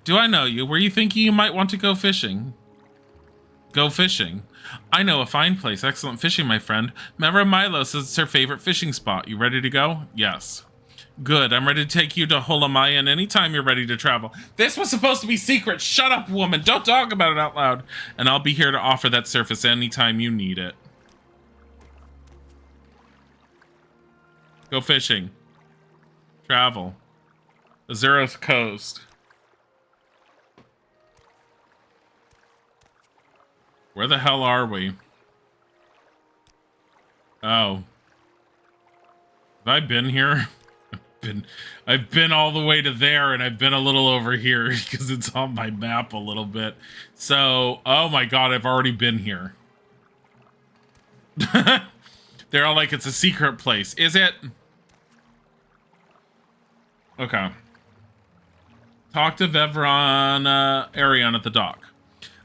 Do I know you? Were you thinking you might want to go fishing? Go fishing. I know a fine place. Excellent fishing, my friend. Mara Milo says it's her favorite fishing spot. You ready to go? Yes. Good. I'm ready to take you to Holamayan anytime you're ready to travel. This was supposed to be secret. Shut up, woman. Don't talk about it out loud. And I'll be here to offer that service anytime you need it. Go fishing. Travel. Azuros Coast. Where the hell are we? Oh. Have I been here? I've been all the way to there, and I've been a little over here because it's on my map a little bit. So, oh my god, I've already been here. They're all like, it's a secret place. Is it? Okay. Talk to Vevrana Arian at the dock.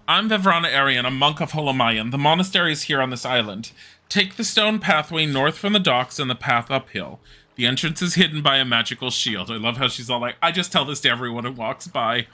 I'm Vevrana Arian, a monk of Holamayan. The monastery is here on this island. Take the stone pathway north from the docks and the path uphill. The entrance is hidden by a magical shield. I love how she's all like, I just tell this to everyone who walks by.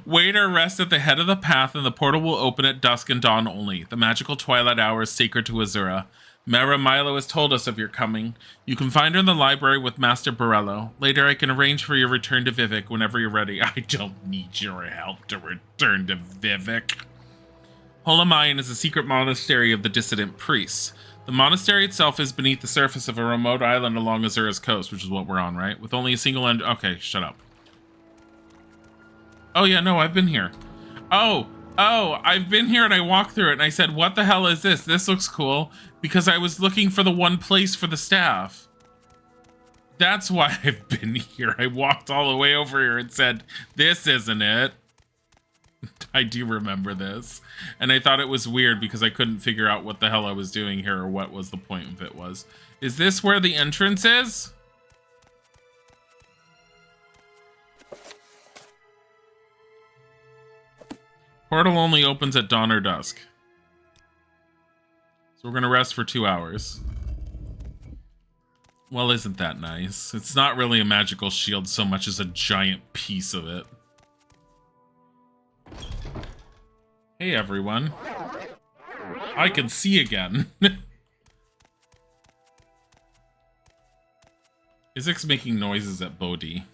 Wait or rest at the head of the path, and the portal will open at dusk and dawn only. The magical twilight hour is sacred to Azura. Mara Milo has told us of your coming. You can find her in the library with Master Borello. Later, I can arrange for your return to Vivek whenever you're ready. I don't need your help to return to Vivek. Holamayan is a secret monastery of the dissident priests. The monastery itself is beneath the surface of a remote island along Azura's coast, which is what we're on, right? With only a single end. Okay, shut up. Oh, yeah, no, I've been here. Oh, I've been here and I walked through it and I said, what the hell is this? This looks cool, because I was looking for the one place for the staff. That's why I've been here. I walked all the way over here and said, this isn't it. I do remember this. And I thought it was weird because I couldn't figure out what the hell I was doing here or what was the point of it was. Is this where the entrance is? Portal only opens at dawn or dusk. So we're going to rest for 2 hours. Well, isn't that nice? It's not really a magical shield so much as a giant piece of it. Hey, everyone. I can see again. Isaac's making noises at Bodhi.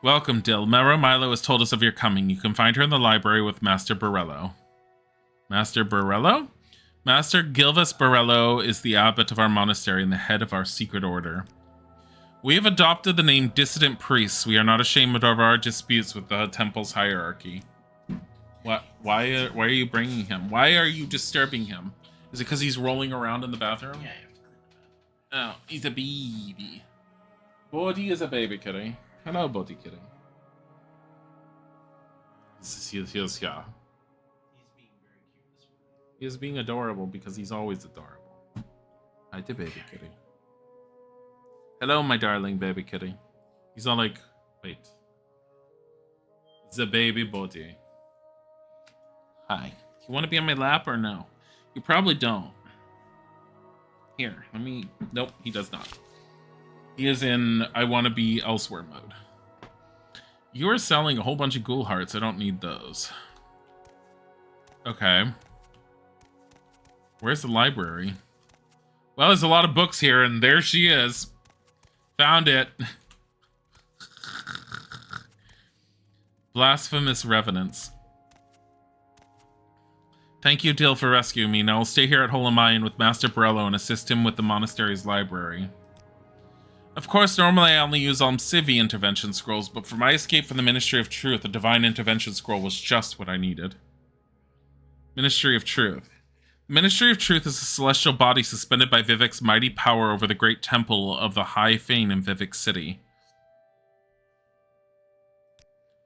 Welcome, Dill. Mara Milo has told us of your coming. You can find her in the library with Master Borello. Master Borello? Master Gilvas Borello is the abbot of our monastery and the head of our secret order. We have adopted the name Dissident Priests. We are not ashamed of our disputes with the temple's hierarchy. What? Why are you bringing him? Why are you disturbing him? Is it because he's rolling around in the bathroom? Yeah, you have to clean the bathroom. Oh, he's a baby. Bodhi is a baby kitty. Hello, Bodhi kitty. He's here. He's being very cute this morning. He is being adorable because he's always adorable. Hi, the baby kitty. Hello, my darling baby kitty. He's all like, wait. The baby Bodhi. Hi. You want to be on my lap or no? You probably don't. Here, let me... Nope, he does not. He is in I want to be elsewhere mode. You are selling a whole bunch of ghoul hearts. I don't need those. Okay. Where's the library? Well, there's a lot of books here, and there she is. Found it. Blasphemous Revenants. Thank you, Dill, for rescuing me. Now I'll stay here at Holamayan with Master Borello and assist him with the monastery's library. Of course, normally I only use Almcivi intervention scrolls, but for my escape from the Ministry of Truth, a divine intervention scroll was just what I needed. Ministry of Truth. The Ministry of Truth is a celestial body suspended by Vivek's mighty power over the great temple of the High Fane in Vivek City.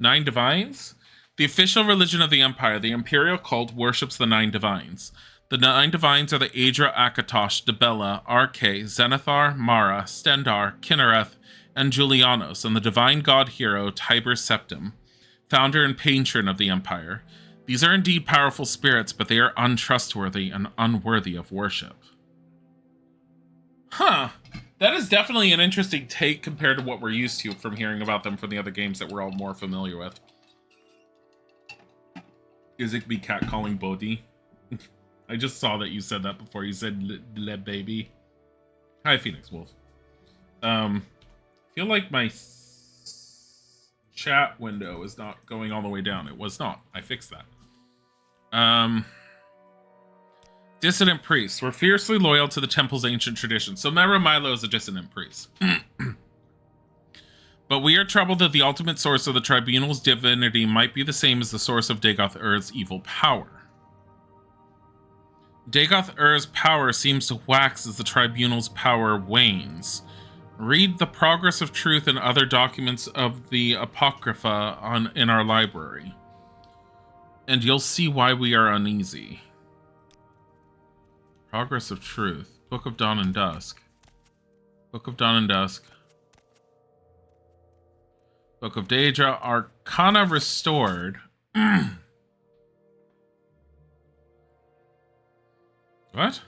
9 Divines? The official religion of the Empire, the Imperial cult, worships the 9 Divines. The 9 Divines are the Aedra, Akatosh, Dibella, Arke, Zenithar, Mara, Stendar, Kinnereth, and Julianos, and the divine god hero Tiber Septim, founder and patron of the Empire. These are indeed powerful spirits, but they are untrustworthy and unworthy of worship. Huh. That is definitely an interesting take compared to what we're used to from hearing about them from the other games that we're all more familiar with. Is it be catcalling Bodhi? I just saw that you said that before. You said le baby. Hi, Phoenix Wolf. Feel like my chat window is not going all the way down. It was not. I fixed that. Dissident priests. We're fiercely loyal to the temple's ancient tradition. So Mera Milo is a dissident priest. But we are troubled that the ultimate source of the tribunal's divinity might be the same as the source of Dagoth-Ur's evil power. Dagoth-Ur's power seems to wax as the tribunal's power wanes. Read the Progress of Truth and other documents of the Apocrypha in our library, and you'll see why we are uneasy. Progress of Truth. Book of Dawn and Dusk. Book of Dawn and Dusk. Book of Daedra. Arcana Restored. What?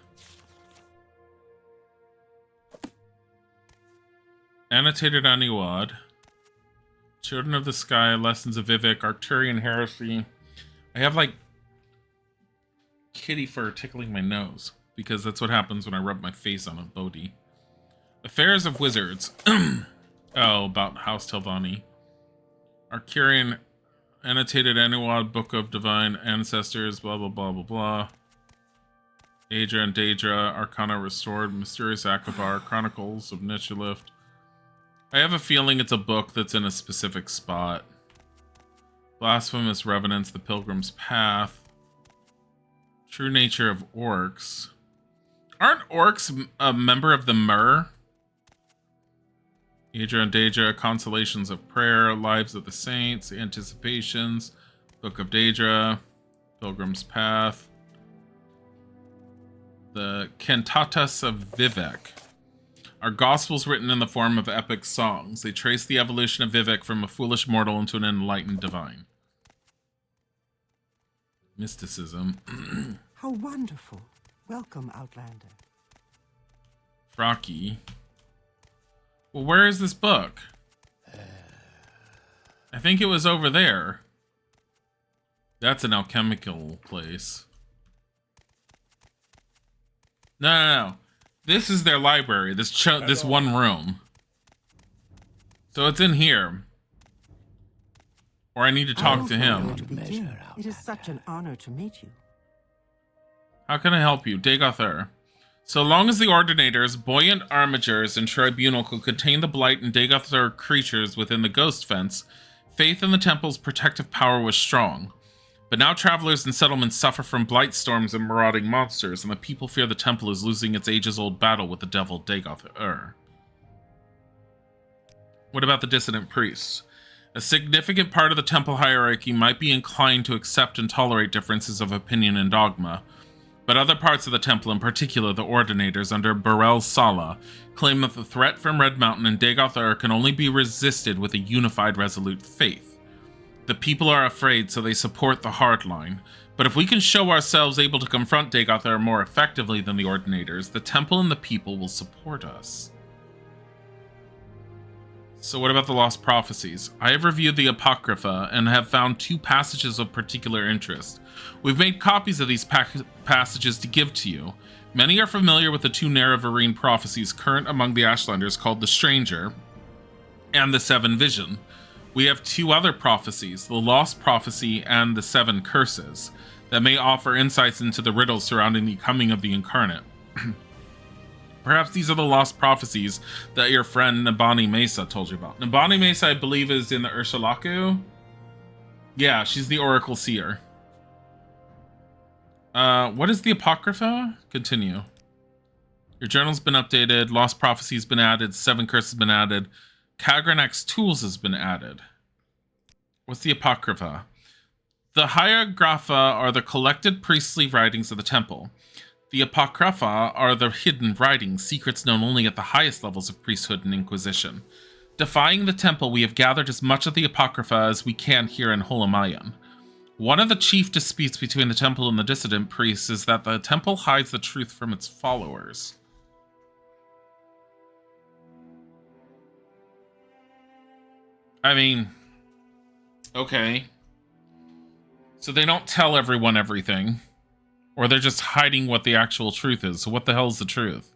Annotated Aniwad. Children of the Sky. Lessons of Vivek. Arcturian Heresy. I have, like, kitty fur tickling my nose, because that's what happens when I rub my face on a Bodhi. Affairs of Wizards. Oh, about House Telvanni. Arcturian Annotated Aniwad. Book of Divine Ancestors. Blah, blah, blah, blah, blah. Aedra and Daedra, Arcana Restored, Mysterious Akavar, Chronicles of Nichilift. I have a feeling it's a book that's in a specific spot. Blasphemous Revenants, The Pilgrim's Path. True Nature of Orcs. Aren't orcs a member of the MCAR? Aedra and Daedra, Consolations of Prayer, Lives of the Saints, Anticipations, Book of Daedra, Pilgrim's Path. The Cantatas of Vivek are gospels written in the form of epic songs. They trace the evolution of Vivek from a foolish mortal into an enlightened divine. Mysticism. How wonderful. Welcome, Outlander. Frocky. Well, where is this book? I think it was over there. That's an alchemical place. No. This is their library. This one room. So it's in here. Or I need to talk to him. It is such an honor to meet you. How can I help you? Dagoth-Ur. So long as the Ordinators, buoyant armatures, and tribunal could contain the blight and Dagoth-Ur creatures within the ghost fence, faith in the temple's protective power was strong. But now travelers and settlements suffer from blight storms and marauding monsters, and the people fear the temple is losing its ages-old battle with the devil Dagoth. What about the dissident priests? A significant part of the temple hierarchy might be inclined to accept and tolerate differences of opinion and dogma, but other parts of the temple, in particular the ordinators under Burrell Sala, claim that the threat from Red Mountain and Dagoth can only be resisted with a unified, resolute faith. The people are afraid, so they support the hardline, but if we can show ourselves able to confront Dagoth more effectively than the ordinators, the temple and the people will support us. So what about the Lost Prophecies? I have reviewed the Apocrypha and have found 2 passages of particular interest. We've made copies of these passages to give to you. Many are familiar with the 2 Nerevarine prophecies current among the Ashlanders called the Stranger and the 7 Vision. We have 2 other prophecies, the Lost Prophecy and the 7 Curses, that may offer insights into the riddles surrounding the coming of the Incarnate. Perhaps these are the lost prophecies that your friend Nabani Mesa told you about. Nabani Mesa, I believe, is in the Urshulaku. Yeah, she's the Oracle Seer. What is the Apocrypha? Continue. Your journal's been updated. Lost Prophecy's been added. 7 Curses has been added. Kagranak's Tools has been added. What's the Apocrypha? The Hieroglypha are the collected priestly writings of the temple. The Apocrypha are the hidden writings, secrets known only at the highest levels of priesthood and inquisition. Defying the temple, we have gathered as much of the Apocrypha as we can here in Holamayan. One of the chief disputes between the temple and the dissident priests is that the temple hides the truth from its followers. I mean, okay. So they don't tell everyone everything. Or they're just hiding what the actual truth is. So what the hell is the truth?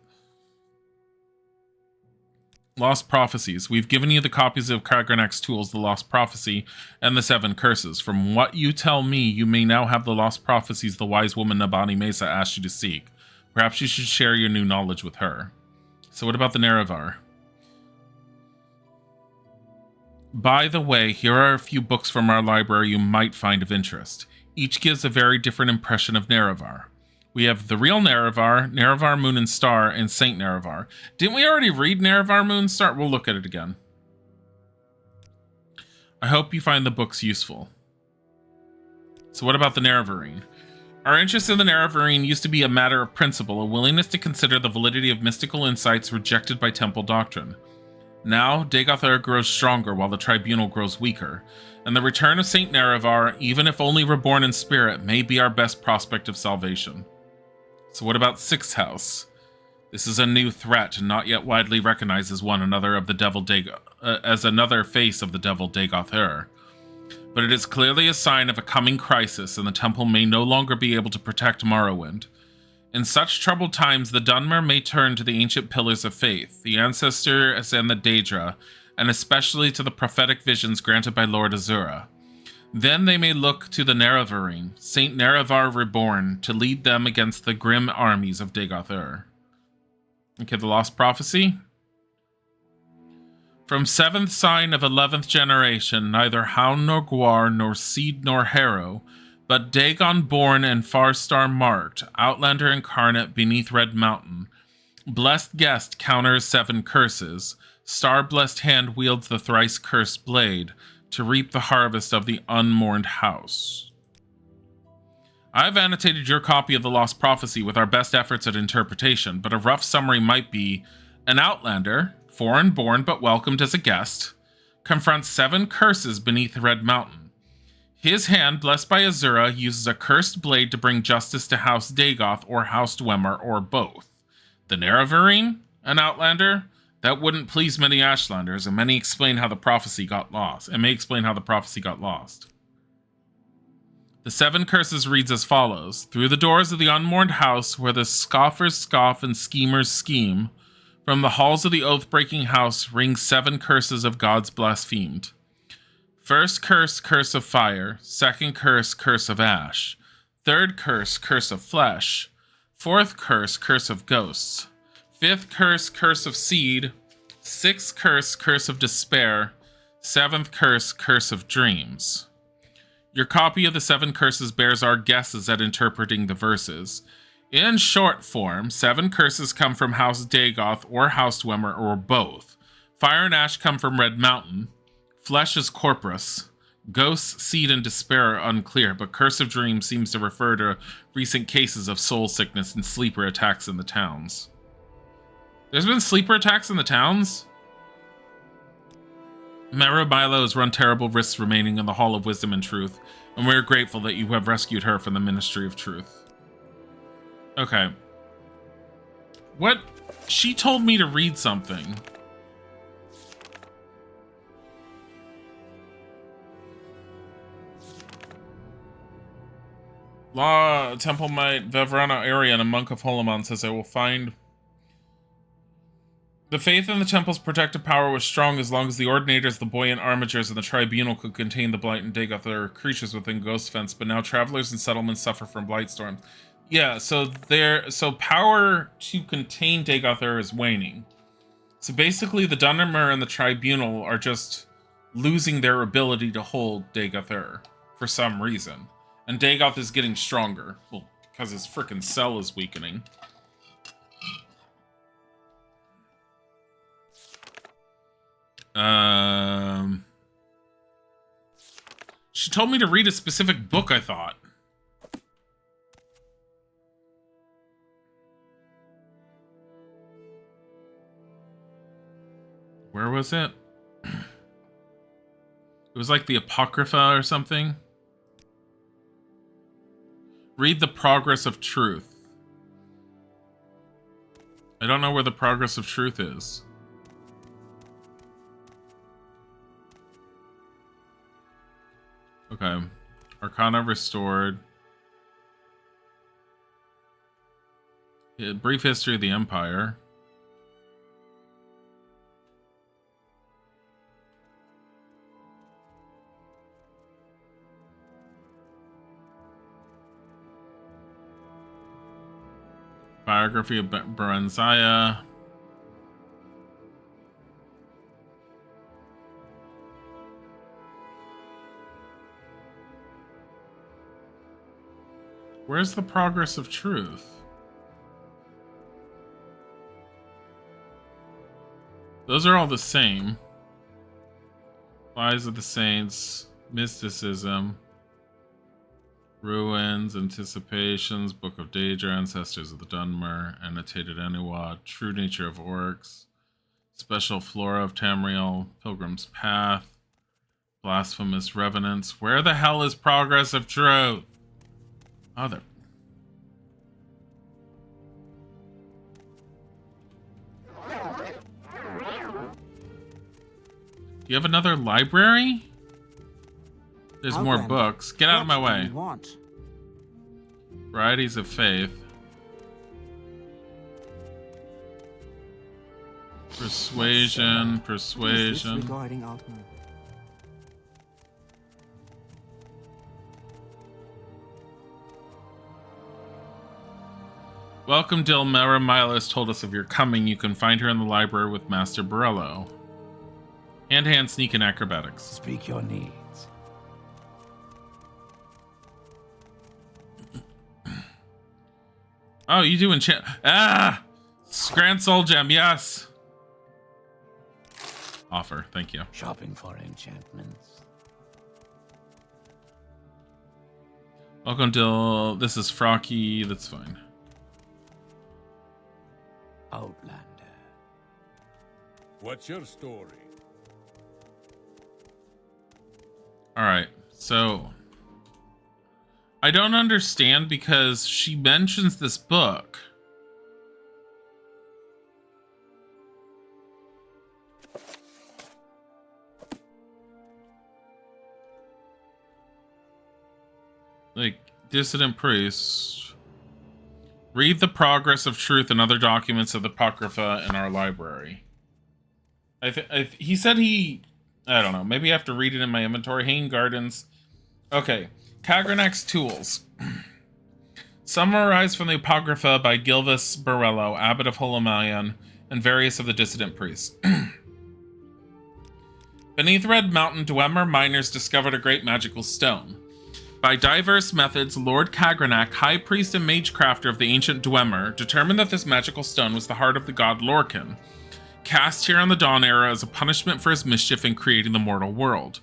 Lost Prophecies. We've given you the copies of Kagranak's Tools, the Lost Prophecy, and the 7 Curses. From what you tell me, you may now have the Lost Prophecies the wise woman Nabani Mesa asked you to seek. Perhaps you should share your new knowledge with her. So what about the Nerevar? By the way, here are a few books from our library you might find of interest. Each gives a very different impression of Nerevar. We have The Real Nerevar, Nerevar Moon and Star, and Saint Nerevar. Didn't we already read Nerevar Moon and Star? We'll look at it again. I hope you find the books useful. So what about the Nerevarine? Our interest in the Nerevarine used to be a matter of principle, a willingness to consider the validity of mystical insights rejected by temple doctrine. Now, Dagoth grows stronger while the Tribunal grows weaker, and the return of Saint Nerevar, even if only reborn in spirit, may be our best prospect of salvation. So what about Sixth House? This is a new threat, not yet widely recognized as another face of the devil Dagoth. But it is clearly a sign of a coming crisis, and the temple may no longer be able to protect Morrowind. In such troubled times, the Dunmer may turn to the ancient pillars of faith, the Ancestors and the Daedra, and especially to the prophetic visions granted by Lord Azura. Then they may look to the Nerevarine, Saint Nerevar Reborn, to lead them against the grim armies of Dagoth. Okay, the Lost Prophecy. From 7th sign of 11th generation, neither Hound nor Gwar, nor Seed nor Harrow, but Dagon born and far star marked, Outlander incarnate beneath Red Mountain. Blessed guest counters 7 curses. Star-blessed hand wields the thrice-cursed blade to reap the harvest of the unmourned house. I've annotated your copy of the Lost Prophecy with our best efforts at interpretation, but a rough summary might be: an Outlander, foreign-born but welcomed as a guest, confronts 7 curses beneath Red Mountain. His hand, blessed by Azura, uses a cursed blade to bring justice to House Dagoth or House Dwemer, or both. The Nerevarine, an Outlander? That wouldn't please many Ashlanders, and many explain how the prophecy got lost. The 7 curses reads as follows: through the doors of the unmourned house, where the scoffers scoff and schemers scheme, from the halls of the oath-breaking house ring 7 curses of gods blasphemed. First curse, curse of fire. Second curse, curse of ash. Third curse, curse of flesh. Fourth curse, curse of ghosts. Fifth curse, curse of seed. Sixth curse, curse of despair. Seventh curse, curse of dreams. Your copy of the 7 curses bears our guesses at interpreting the verses. In short form, 7 curses come from House Dagoth or House Dwemer or both. Fire and ash come from Red Mountain. Flesh is Corpus. Ghosts, seed, and despair are unclear, but Curse of Dreams seems to refer to recent cases of soul sickness and sleeper attacks in the towns. There's been sleeper attacks in the towns? Mera Milo has run terrible risks remaining in the Hall of Wisdom and Truth, and we're grateful that you have rescued her from the Ministry of Truth. Okay. What? She told me to read something. Law Temple Might Veverana Arian, a monk of Holoman, says I will find the faith in the temple's protective power was strong as long as the ordinators, the buoyant armatures, and the tribunal could contain the blight and Dagoth or creatures within Ghost Fence, but now travelers and settlements suffer from blight storms. Yeah, so power to contain Dagoth is waning. So basically the Dunmer and the tribunal are just losing their ability to hold Dagoth for some reason. And Dagoth is getting stronger. Well, because his frickin' cell is weakening. She told me to read a specific book, I thought. Where was it? It was like the Apocrypha or something. Read the Progress of Truth. I don't know where the Progress of Truth is. Okay. Arcana restored. Brief history of the Empire. Biography of Berenzaya. Where's the Progress of Truth? Those are all the same. Lies of the Saints, Mysticism, Ruins, Anticipations, Book of Daedra, Ancestors of the Dunmer, Annotated Eniwa, True Nature of Orcs, Special Flora of Tamriel, Pilgrim's Path, Blasphemous Revenants. Where the hell is Progress of Truth? Oh, there. Do you have another library? There's more books. Get out of my way. Varieties of Faith. Persuasion. Regarding Altman. Welcome, Dill. Mera Milos told us of your coming. You can find her in the library with Master Borello. Hand-to-hand sneak and acrobatics. Speak your needs. Oh, you do enchant. Ah! Grand Soul Gem, yes. Offer, thank you. Shopping for enchantments. Welcome, Dill. This is Frocky. That's fine. Outlander. What's your story? Alright, so I don't understand because she mentions this book. Like, Dissident Priests. Read the Progress of Truth and other documents of the Apocrypha in our library. He said I don't know. Maybe I have to read it in my inventory. Hanging Gardens. Okay. Kagranak's Tools. Summarized from the Apocrypha by Gilvis Borello, Abbot of Holomayan, and various of the dissident priests. Beneath Red Mountain, Dwemer miners discovered a great magical stone. By diverse methods, Lord Kagranak, High Priest and Magecrafter of the ancient Dwemer, determined that this magical stone was the heart of the god Lorcan, cast here on the Dawn Era as a punishment for his mischief in creating the mortal world.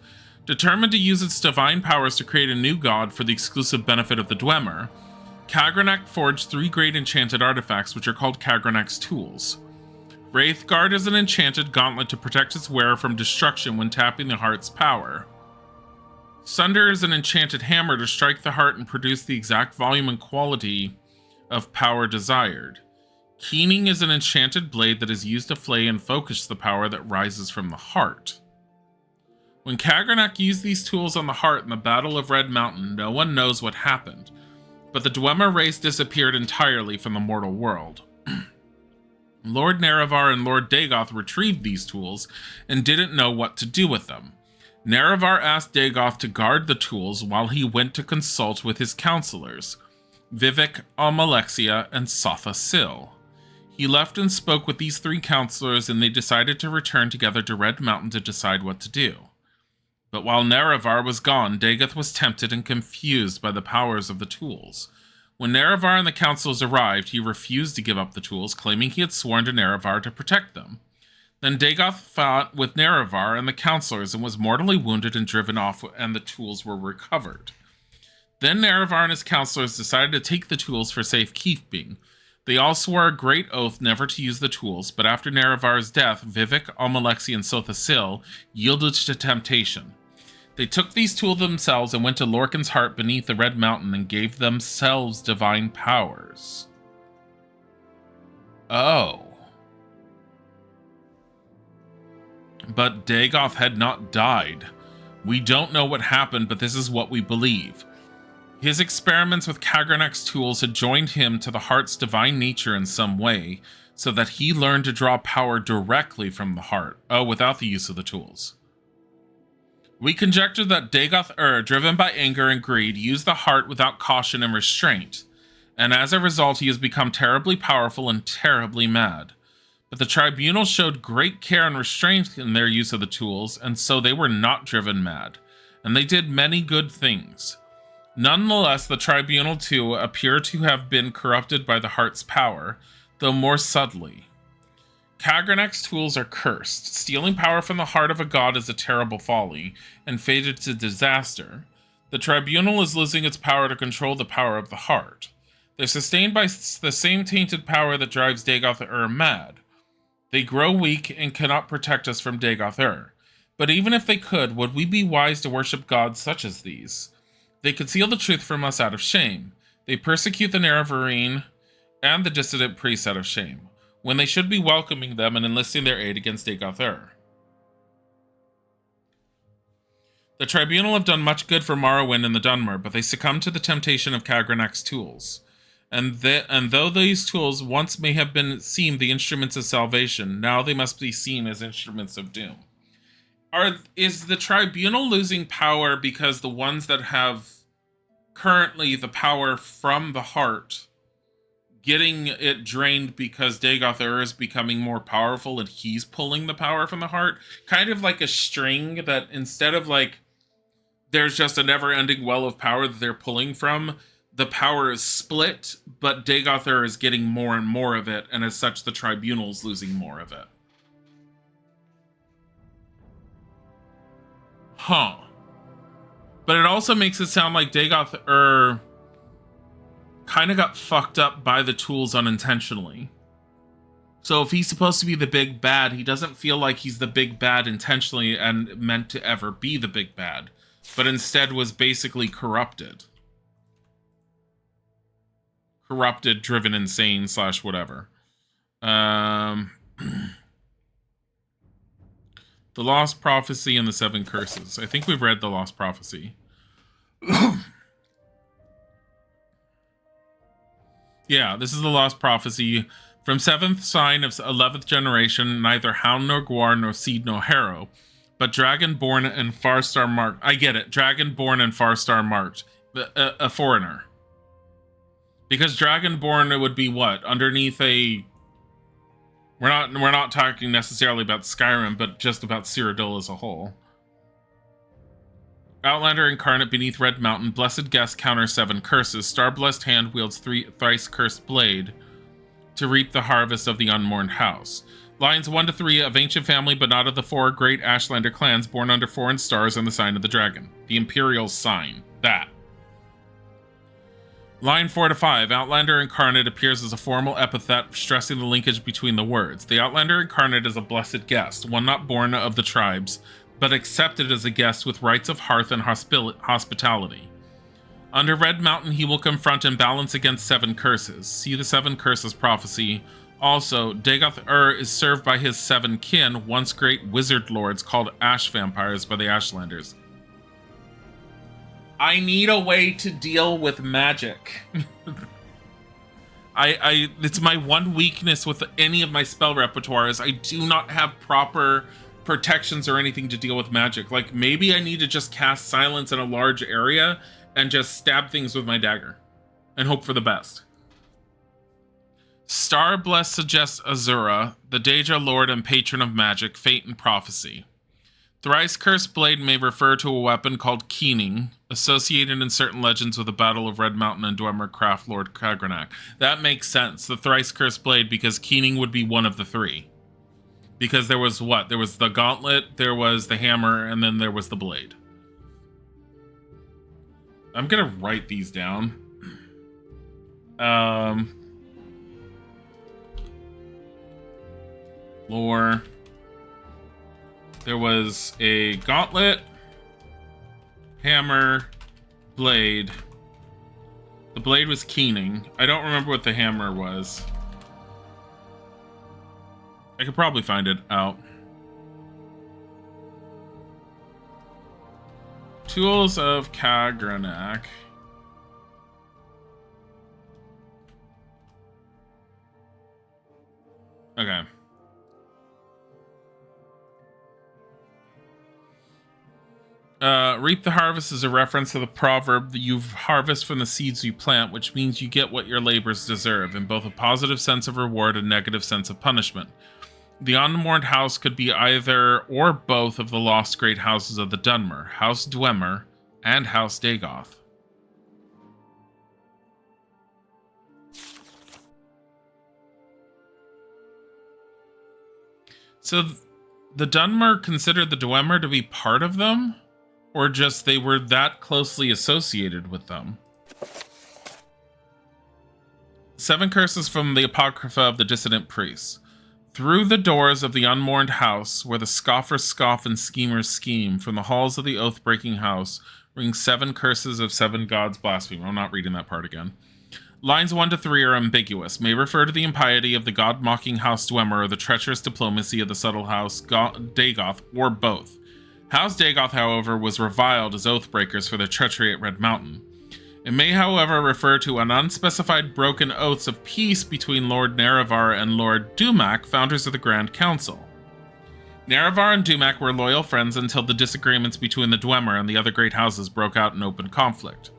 Determined to use its divine powers to create a new god for the exclusive benefit of the Dwemer, Kagranak forged 3 great enchanted artifacts which are called Kagranak's Tools. Wraithguard is an enchanted gauntlet to protect its wearer from destruction when tapping the heart's power. Sunder is an enchanted hammer to strike the heart and produce the exact volume and quality of power desired. Keening is an enchanted blade that is used to flay and focus the power that rises from the heart. When Kagranak used these tools on the heart in the Battle of Red Mountain, no one knows what happened, but the Dwemer race disappeared entirely from the mortal world. Lord Nerevar and Lord Dagoth retrieved these tools and didn't know what to do with them. Nerevar asked Dagoth to guard the tools while he went to consult with his counselors, Vivek, Almalexia, and Sotha Sil. He left and spoke with these 3 counselors, and they decided to return together to Red Mountain to decide what to do. But while Nerevar was gone, Dagoth was tempted and confused by the powers of the tools. When Nerevar and the councils arrived, he refused to give up the tools, claiming he had sworn to Nerevar to protect them. Then Dagoth fought with Nerevar and the counselors and was mortally wounded and driven off, and the tools were recovered. Then Nerevar and his counselors decided to take the tools for safekeeping. They all swore a great oath never to use the tools, but after Nerevar's death, Vivek, Almalexi, and Sotha Sil yielded to temptation. They took these tools themselves and went to Lorcan's heart beneath the Red Mountain and gave themselves divine powers. Oh. But Dagoth had not died. We don't know what happened, but this is what we believe. His experiments with Kagranak's tools had joined him to the heart's divine nature in some way, so that he learned to draw power directly from the heart, without the use of the tools. We conjecture that Dagoth driven by anger and greed, used the heart without caution and restraint, and as a result he has become terribly powerful and terribly mad. But the tribunal showed great care and restraint in their use of the tools, and so they were not driven mad, and they did many good things. Nonetheless, the tribunal too appear to have been corrupted by the heart's power, though more subtly. Kagranak's tools are cursed. Stealing power from the heart of a god is a terrible folly, and fated to disaster. The tribunal is losing its power to control the power of the heart. They're sustained by the same tainted power that drives Dagoth mad. They grow weak and cannot protect us from Dagoth. But even if they could, would we be wise to worship gods such as these? They conceal the truth from us out of shame. They persecute the Nerevarine and the dissident priests out of shame, when they should be welcoming them and enlisting their aid against Dagoth. The tribunal have done much good for Morrowind and the Dunmer, but they succumbed to the temptation of Kagranak's tools. And though these tools once may have been seen the instruments of salvation, now they must be seen as instruments of doom. Is the tribunal losing power because the ones that have currently the power from the heart getting it drained because Dagoth is becoming more powerful and he's pulling the power from the heart? Kind of like a string that instead of like there's just a never-ending well of power that they're pulling from, the power is split, but Dagoth is getting more and more of it, and as such the tribunal's losing more of it. Huh. But it also makes it sound like Dagoth kind of got fucked up by the tools unintentionally. So if he's supposed to be the big bad, he doesn't feel like he's the big bad intentionally and meant to ever be the big bad, but instead was basically corrupted. Corrupted, driven insane, / whatever. The Lost Prophecy and the Seven Curses. I think we've read The Lost Prophecy. Yeah, this is The Lost Prophecy. From 7th sign of 11th generation, neither hound nor guar nor seed nor harrow, but dragonborn and Farstar marked. I get it. Dragonborn and Farstar marked. A foreigner. Because dragonborn, it would be what? Underneath a... We're not talking necessarily about Skyrim, but just about Cyrodiil as a whole. Outlander incarnate beneath Red Mountain. Blessed guest counter 7 curses. Star-blessed hand wields 3 thrice-cursed blade to reap the harvest of the unmourned house. Lines 1 to 3 of ancient family, but not of the 4 great Ashlander clans born under foreign stars and the sign of the dragon. The Imperial sign. That. Line 4 to 5. Outlander incarnate appears as a formal epithet stressing the linkage between the words. The Outlander incarnate is a blessed guest, one not born of the tribes, but accepted as a guest with rights of hearth and hospitality. Under Red Mountain, he will confront and balance against 7 curses. See the 7 curses prophecy. Also, Dagoth is served by his 7 kin, once great wizard lords called Ash Vampires by the Ashlanders. I need a way to deal with magic. It's my one weakness with any of my spell repertoire is I do not have proper protections or anything to deal with magic. Like, maybe I need to just cast silence in a large area and just stab things with my dagger and hope for the best. Star Blessed suggests Azura, the Daedra Lord and patron of magic, fate, and prophecy. Thrice Cursed Blade may refer to a weapon called Keening, associated in certain legends with the Battle of Red Mountain and Dwemer Craft Lord Kagranak. That makes sense, the Thrice Cursed Blade, because Keening would be one of the 3. Because there was what? There was the gauntlet, there was the hammer, and then there was the blade. I'm gonna write these down. Lore. There was a gauntlet, hammer, blade. The blade was Keening. I don't remember what the hammer was. I could probably find it out. Tools of Kagranak. Okay. Reap the harvest is a reference to the proverb that you harvest from the seeds you plant, which means you get what your labors deserve, in both a positive sense of reward and negative sense of punishment. The unmourned house could be either or both of the lost great houses of the Dunmer, House Dwemer and House Dagoth. So the Dunmer considered the Dwemer to be part of them? Or just they were that closely associated with them? 7 curses from the Apocrypha of the Dissident Priests. Through the doors of the unmourned house, where the scoffers scoff and schemers scheme, from the halls of the oath-breaking house, ring 7 curses of 7 gods blaspheme. I'm not reading that part again. Lines 1 to 3 are ambiguous, may refer to the impiety of the god-mocking House Dwemer or the treacherous diplomacy of the subtle House Dagoth, or both. House Dagoth, however, was reviled as oathbreakers for their treachery at Red Mountain. It may, however, refer to an unspecified broken oaths of peace between Lord Nerevar and Lord Dumak, founders of the Grand Council. Nerevar and Dumak were loyal friends until the disagreements between the Dwemer and the other great houses broke out in open conflict.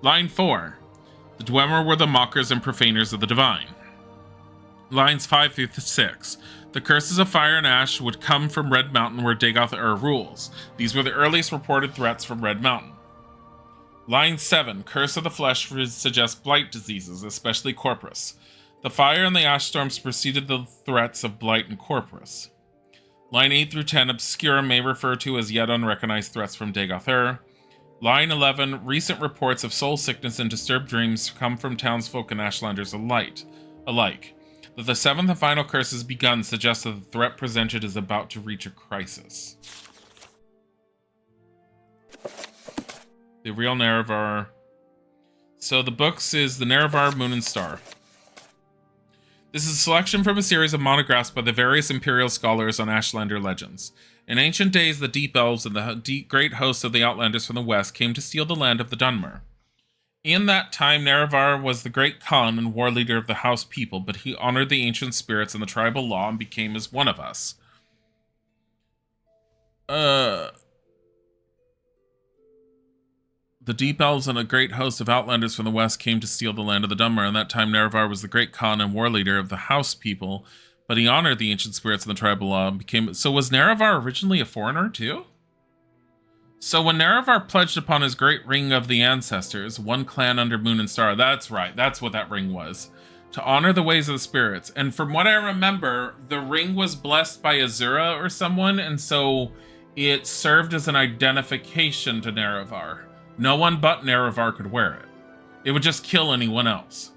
Line 4. The Dwemer were the mockers and profaners of the divine. Lines 5 through 6. The curses of fire and ash would come from Red Mountain where Dagoth rules. These were the earliest reported threats from Red Mountain. Line 7. Curse of the flesh suggests blight diseases, especially Corpus. The fire and the ash storms preceded the threats of blight and Corpus. Line 8 through 10. Obscura may refer to as yet unrecognized threats from Dagoth. Line 11. Recent reports of soul sickness and disturbed dreams come from townsfolk and Ashlanders alike. That the 7th and final curse has begun suggests that the threat presented is about to reach a crisis. The real Nerevar. So the books is the Nerevar, Moon and Star. This is a selection from a series of monographs by the various Imperial scholars on Ashlander legends. In ancient days, the Deep Elves and the great hosts of the Outlanders from the west came to steal the land of the Dunmer. In that time, Nerevar was the great Khan and war leader of the House people, but he honored the ancient spirits and the tribal law and became as one of us. The Deep Elves and a great host of Outlanders from the west came to steal the land of the Dunmer. In that time, Nerevar was the great Khan and war leader of the House people, but he honored the ancient spirits and the tribal law and became... So was Nerevar originally a foreigner, too? So when Nerevar pledged upon his great ring of the ancestors, one clan under moon and star, that's right, that's what that ring was, to honor the ways of the spirits. And from what I remember, the ring was blessed by Azura or someone, and so it served as an identification to Nerevar. No one but Nerevar could wear it. It would just kill anyone else.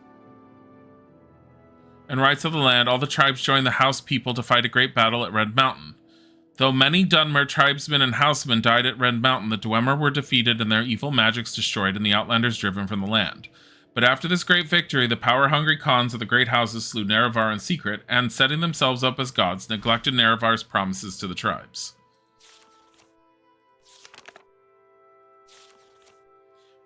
In Rights of the Land, all the tribes joined the House people to fight a great battle at Red Mountain. Though many Dunmer tribesmen and housemen died at Red Mountain, the Dwemer were defeated and their evil magics destroyed and the Outlanders driven from the land. But after this great victory, the power-hungry Khans of the great houses slew Nerevar in secret, and setting themselves up as gods, neglected Nerevar's promises to the tribes.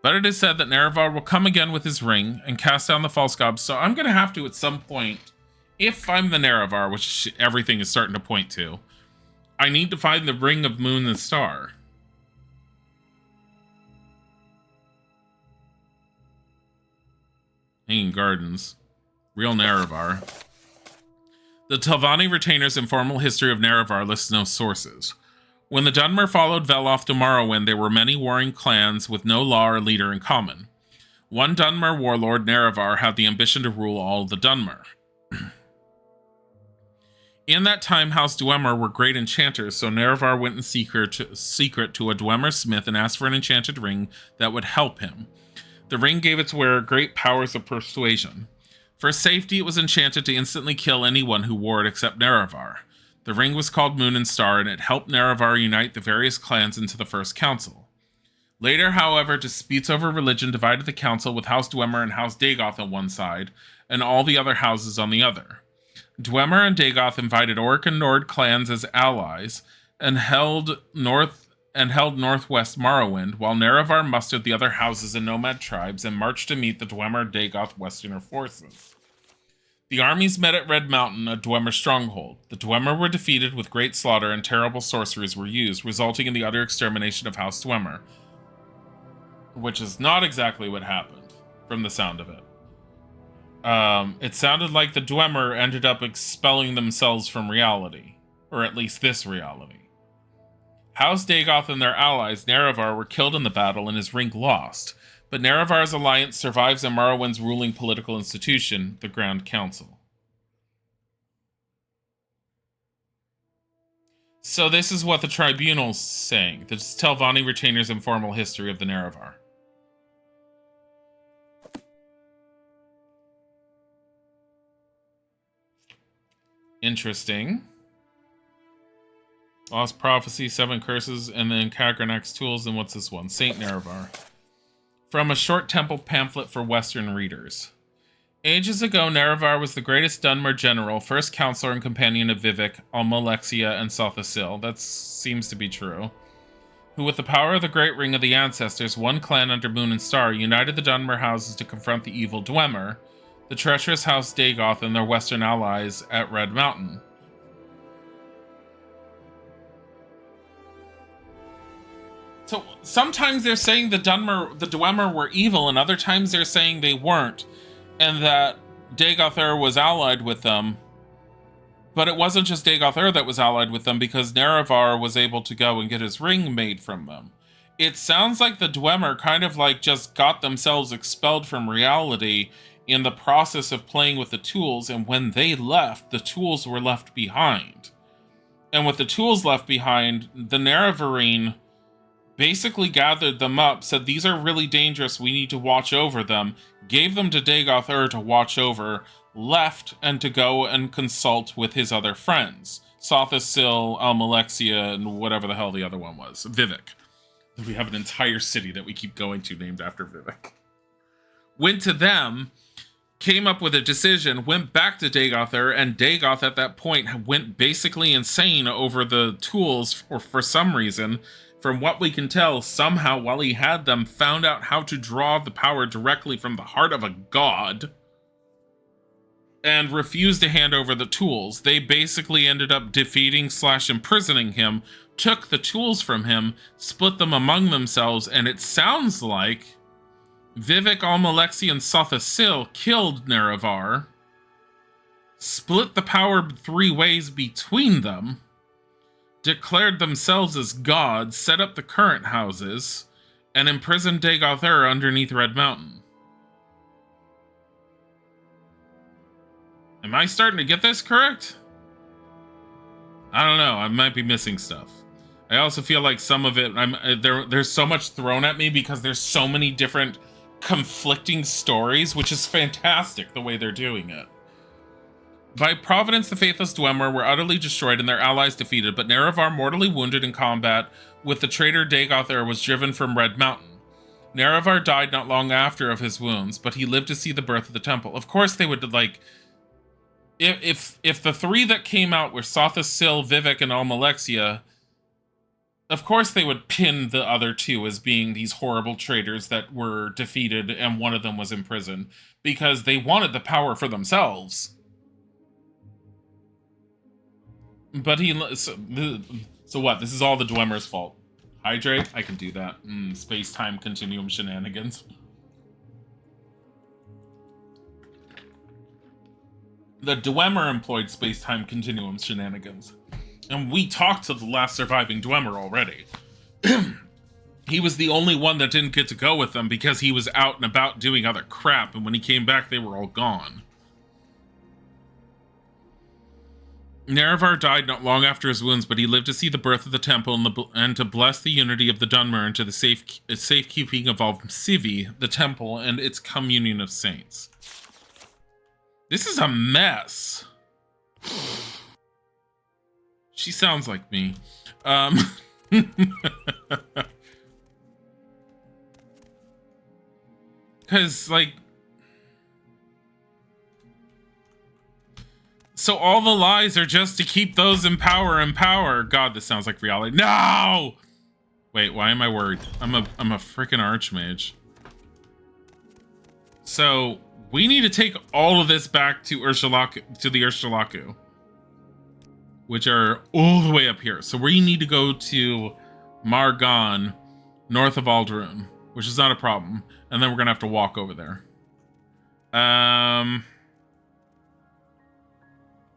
But it is said that Nerevar will come again with his ring and cast down the false gods, so I'm going to have to, at some point, if I'm the Nerevar, which everything is starting to point to, I need to find the ring of moon and star. Hanging Gardens. Real Nerevar. The Telvanni Retainer's informal history of Nerevar lists no sources. When the Dunmer followed Veloth to Morrowind, there were many warring clans with no law or leader in common. One Dunmer warlord, Nerevar, had the ambition to rule all the Dunmer. In that time, House Dwemer were great enchanters, so Nerevar went in secret to a Dwemer smith and asked for an enchanted ring that would help him. The ring gave its wearer great powers of persuasion. For safety, it was enchanted to instantly kill anyone who wore it except Nerevar. The ring was called Moon and Star, and it helped Nerevar unite the various clans into the First Council. Later, however, disputes over religion divided the council, with House Dwemer and House Dagoth on one side, and all the other houses on the other. Dwemer and Dagoth invited Orc and Nord clans as allies, and held northwest Morrowind, while Nerevar mustered the other houses and nomad tribes and marched to meet the Dwemer-Dagoth Westerner forces. The armies met at Red Mountain, a Dwemer stronghold. The Dwemer were defeated with great slaughter, and terrible sorceries were used, resulting in the utter extermination of House Dwemer. Which is not exactly what happened, from the sound of it. It sounded like the Dwemer ended up expelling themselves from reality. Or at least this reality. House Dagoth and their allies, Nerevar, were killed in the battle and his ring lost, but Nerevar's alliance survives in Morrowind's ruling political institution, the Grand Council. So this is what the tribunal's saying, the Telvanni Retainer's informal history of the Nerevar. Interesting. Lost Prophecy, 7 Curses, and then Kagranak's Tools, and what's this one? Saint Nerevar. From a short temple pamphlet for Western readers. Ages ago, Nerevar was the greatest Dunmer general, first counselor and companion of Vivek, Almalexia, and Sothasil. That seems to be true. Who, with the power of the Great Ring of the Ancestors, one clan under Moon and Star, united the Dunmer houses to confront the evil Dwemer, the treacherous House Dagoth, and their western allies at Red Mountain. So sometimes they're saying the Dwemer were evil, and other times they're saying they weren't, and that Dagoth was allied with them. But it wasn't just Dagoth that was allied with them, because Nerevar was able to go and get his ring made from them. It sounds like the Dwemer kind of like just got themselves expelled from reality in the process of playing with the tools, and when they left, the tools were left behind. And with the tools left behind, the Nerevarine basically gathered them up, said these are really dangerous, we need to watch over them, gave them to Dagoth to watch over, left and to go and consult with his other friends. Sothasil, Almalexia, and whatever the hell the other one was. Vivek. We have an entire city that we keep going to named after Vivek. Went to them, came up with a decision, went back to Dagoth, and Dagoth at that point went basically insane over the tools, or for some reason. From what we can tell, somehow while he had them, found out how to draw the power directly from the heart of a god and refused to hand over the tools. They basically ended up defeating / imprisoning him, took the tools from him, split them among themselves, and it sounds like Vivek, Almalexi, and Sothasil killed Nerevar, split the power 3 ways between them, declared themselves as gods, set up the current houses, and imprisoned Dagoth underneath Red Mountain. Am I starting to get this correct? I don't know. I might be missing stuff. I also feel like some of it, there's so much thrown at me because there's so many different conflicting stories, which is fantastic the way they're doing it. By Providence, the faithless Dwemer were utterly destroyed and their allies defeated, but Nerevar, mortally wounded in combat with the traitor Dagoth, was driven from Red Mountain. Nerevar died not long after of his wounds, but he lived to see the birth of the temple. Of course they would, like... If the three that came out were Sothis, Sil, Vivek, and Almalexia, of course they would pin the other two as being these horrible traitors that were defeated and one of them was imprisoned, because they wanted the power for themselves. But so what? This is all the Dwemer's fault. Hydrate? I can do that. Space-time continuum shenanigans. The Dwemer employed space-time continuum shenanigans. And we talked to the last surviving Dwemer already. He was the only one that didn't get to go with them because he was out and about doing other crap, and when he came back, they were all gone. Nerevar died not long after his wounds, but he lived to see the birth of the temple and to bless the unity of the Dunmer and to the safekeeping of Civi, the temple, and its communion of saints. This is a mess. She sounds like me. Because, like... So all the lies are just to keep those in power. God, this sounds like reality. No! Wait, why am I worried? I'm a freaking archmage. So... we need to take all of this back to the Urshalaku, which are all the way up here. So we need to go to Margon, north of Alderun, which is not a problem. And then we're going to have to walk over there.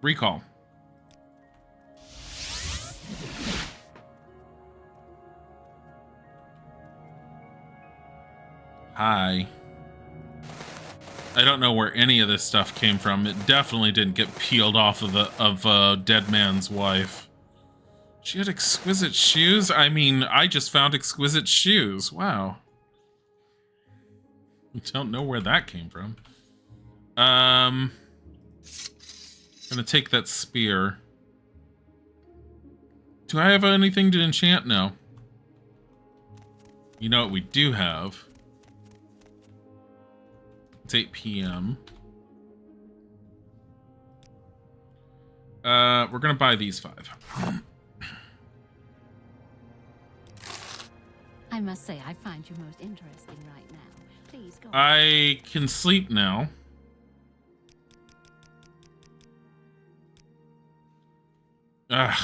Recall. Hi. I don't know where any of this stuff came from. It definitely didn't get peeled off of dead man's wife. She had exquisite shoes? I mean, I just found exquisite shoes. Wow. I don't know where that came from. I'm gonna take that spear. Do I have anything to enchant? No. You know what we do have? It's 8 p.m. We're gonna buy these 5. I must say, I find you most interesting right now. Please go. I can sleep now. Ugh.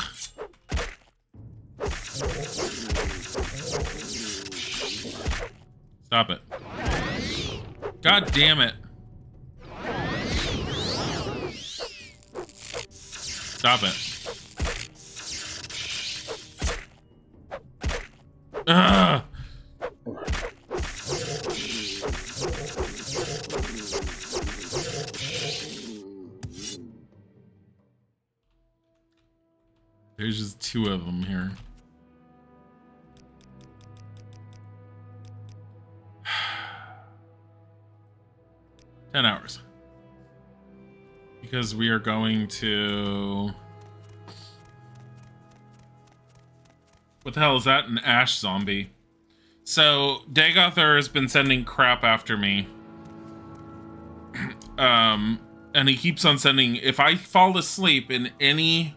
Stop it. God damn it. Stop it. Ugh. There's just 2 of them here. $10 hours. Because we are going to... What the hell is that? An ash zombie. So, Dagoth has been sending crap after me. And he keeps on sending... If I fall asleep in any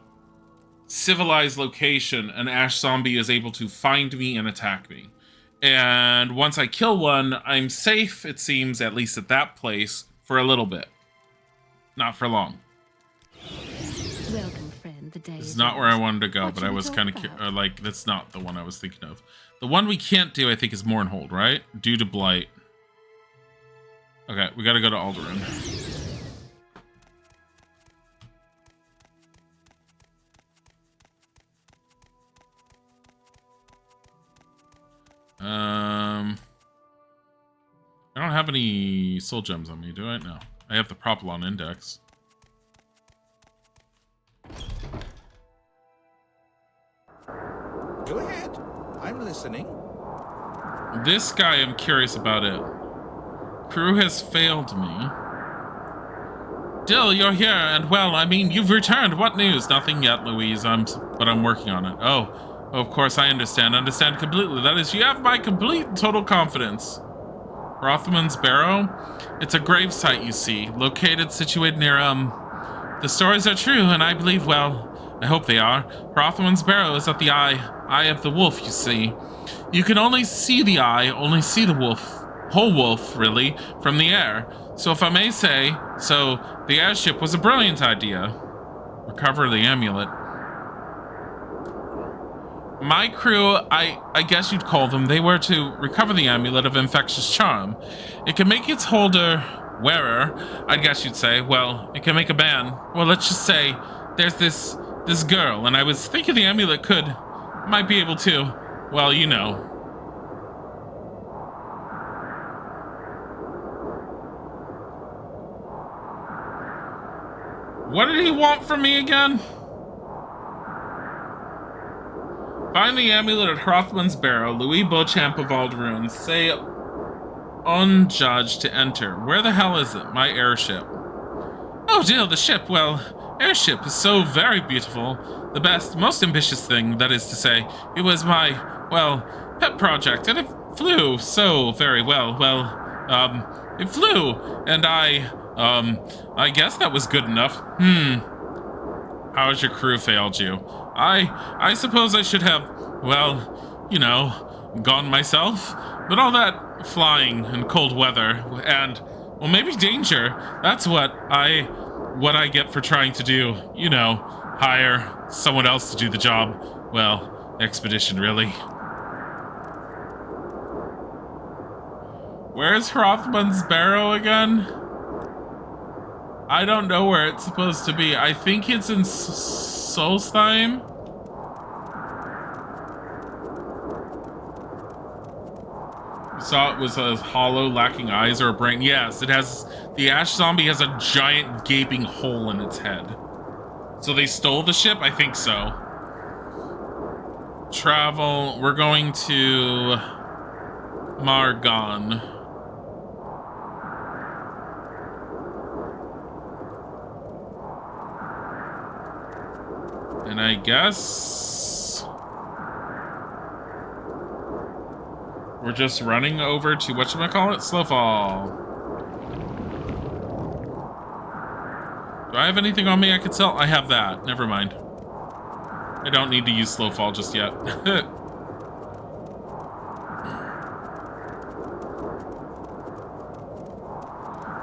civilized location, an ash zombie is able to find me and attack me. And once I kill one, I'm safe, it seems, at least at that place, for a little bit. Not for long. Welcome, friend. The day This is is not where I wanted to go, What but should I we was talk kind of about? like, that's not the one I was thinking of. The one we can't do, I think, is Mournhold, right? Due to Blight. Okay, we gotta go to Alderun. I don't have any soul gems on me, do I? No. I have the Propylon Index. Go ahead. I'm listening. This guy, I'm curious about it. Crew has failed me. Dill, you're here, and well, I mean, you've returned. What news? Nothing yet, Louise. But I'm working on it. Oh, of course, I understand. Understand completely. That is, you have my complete and total confidence. Rothman's Barrow? It's a grave site, you see. Located, situated near, The stories are true, and I believe, well, I hope they are. Rothman's Barrow is at the eye of the wolf, you see. You can only see the eye, only see the wolf. Whole wolf, really, from the air. So if I may say so, the airship was a brilliant idea. Recover the amulet. My crew, I guess you'd call them, they were to recover the amulet of infectious charm. It can make its holder wearer, I guess you'd say. Well, it can make a ban. Well, let's just say there's this girl, and I was thinking the amulet might be able to, well, you know. What did he want from me again? Find the amulet at Hrothman's Barrow, Louis Beauchamp of Alderoon. Say unjudged to enter. Where the hell is it? My airship. Oh, dear, the ship. Well, airship is so very beautiful. The best, most ambitious thing, that is to say. It was my, well, pet project, and it flew so very well. Well, it flew, and I guess that was good enough. How has your crew failed you? I suppose I should have, well, you know, gone myself. But all that flying and cold weather and, well, maybe danger, that's what I get for trying to do, you know, hire someone else to do the job. Well, expedition, really. Where's Hrothman's Barrow again? I don't know where it's supposed to be. I think it's in Solstheim. You saw it was a hollow, lacking eyes or a brain. Yes, it has. The ash zombie has a giant gaping hole in its head. So they stole the ship? I think so. Travel. We're going to Margon. And I guess we're just running over to whatchamacallit? Slowfall. Do I have anything on me I could sell? I have that. Never mind. I don't need to use Slowfall just yet.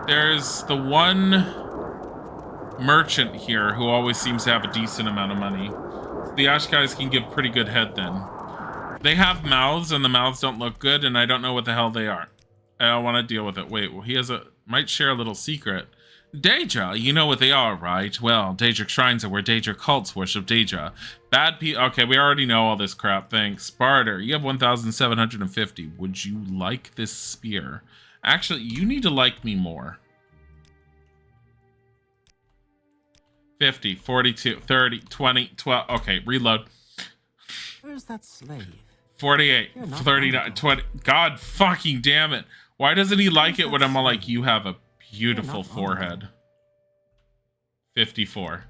There's the one merchant here who always seems to have a decent amount of money. The ash guys can give pretty good head then. They have mouths and the mouths don't look good and I don't know what the hell they are. I don't want to deal with it. Wait, well, he might share a little secret. Daedra, you know what they are, right? Well, Daedric shrines are where Daedra cults worship Daedra. Bad people. Okay, we already know all this crap. Thanks. Barter, you have 1,750. Would you like this spear? Actually, you need to like me more. 50, 42, 30, 20, 12. Okay, reload. Where's that slave? 48, 39, 20. God fucking damn it. Why doesn't he like it when I'm all like, you have a beautiful forehead? 54,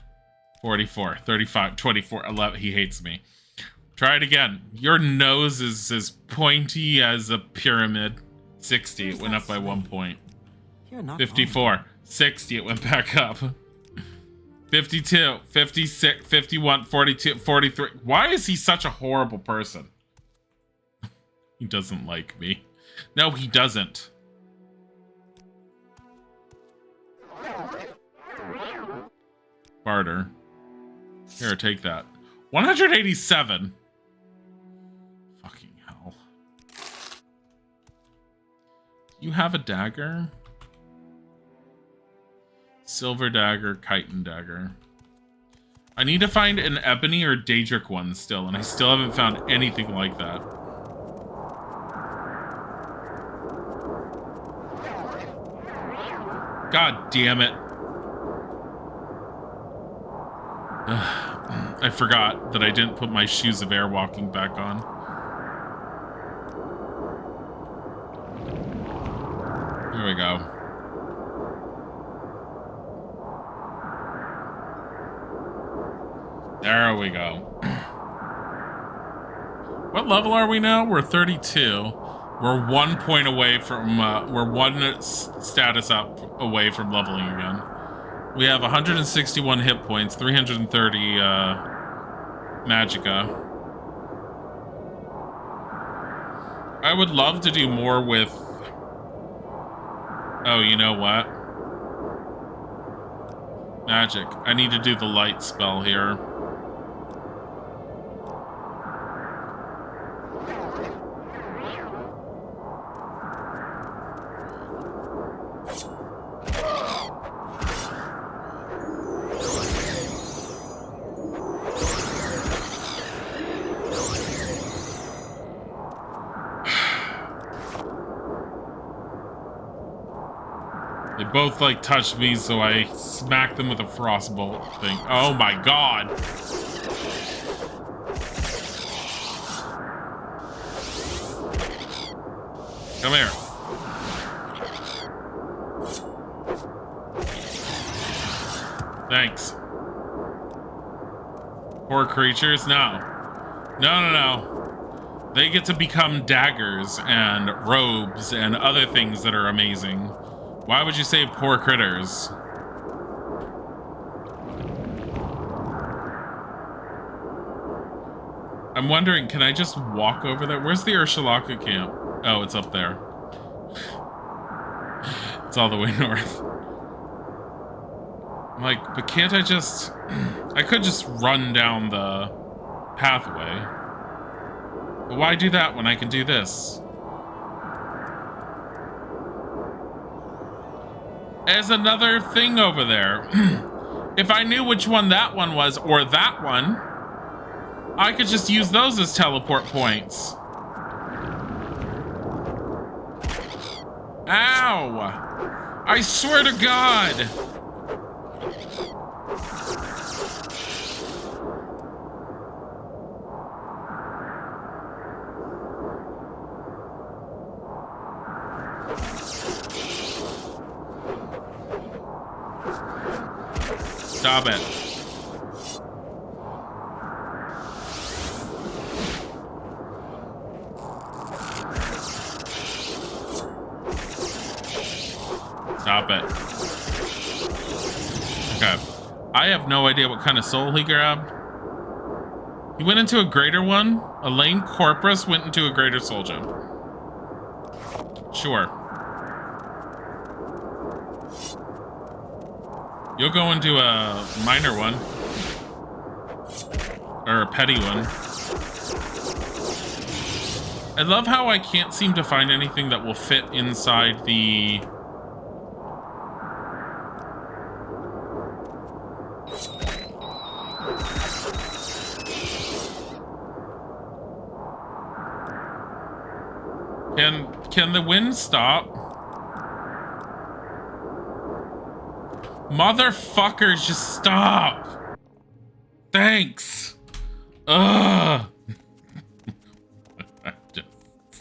44, 35, 24, 11. He hates me. Try it again. Your nose is as pointy as a pyramid. 60, it went up by 1 point. 54, 60, it went back up. 52, 56, 51, 42, 43. Why is he such a horrible person? He doesn't like me. No, he doesn't. Barter. Here, take that. 187. Fucking hell. You have a dagger? Silver dagger, chitin dagger. I need to find an ebony or Daedric one still, and I still haven't found anything like that. God damn it. I forgot that I didn't put my shoes of airwalking back on. There we go. There we go. What level are we now? We're 32. We're 1 point away from, we're one status up away from leveling again. We have 161 hit points, 330 magicka. I would love to do more with... Oh, you know what? Magic. I need to do the light spell here. They both like touched me, so I smacked them with a frostbolt thing. Oh my god! Come here. Thanks. Poor creatures? No. No. They get to become daggers and robes and other things that are amazing. Why would you say poor critters? I'm wondering, can I just walk over there? Where's the Urshalaka camp? Oh, it's up there. It's all the way north. I'm like, but can't I just... I could just run down the pathway. But why do that when I can do this? There's another thing over there. If I knew which one that one was, or that one, I could just use those as teleport points. Ow! I swear to God! Stop it. Stop it. Okay. I have no idea what kind of soul he grabbed. He went into a greater one. A lame corpus went into a greater soul gem. Sure. You'll go into a minor one. Or a petty one. I love how I can't seem to find anything that will fit inside the... Can the wind stop? Motherfuckers, just stop. Thanks. Ugh. I'm just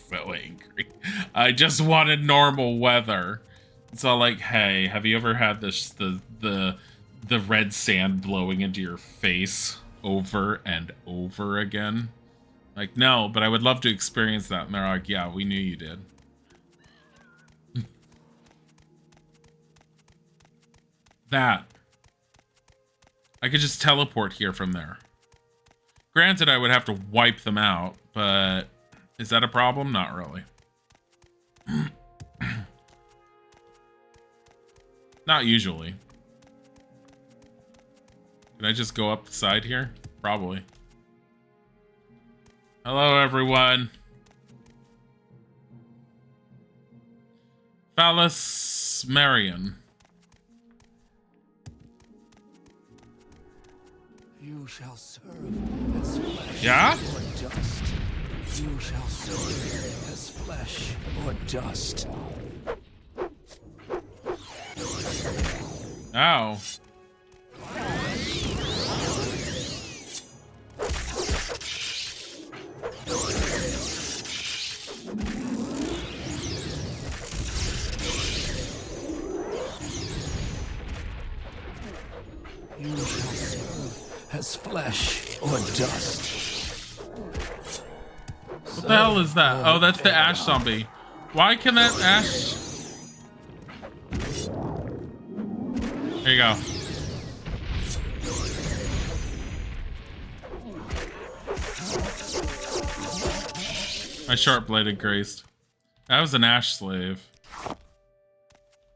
so angry. I just wanted normal weather. It's all like, hey, have you ever had this the red sand blowing into your face over and over again? Like, no, but I would love to experience that. And they're like, yeah, we knew you did. That. I could just teleport here from there. Granted, I would have to wipe them out, but is that a problem? Not really. Not usually. Can I just go up the side here? Probably. Hello, everyone. Phallus Marion. You shall serve as flesh Yeah? or dust. You shall serve as flesh or dust. Ow. You shall serve as flesh or dust. What the hell is that? Oh, that's the ash zombie. Why can that ash... There you go. My sharp-bladed graced. That was an ash slave.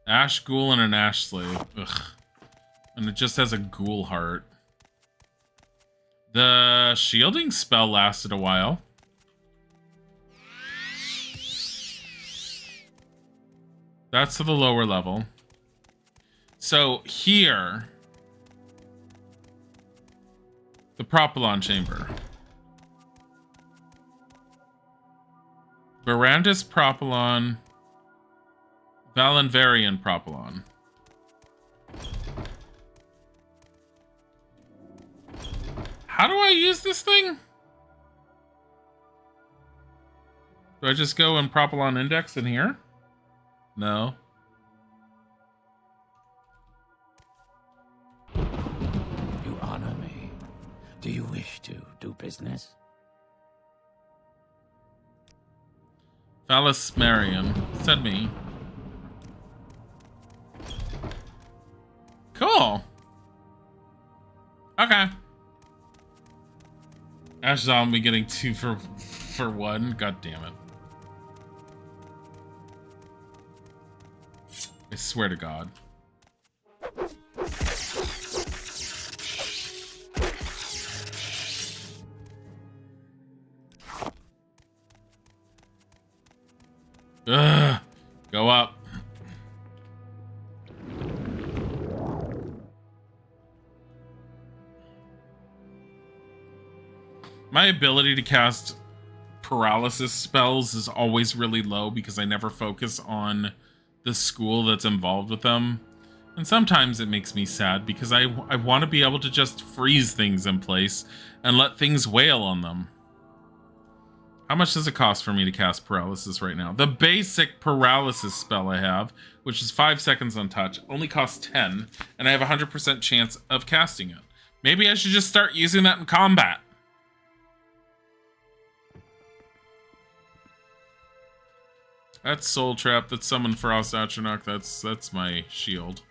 Ash ghoul and an ash slave. Ugh. And it just has a ghoul heart. The shielding spell lasted a while. That's to the lower level. So here, the Propylon Chamber. Barandus Propylon, Valenvarian Propylon. How do I use this thing? Do I just go in Propylon Index in here? No. You honor me. Do you wish to do business? Phallus Marion. Send me. Cool. Okay. Ash Zombie getting 2 for 1. God damn it. I swear to God. Ugh. Go up. My ability to cast paralysis spells is always really low because I never focus on the school that's involved with them. And sometimes it makes me sad because I want to be able to just freeze things in place and let things wail on them. How much does it cost for me to cast paralysis right now? The basic paralysis spell I have, which is 5 seconds on touch, only costs 10, and I have a 100% chance of casting it. Maybe I should just start using that in combat. That's Soul Trap. That's Summon Frost Atronach. That's my shield.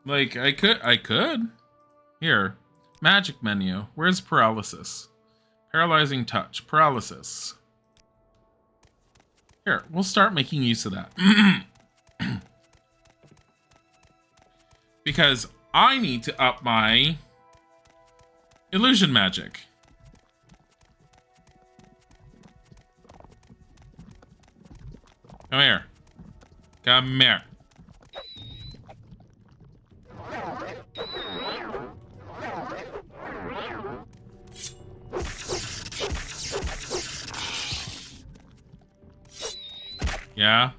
Like, I could. Here. Magic menu. Where's paralysis? Paralyzing touch. Paralysis. Here, we'll start making use of that. Because I need to up my illusion magic. Come here. Come here. Yeah.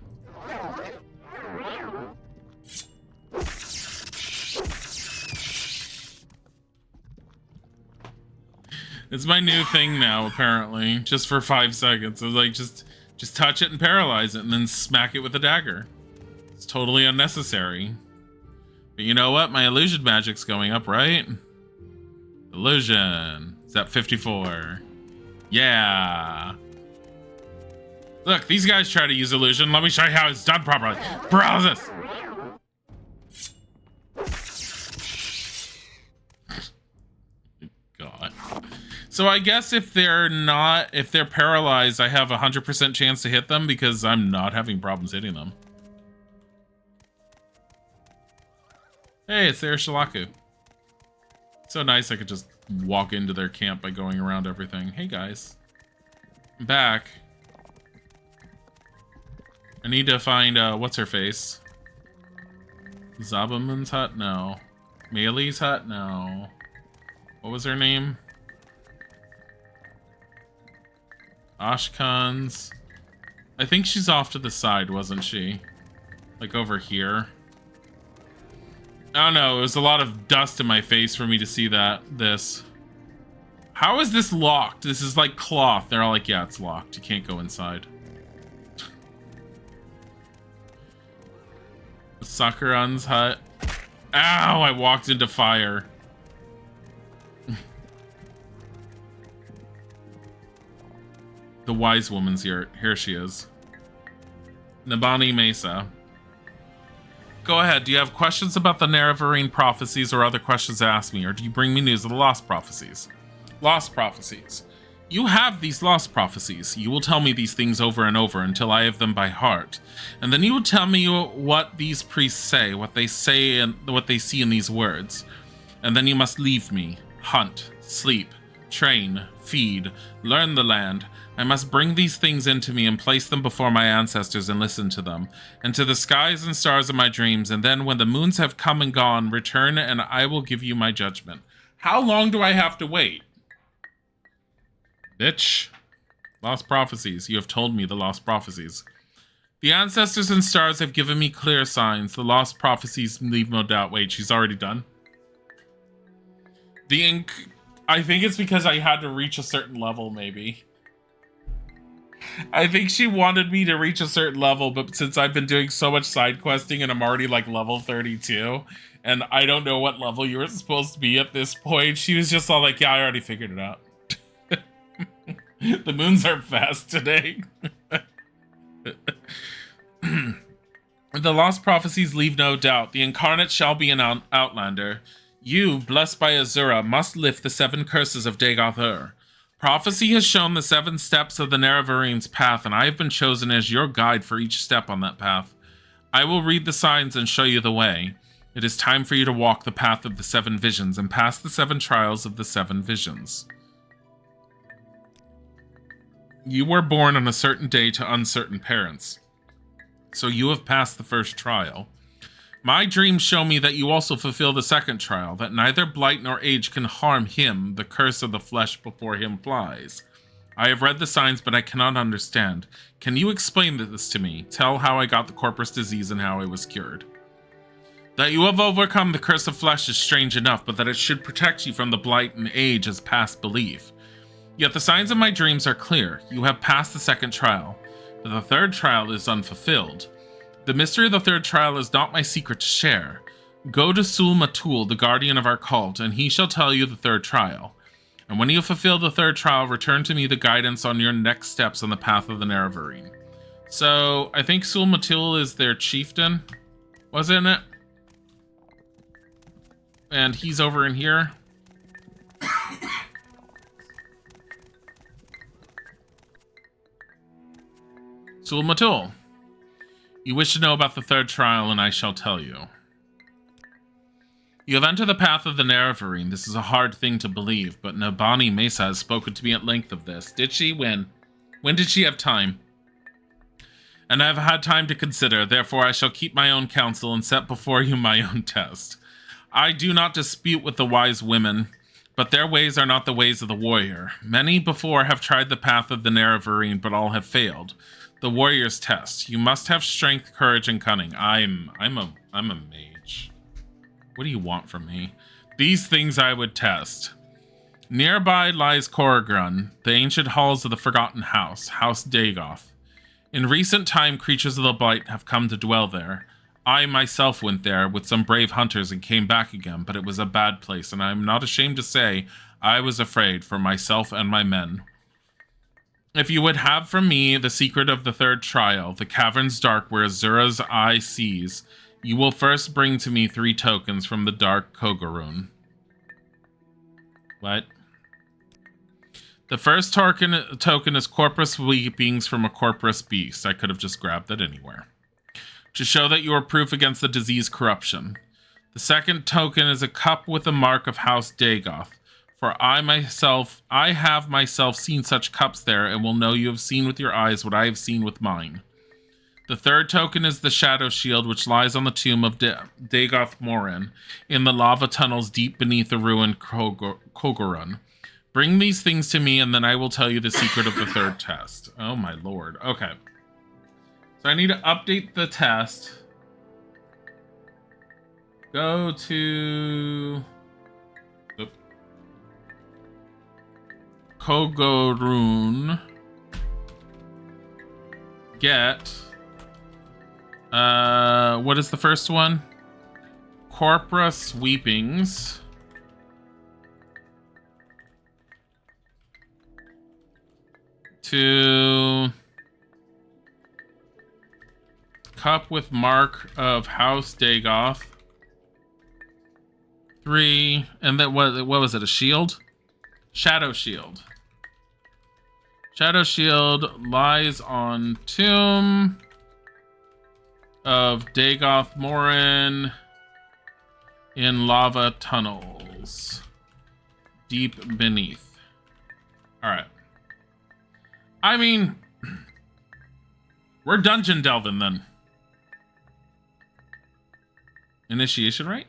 It's my new thing now, apparently. Just for 5 seconds. It's like, just touch it and paralyze it, and then smack it with a dagger. It's totally unnecessary. But you know what? My illusion magic's going up, right? Illusion. It's at 54. Yeah. Look, these guys try to use illusion. Let me show you how it's done properly. Paralysis! God. So I guess if they're paralyzed, I have a 100% chance to hit them because I'm not having problems hitting them. Hey, it's their Shalaku. So nice I could just walk into their camp by going around everything. Hey guys. I'm back. I need to find, what's her face? Zabaman's hut? No. Meili's hut? No. What was her name? Ashkan's. I think she's off to the side, wasn't she? Like over here. I don't know. It was a lot of dust in my face for me to see this. How is this locked? This is like cloth. They're all like, yeah, it's locked. You can't go inside. Sakuran's hut. Ow, I walked into fire. The wise woman's here. Here she is. Nabani Mesa. Go ahead. Do you have questions about the Nerevarine prophecies or other questions to ask me? Or do you bring me news of the lost prophecies? Lost prophecies. You have these lost prophecies. You will tell me these things over and over until I have them by heart. And then you will tell me what these priests say, what they say and what they see in these words. And then you must leave me. Hunt, sleep, train, feed, learn the land. I must bring these things into me and place them before my ancestors and listen to them, and to the skies and stars of my dreams, and then when the moons have come and gone, return and I will give you my judgment. How long do I have to wait? Bitch. Lost prophecies. You have told me the lost prophecies. The ancestors and stars have given me clear signs. The lost prophecies leave no doubt. Wait, she's already done? I think it's because I had to reach a certain level, maybe. I think she wanted me to reach a certain level, but since I've been doing so much side questing and I'm already like level 32, and I don't know what level you were supposed to be at this point, she was just all like, yeah, I already figured it out. The moons are fast today. The lost prophecies leave no doubt. The incarnate shall be an outlander. You, blessed by Azura, must lift the 7 curses of Dagoth. Prophecy has shown the 7 steps of the Nerevarines' path, and I have been chosen as your guide for each step on that path. I will read the signs and show you the way. It is time for you to walk the path of the 7 visions and pass the 7 trials of the 7 visions. You were born on a certain day to uncertain parents, so you have passed the first trial. My dreams show me that you also fulfill the second trial, that neither blight nor age can harm him, the curse of the flesh before him flies. I have read the signs, but I cannot understand. Can you explain this to me? Tell how I got the corpus disease and how I was cured. That you have overcome the curse of flesh is strange enough, but that it should protect you from the blight and age is past belief. Yet the signs of my dreams are clear. You have passed the second trial, but the third trial is unfulfilled. The mystery of the third trial is not my secret to share. Go to Sul Matul, the guardian of our cult, and he shall tell you the third trial. And when you have fulfilled the third trial, return to me the guidance on your next steps on the path of the Nerevarine. So, I think Sul Matul is their chieftain, wasn't it? And he's over in here. Sul Matul. You wish to know about the third trial, and I shall tell you. You have entered the path of the Nerevarine. This is a hard thing to believe, but Nabani Mesa has spoken to me at length of this. Did she? When? When did she have time? And I have had time to consider, therefore I shall keep my own counsel and set before you my own test. I do not dispute with the wise women, but their ways are not the ways of the warrior. Many before have tried the path of the Nerevarine, but all have failed. The warrior's test. You must have strength, courage, and cunning. I'm a mage. What do you want from me? These things I would test. Nearby lies Korrigrun, the ancient halls of the Forgotten House, House Dagoth. In recent time, creatures of the Blight have come to dwell there. I myself went there with some brave hunters and came back again, but it was a bad place, and I am not ashamed to say I was afraid for myself and my men. If you would have from me the secret of the third trial, the caverns dark where Azura's eye sees, you will first bring to me 3 tokens from the dark Kogorun. What? The first token is corpus weepings from a corpus beast. I could have just grabbed that anywhere. To show that you are proof against the disease corruption. The second token is a cup with the mark of House Dagoth. For I have myself seen such cups there, and will know you have seen with your eyes what I have seen with mine. The third token is the Shadow Shield, which lies on the tomb of Dagoth Morin in the lava tunnels deep beneath the ruined Kogorun. Bring these things to me, and then I will tell you the secret of the third test. Oh my lord. Okay. So I need to update the test. Go to Kogorun. Get what is the first one? Corpora Sweepings. To Cup with Mark of House Dagoth. 3, and then what was it? A shield? Shadow Shield. Shadow Shield lies on tomb of Dagoth Morin in lava tunnels deep beneath. All right. I mean, we're dungeon delving then. Initiation rite?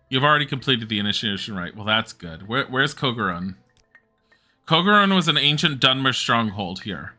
You've already completed the initiation rite. Well, that's good. Where's Kogorun? Kogorun was an ancient Dunmer stronghold here.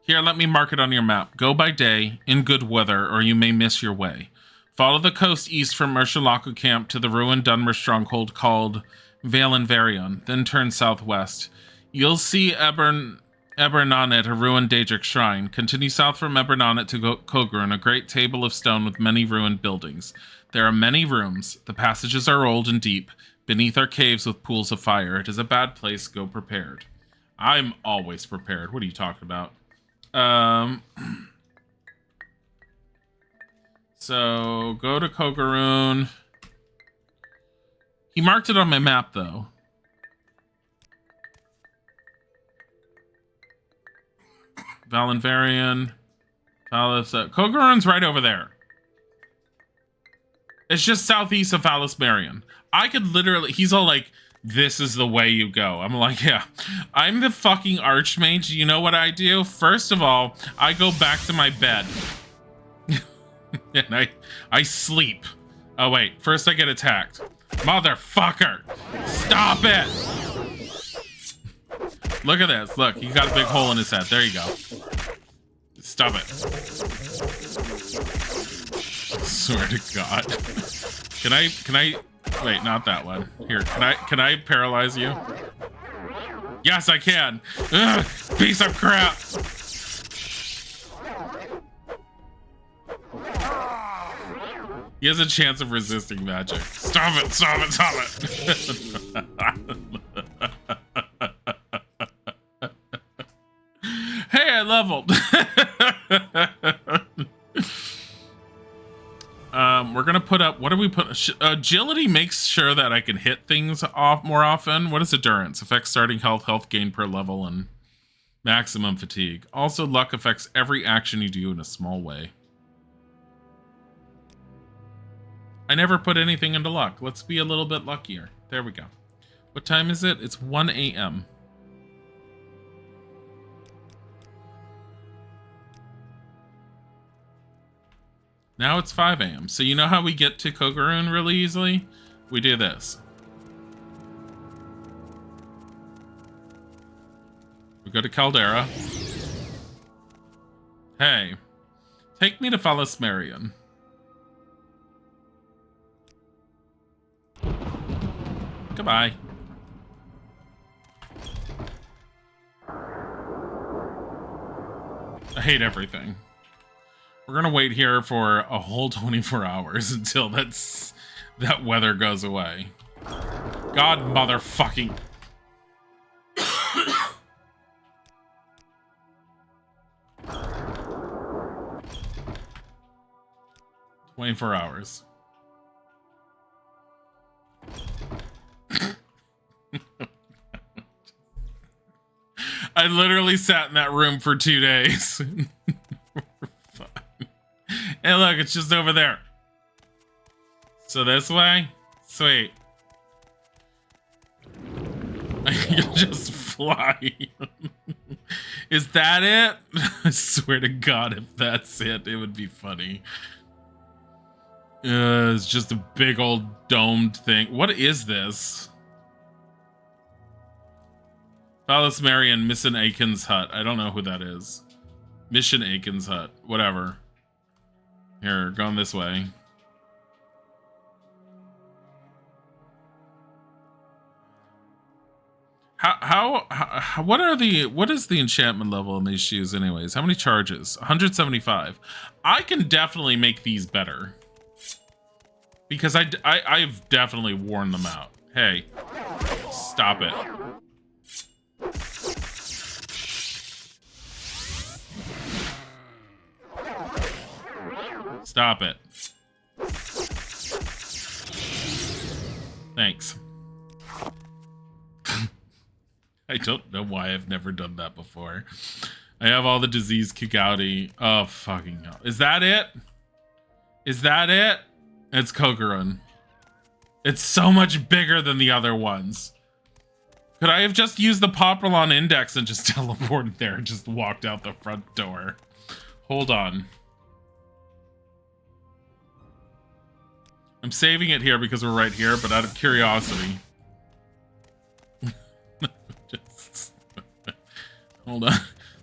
Here, let me mark it on your map. Go by day, in good weather, or you may miss your way. Follow the coast east from Mershalaku Camp to the ruined Dunmer stronghold called Valenvarion, then turn southwest. You'll see Ebernonet, a ruined Daedric shrine. Continue south from Ebernonet to Kogorun, a great table of stone with many ruined buildings. There are many rooms. The passages are old and deep. Beneath are caves with pools of fire. It is a bad place. Go prepared. I'm always prepared. What are you talking about? So go to Kogorun. He marked it on my map, though. Valenvarion. Kogorun's right over there. It's just southeast of Valis. I could literally... He's all like, this is the way you go. I'm like, yeah. I'm the fucking Archmage. You know what I do? First of all, I go back to my bed. And I sleep. Oh, wait. First I get attacked. Motherfucker! Stop it! Look at this. Look, he got a big hole in his head. There you go. Stop it. Swear to God. Can I wait, not that one. Here, can I paralyze you? Yes, I can. Ugh, piece of crap. He has a chance of resisting magic. Stop it, stop it, stop it. Hey, I leveled. We're gonna put up, what do we put? Agility makes sure that I can hit things off more often. What is endurance? Affects starting health, health gain per level, and maximum fatigue. Also, luck affects every action you do in a small way. I never put anything into luck. Let's be a little bit luckier. There we go. What time is it? It's 1 a.m. Now it's 5 a.m. So you know how we get to Kogorun really easily? We do this. We go to Caldera. Hey, take me to Valis. Goodbye. I hate everything. We're gonna wait here for a whole 24 hours until that weather goes away. God motherfucking. 24 hours. I literally sat in that room for 2 days. Hey, look, it's just over there. So this way? Sweet. I can just fly. Is that it? I swear to God, if that's it, it would be funny. It's just a big old domed thing. What is this? Phallus Marion, Mission Aiken's hut. I don't know who that is. Mission Aiken's hut. Whatever. Here, going this way. What is the enchantment level in these shoes anyways? How many charges? 175. I can definitely make these better. Because I've definitely worn them out. Hey, stop it. Stop it. Thanks. I don't know why I've never done that before. I have all the disease Kigouti. Oh, fucking hell. Is that it? Is that it? It's Kokorun. It's so much bigger than the other ones. Could I have just used the Poprolon index and just teleported there and just walked out the front door? Hold on. I'm saving it here because we're right here, but out of curiosity. Hold on.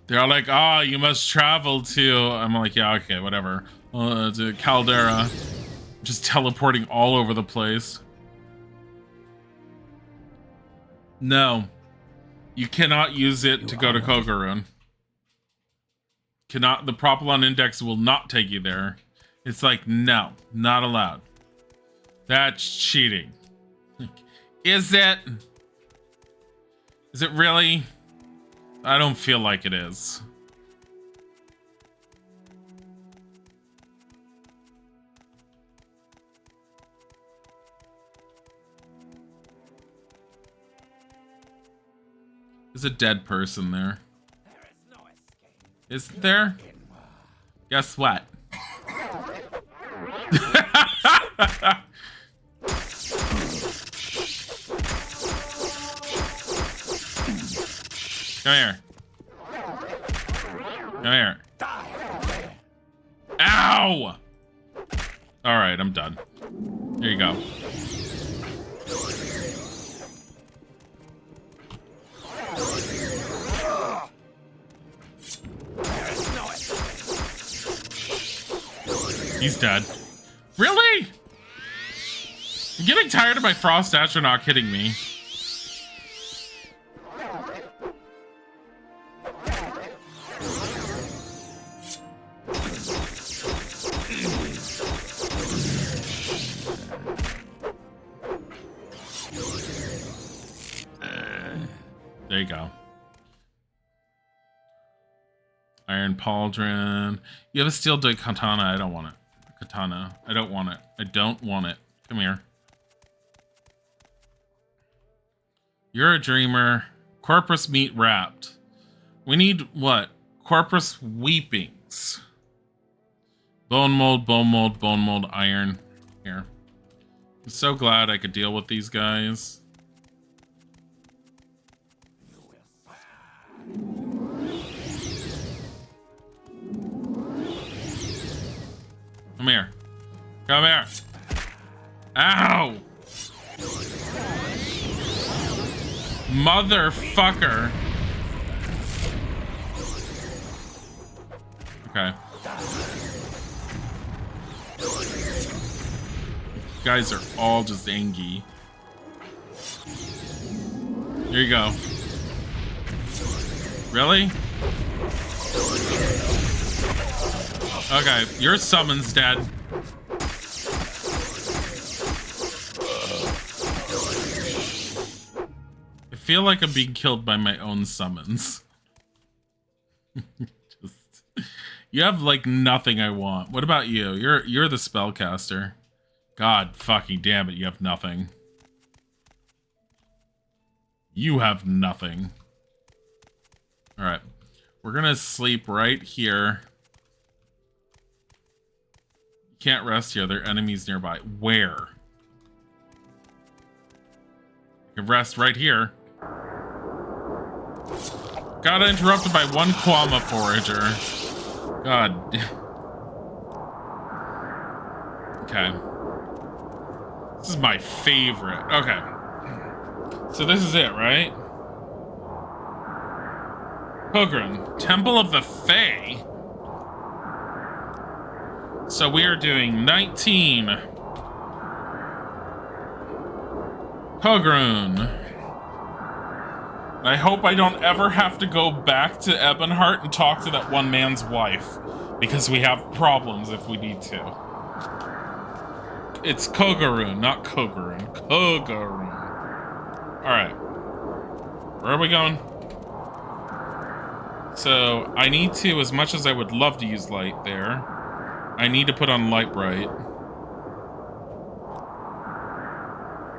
They're all like, oh, you must travel to... I'm like, yeah, okay, whatever. To Caldera. Just teleporting all over the place. No. You cannot use it to go to Kokorun. Cannot... The Propylon Index will not take you there. It's like, no, not allowed. That's cheating. Is it? Is it really? I don't feel like it is. There's a dead person there. Isn't there? Guess what? Come here. Come here. Ow! Alright, I'm done. There you go. He's dead. Really? I'm getting tired of my Frost Astronaut hitting me. There you go. Iron Pauldron. You have a steel blade katana. I don't want it. Katana. I don't want it. I don't want it. Come here. You're a dreamer. Corpus meat wrapped. We need what? Corpus weepings. Bone mold, bone mold, bone mold, iron. Here. I'm so glad I could deal with these guys. Come here. Come here. Ow! Motherfucker. Okay. You guys are all just angry. Here you go. Really? Okay, your summon's dead. I feel like I'm being killed by my own summons. You have like nothing I want. What about you? You're the spellcaster. God fucking damn it, you have nothing. You have nothing. Alright. We're gonna sleep right here. Can't rest here. There are enemies nearby. Where? You can rest right here. Got interrupted by one Kwama forager. God. Okay. This is my favorite. Okay. So this is it, right? Pogren, Temple of the Fae. So we are doing 19. Pogren. I hope I don't ever have to go back to Ebonheart and talk to that one man's wife, because we have problems if we need to. It's Kogarun, not Kogarun. Kogarun. Alright. Where are we going? So, I need to, as much as I would love to use light there, I need to put on light bright.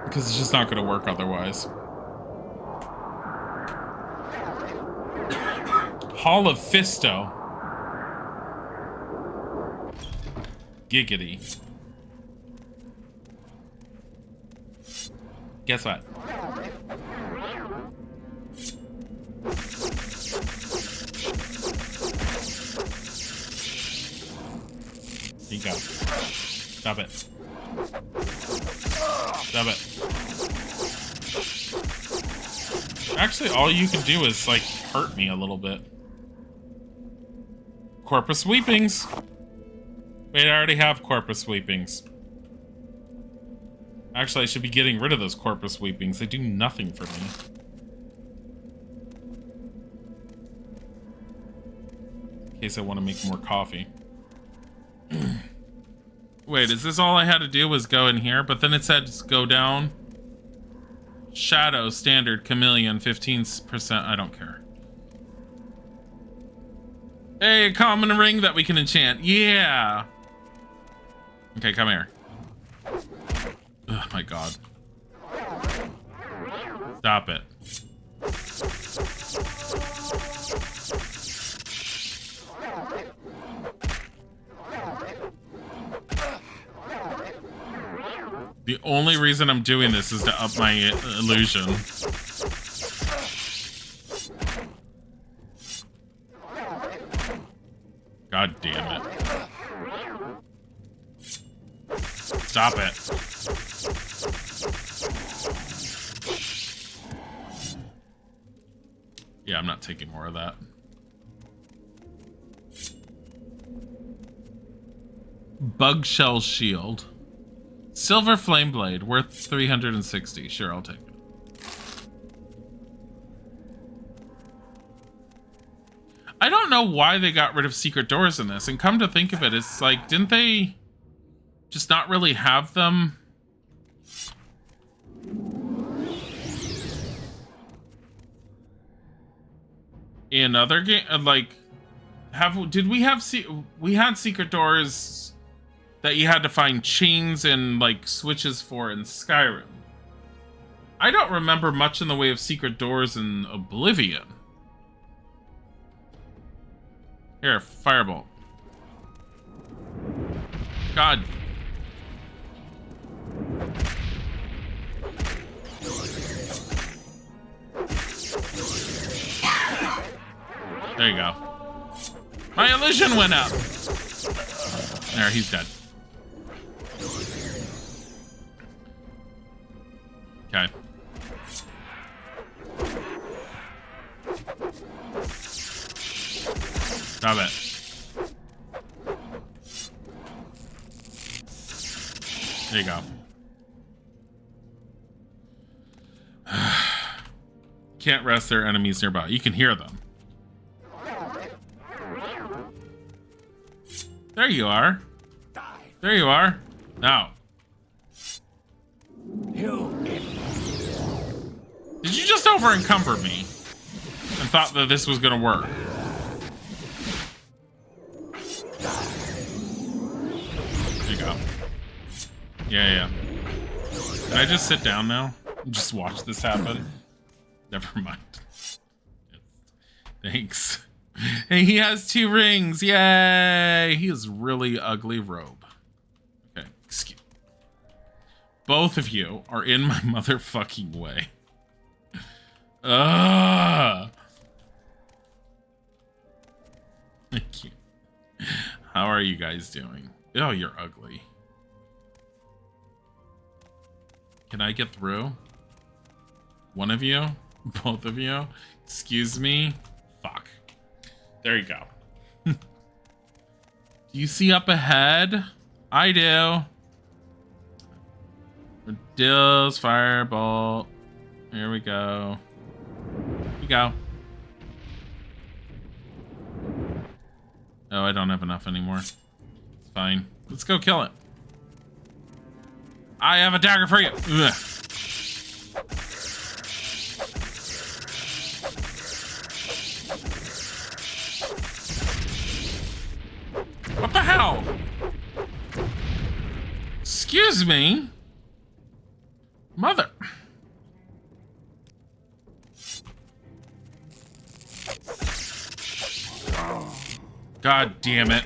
Because it's just not going to work otherwise. Hall of Fisto. Giggity. Guess what? Here you go. Stop it. Stop it. Actually, all you can do is, like, hurt me a little bit. Corpus sweepings. Wait, I already have corpus sweepings. Actually, I should be getting rid of those corpus sweepings. They do nothing for me. In case I want to make more coffee. Wait, is this all I had to do was go in here? But then it said just go down. Shadow, standard, chameleon, 15%. I don't care. Hey, a common ring that we can enchant. Yeah. Okay, come here. Oh my god. Stop it. The only reason I'm doing this is to up my illusion. God damn it. Stop it. Yeah, I'm not taking more of that. Bug shell shield. Silver flame blade, worth 360. Sure, I'll take it. I don't know why they got rid of secret doors in this, and come to think of it, it's like, didn't they just not really have them? In other game, like, did we have, we had secret doors that you had to find chains and, like, switches for in Skyrim. I don't remember much in the way of secret doors in Oblivion. Here, firebolt. God. There you go. My illusion went up. There, he's dead. Okay. Stop it. There you go. Can't rest their enemies nearby. You can hear them. There you are. There you are. Now. Did you just over encumber me and thought that this was gonna work? There you go. Yeah. Can I just sit down now and just watch this happen? Never mind. Thanks. Hey, he has 2 rings. Yay! He has really ugly robe. Okay, excuse. Both of you are in my motherfucking way. are you guys doing? Oh, you're ugly. Can I get through? One of you? Both of you? Excuse me? Fuck. There you go. Do you see up ahead? I do. Dill's firebolt. Here we go. Here we go. Oh, I don't have enough anymore. It's fine. Let's go kill it. I have a dagger for you. Ugh. What the hell? Excuse me? Mother. God damn it.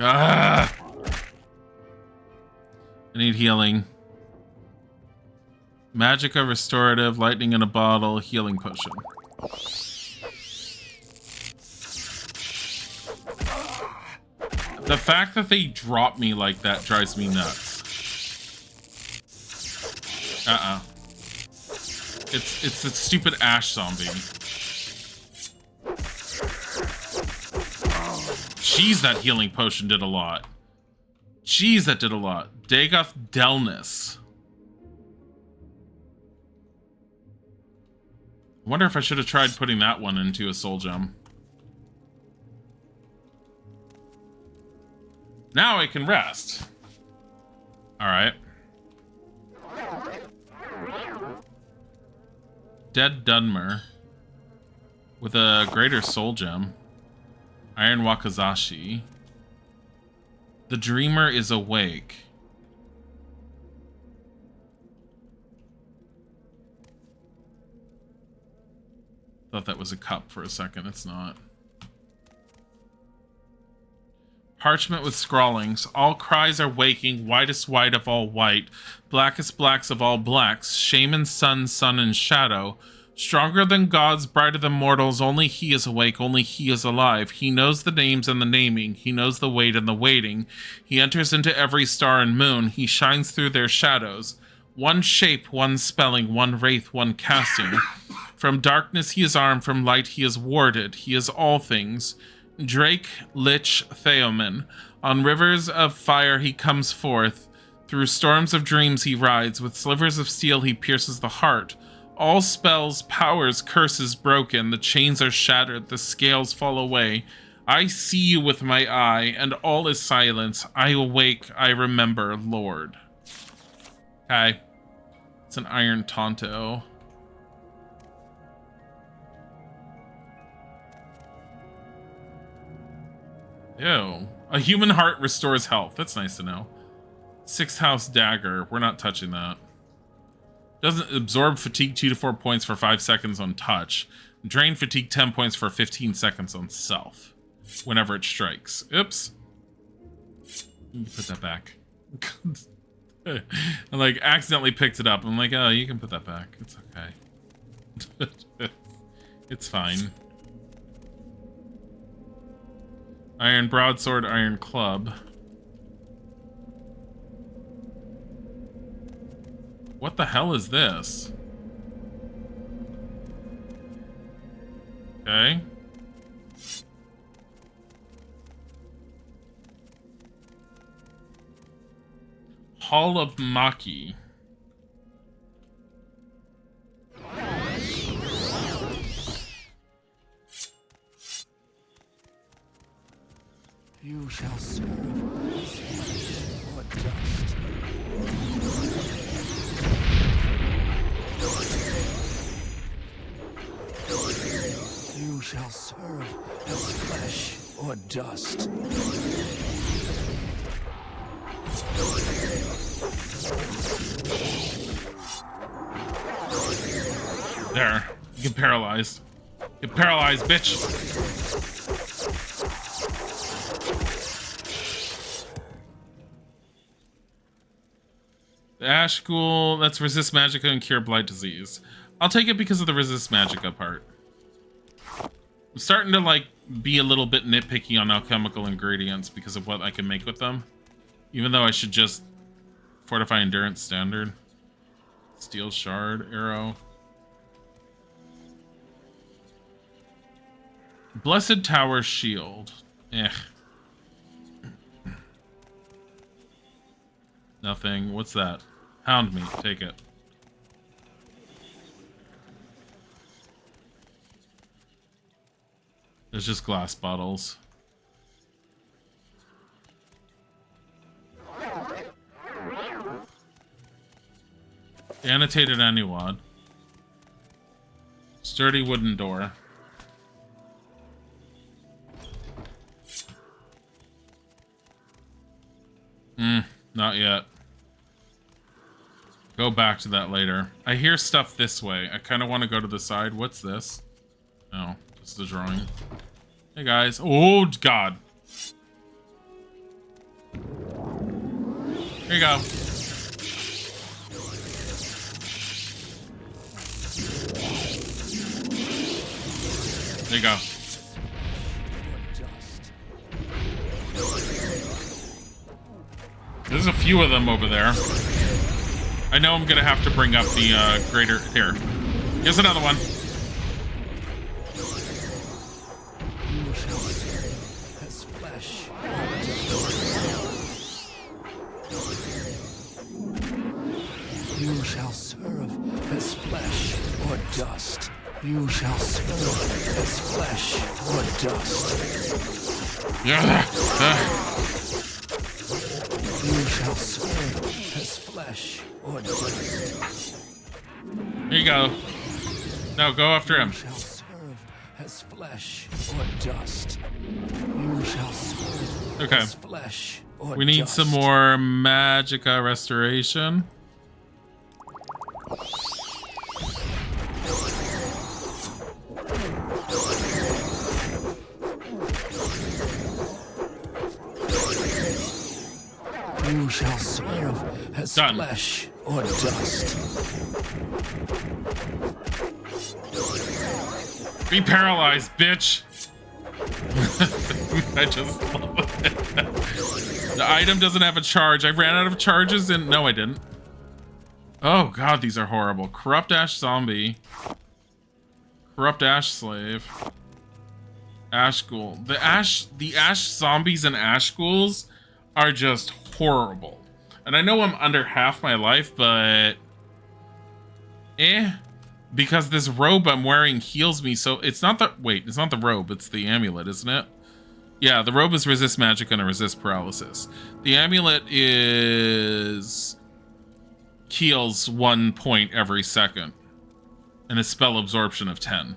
Ah! I need healing. Magica restorative, lightning in a bottle, healing potion. The fact that they drop me like that drives me nuts. It's the stupid ash zombie. Jeez, that healing potion did a lot. Jeez, that did a lot. Dagoth Delness. I wonder if I should have tried putting that one into a soul gem. Now I can rest. Alright. Dead Dunmer. With a greater soul gem. Iron Wakazashi. The dreamer is awake. Thought that was a cup for a second. It's not. Parchment with scrawlings. All cries are waking. Whitest white of all white. Blackest blacks of all blacks. Shaman, sun, sun, and shadow. Stronger than gods, brighter than mortals. Only he is awake. Only he is alive. He knows the names and the naming. He knows the wait and the waiting. He enters into every star and moon. He shines through their shadows. One shape, one spelling, one wraith, one casting. From darkness he is armed. From light he is warded. He is all things. Drake, Lich, Theoman. On rivers of fire he comes forth. Through storms of dreams he rides. With slivers of steel he pierces the heart. All spells, powers, curses broken. The chains are shattered. The scales fall away. I see you with my eye, and all is silence. I awake. I remember, Lord. Okay. It's an iron Tonto. Ew. A human heart restores health. That's nice to know. 6th house dagger. We're not touching that. Doesn't absorb fatigue 2 to 4 points for 5 seconds on touch. Drain fatigue 10 points for 15 seconds on self. Whenever it strikes. Oops. You can put that back. I like accidentally picked it up. I'm like, oh, you can put that back. It's okay. It's fine. Iron broadsword, iron club. What the hell is this? Okay. Hall of Maki. You shall serve or dust. You shall serve as flesh or dust. There. You get paralyzed. Get paralyzed, bitch. Ash Ghoul, that's resist magicka and cure blight disease. I'll take it because of the resist magicka part. I'm starting to like be a little bit nitpicky on alchemical ingredients because of what I can make with them. Even though I should just fortify endurance standard. Steel shard, arrow. Blessed Tower shield. Nothing. What's that? Hound meat. Take it. There's just glass bottles. Annotated Anuwad. Sturdy wooden door. Not yet. Go back to that later. I hear stuff this way. I kind of want to go to the side. What's this? Oh, it's the drawing. Hey guys. Oh God. Here you go. There you go. There's a few of them over there. I know I'm gonna have to bring up the greater. Here. Here's another one. You shall serve as flesh or dust. You shall serve as flesh or dust. Yeah. You shall serve as flesh or dust. Here you go. No, go after him. You shall serve as flesh or dust. You shall serve Okay. as flesh or We need dust. some more magicka restoration. You shall serve as Done. flesh or dust. Be paralyzed, bitch. I just love it. The item doesn't have a charge. I ran out of charges and no, I didn't. Oh God, these are horrible. Corrupt Ash Zombie. Corrupt Ash Slave. Ash Ghoul. The Ash Zombies and Ash Ghouls are just horrible. And I know I'm under half my life, but because this robe I'm wearing heals me, so it's not the it's not the robe, it's the amulet, isn't it? Yeah, the robe is resist magic and a resist paralysis. The amulet is heals 1 point every second. And a spell absorption of 10.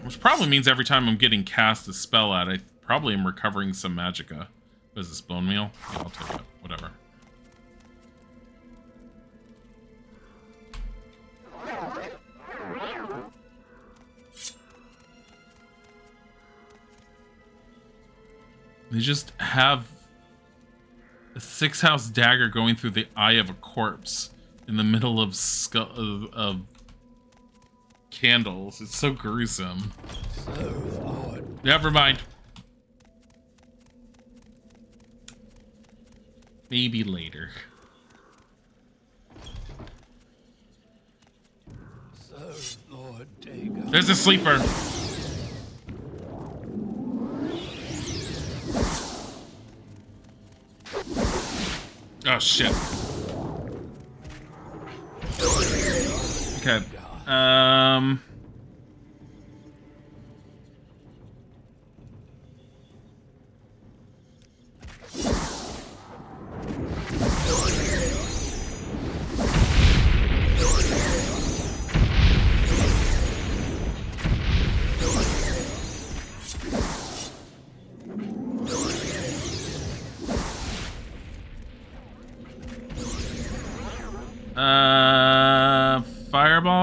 Which probably means every time I'm getting cast a spell at, I probably am recovering some magicka. What is this, bone meal? Yeah, I'll take it. Whatever. They just have a 6-house dagger going through the eye of a corpse in the middle of of candles. It's so gruesome. Never mind. Maybe later. Serve Lord Dagon. There's a sleeper. Oh shit. Okay.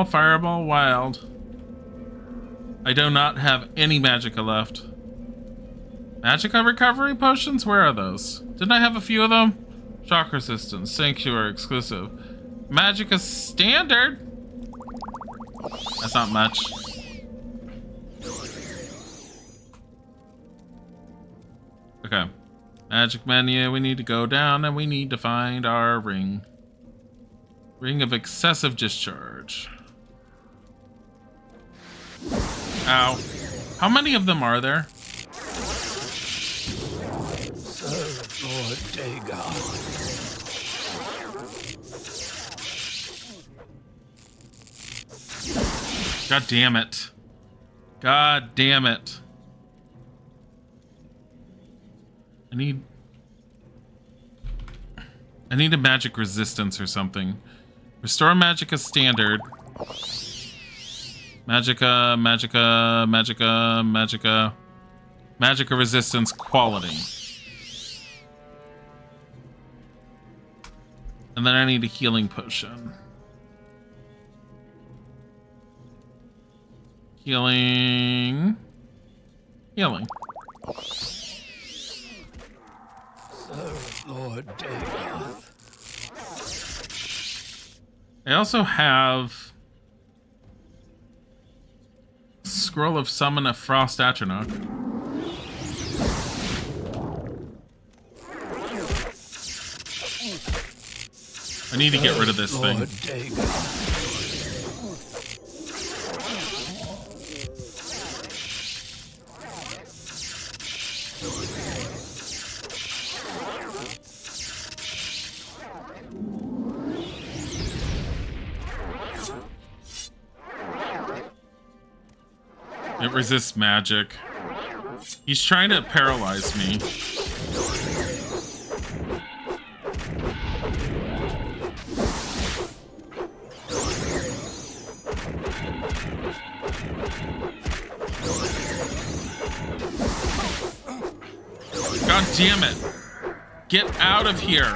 Fireball, wild. I do not have any magicka left. Magicka recovery potions? Where are those? Didn't I have a few of them? Shock resistance, sanctuary exclusive. Magicka standard? That's not much. Okay. Magic menu, we need to go down and we need to find our ring. Ring of excessive discharge. Ow. How many of them are there? Serve Lord Dahrk. God damn it. God damn it. I need a magic resistance or something. Restore Magicka standard. Magicka. Magicka resistance quality. And then I need a healing potion. Healing. Serve Lord Dahrk. I also have Scroll of Summon a Frost Atronach. I need to get rid of this thing. Lord Dahrk. It resists magic. He's trying to paralyze me. God damn it. Get out of here.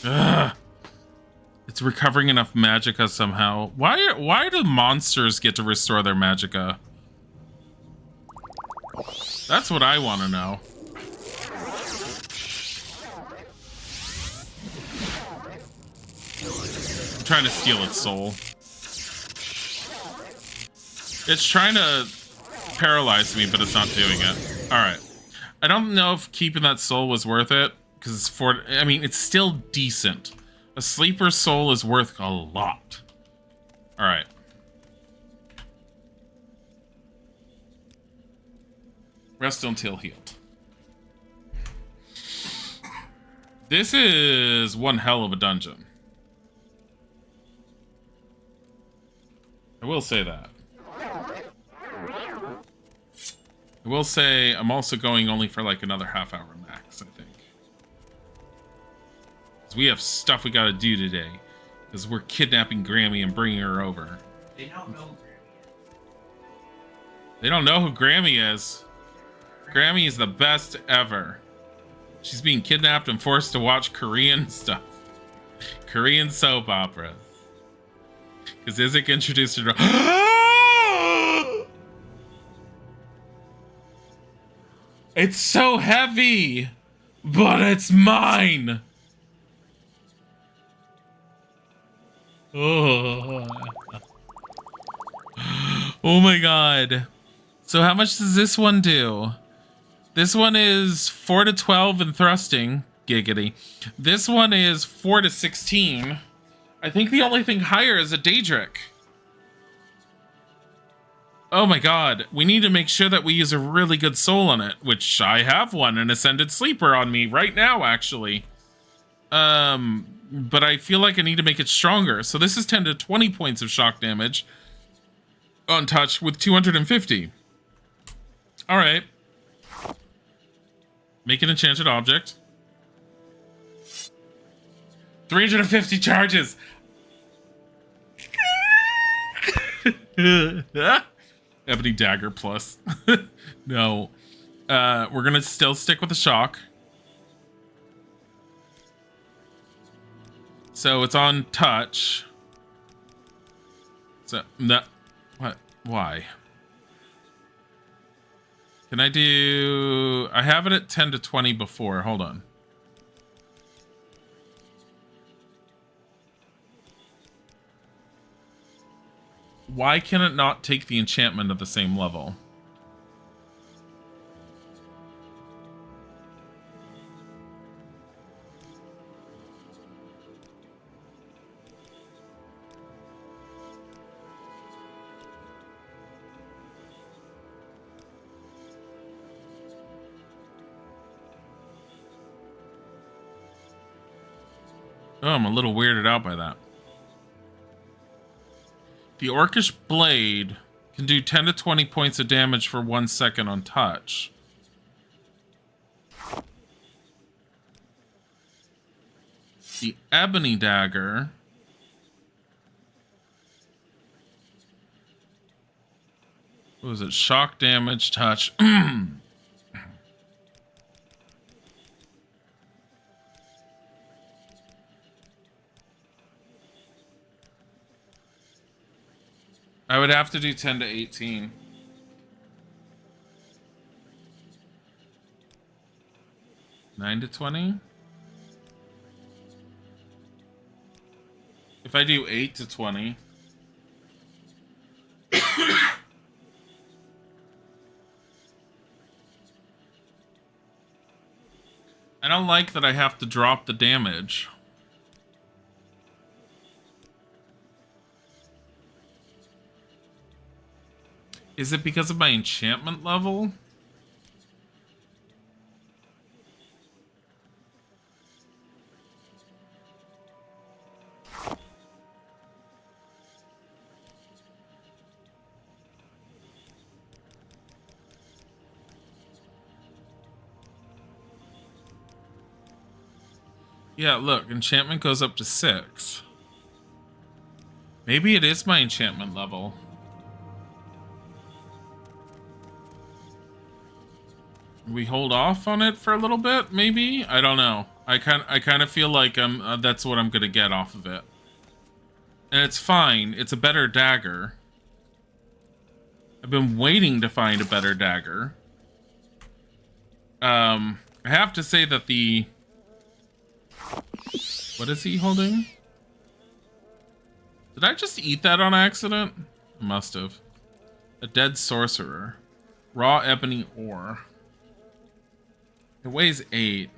Ugh. It's recovering enough magicka somehow. Why do monsters get to restore their magicka? That's what I want to know. I'm trying to steal its soul. It's trying to paralyze me, but it's not doing it. Alright. I don't know if keeping that soul was worth it. Because I mean, it's still decent. A sleeper soul is worth a lot. Alright. Rest until healed. This is one hell of a dungeon. I will say that. I will say I'm also going only for like another half hour max, I think. We have stuff we gotta do today. Because we're kidnapping Grammy and bringing her over. They don't know Grammy They don't know who Grammy is. Grammy is the best ever. She's being kidnapped and forced to watch Korean stuff. Korean soap operas. Because Isaac introduced her to... It's so heavy! But it's mine! Oh. Oh my god. So how much does this one do? This one is 4 to 12 in thrusting. Giggity. This one is 4 to 16. I think the only thing higher is a Dahrk. Oh my god. We need to make sure that we use a really good soul on it, which I have one, an Ascended Sleeper on me right now, actually. But I feel like I need to make it stronger. So this is 10 to 20 points of shock damage on touch with 250. All right. Make an enchanted object. 350 charges. Ebony Dagger plus. No. We're gonna still stick with the shock. So it's on touch. So that what? Why? Can I do? I have it at 10 to 20 before. Hold on. Why can it not take the enchantment at the same level? Oh, I'm a little weirded out by that. The Orcish Blade can do 10 to 20 points of damage for 1 second on touch. The Ebony Dagger what was it? Shock damage, touch. I would have to do 10 to 18. Nine to 20? If I do 8 to 20. I don't like that I have to drop the damage. Is it because of my enchantment level? Yeah, look, enchantment goes up to 6. Maybe it is my enchantment level. We hold off on it for a little bit, maybe? I don't know. I kind of feel like that's what I'm gonna get off of it. And it's fine. It's a better dagger. I've been waiting to find a better dagger. I have to say that the... What is he holding? Did I just eat that on accident? I must have. A dead sorcerer. Raw ebony ore. It weighs 8.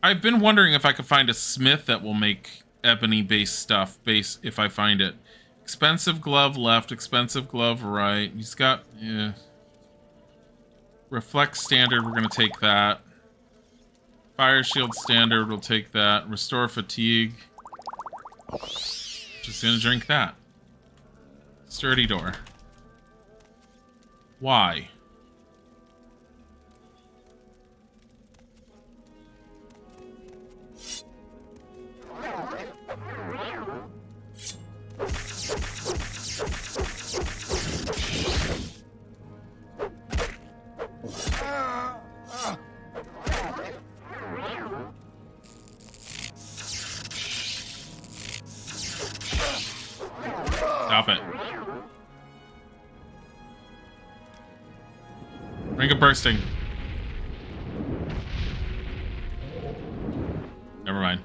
I've been wondering if I could find a smith that will make ebony-based stuff, if I find it. Expensive glove left, expensive glove right. He's got... Yeah. Reflect standard, we're going to take that. Fire shield standard, we'll take that. Restore fatigue. Just going to drink that. Sturdy door. Why? Stop it. Ring of bursting. Never mind.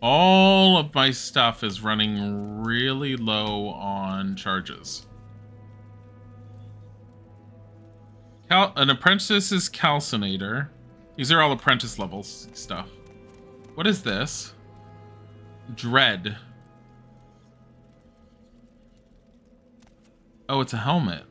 All of my stuff is running really low on charges. An apprentice's calcinator. These are all apprentice levels stuff. What is this? Dread. Oh, it's a helmet.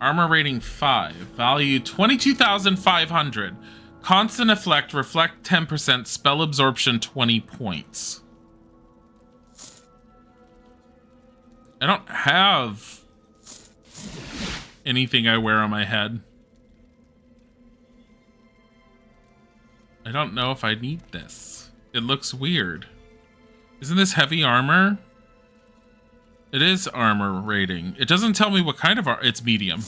Armor rating 5. Value 22,500. Constant effect, reflect 10%, spell absorption 20 points. I don't have anything I wear on my head. I don't know if I need this. It looks weird. Isn't this heavy armor? It is armor rating. It doesn't tell me what kind of armor. It's medium.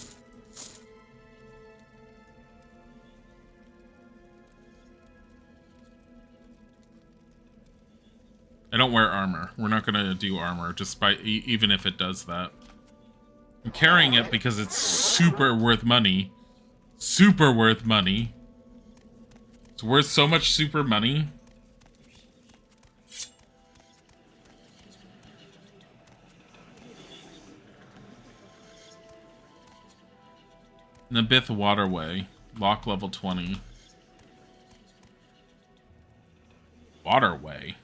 I don't wear armor. We're not gonna do armor, despite even if it does that. I'm carrying it because it's super worth money. Super worth money. It's worth so much super money. Nabith Waterway. Lock level 20. Waterway.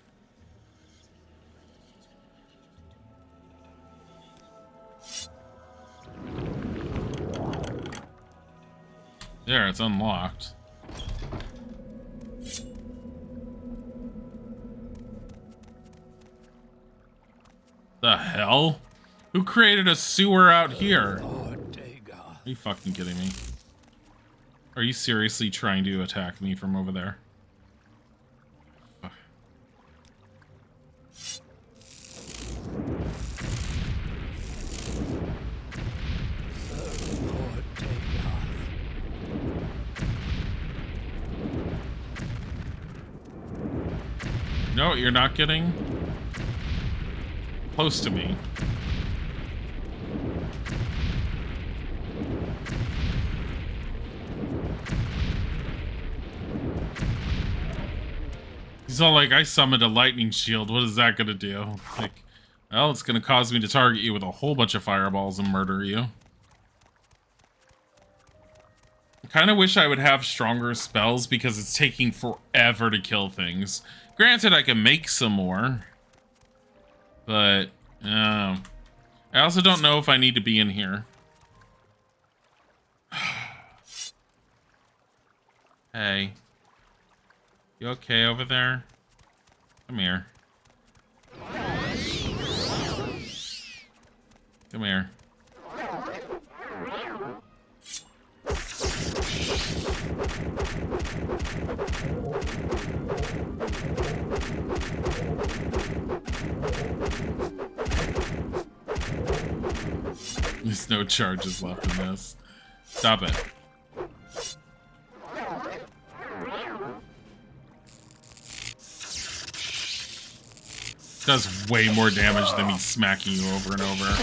There, it's unlocked. The hell? Who created a sewer out here? Are you fucking kidding me? Are you seriously trying to attack me from over there? No, you're not getting close to me. He's all like, I summoned a lightning shield. What is that gonna do? Like, well, it's gonna cause me to target you with a whole bunch of fireballs and murder you. I kind of wish I would have stronger spells because it's taking forever to kill things. Granted, I can make some more. But, I also don't know if I need to be in here. Hey. You okay over there? Come here. Come here. There's no charges left in this. Stop it. Does way more damage than me smacking you over and over.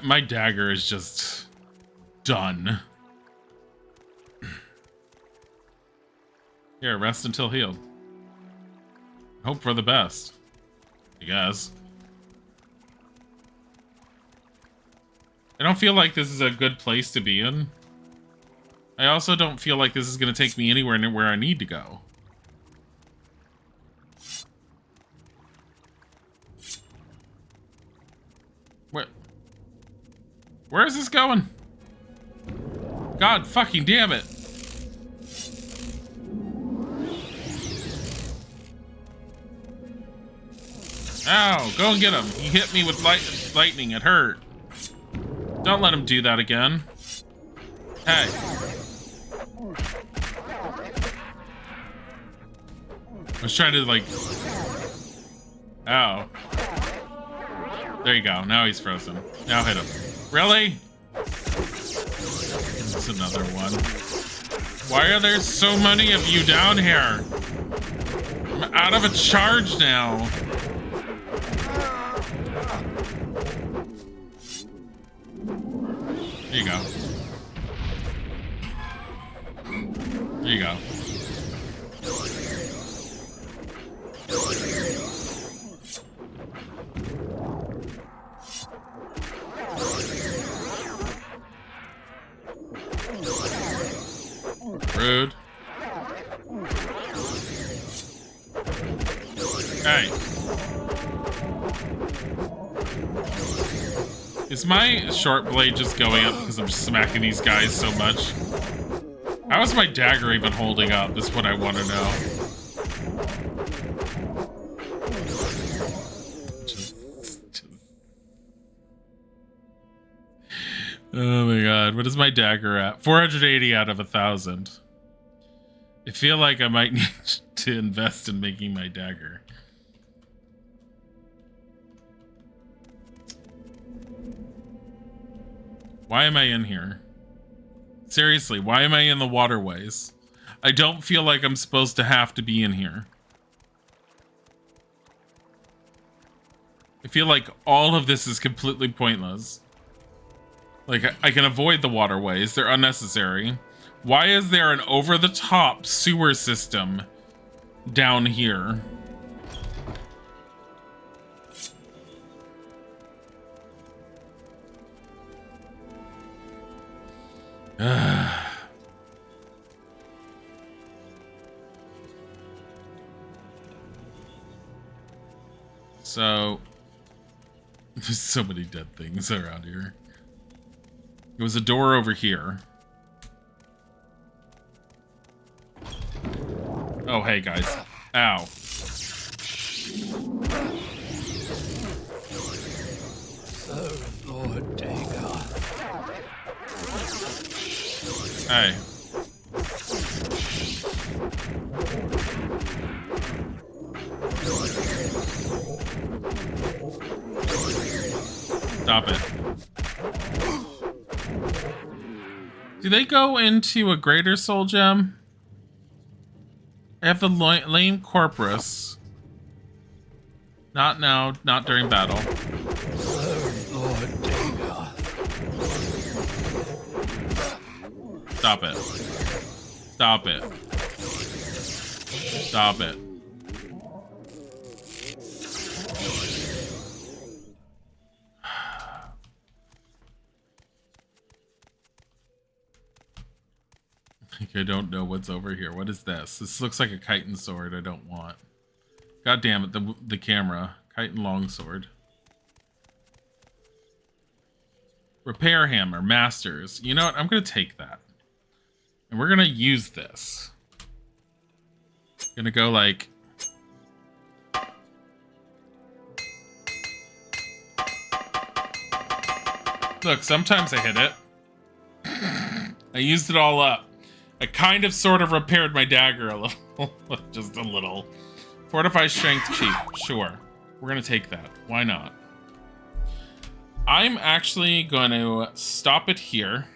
My dagger is just done. Here, rest until healed. Hope for the best, I guess. I don't feel like this is a good place to be in. I also don't feel like this is going to take me anywhere near where I need to go. Where is this going? God fucking damn it. Ow, go and get him. He hit me with lightning. It hurt. Don't let him do that again. Hey. I was trying to, like... Oh. There you go. Now he's frozen. Now hit him. Really? That's another one. Why are there so many of you down here? I'm out of a charge now. There you go. There you go. Rude. Hey. Is my short blade just going up because I'm smacking these guys so much? How is my dagger even holding up? Is what I want to know. god, what is my dagger at? 480 out of 1,000. I feel like I might need to invest in making my dagger. Why am I in here? Seriously, why am I in the waterways? I don't feel like I'm supposed to have to be in here. I feel like all of this is completely pointless. Like, I can avoid the waterways. They're unnecessary. Why is there an over-the-top sewer system down here? So, there's so many dead things around here. There was a door over here. Oh, hey, guys. Ow. Serve Lord Dahrk. Hey. Stop it. Do they go into a greater soul gem? I have the lame corpus. Not now, not during battle. Serve Lord Dahrk. Stop it. Stop it. Stop it. I don't know what's over here. What is this? This looks like a chitin sword I don't want. God damn it, the camera. Chitin longsword. Repair hammer, masters. You know what? I'm going to take that. And we're going to use this. Going to go like... Look, sometimes I hit it. I used it all up. I kind of sort of repaired my dagger a little. Just a little. Fortify strength cheap. Sure. We're going to take that. Why not? I'm actually going to stop it here.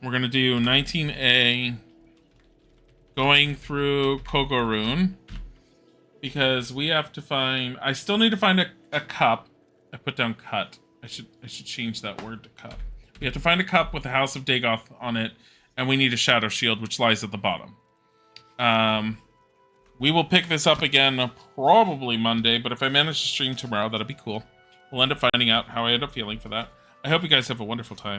We're going to do 19A going through Kogorun. Because we have to find... I still need to find a cup. I put down cut. I should change that word to cup. We have to find a cup with the House of Dagoth on it. And we need a shadow shield, which lies at the bottom. We will pick this up again probably Monday, but if I manage to stream tomorrow, that'll be cool. We'll end up finding out how I end up feeling for that. I hope you guys have a wonderful time.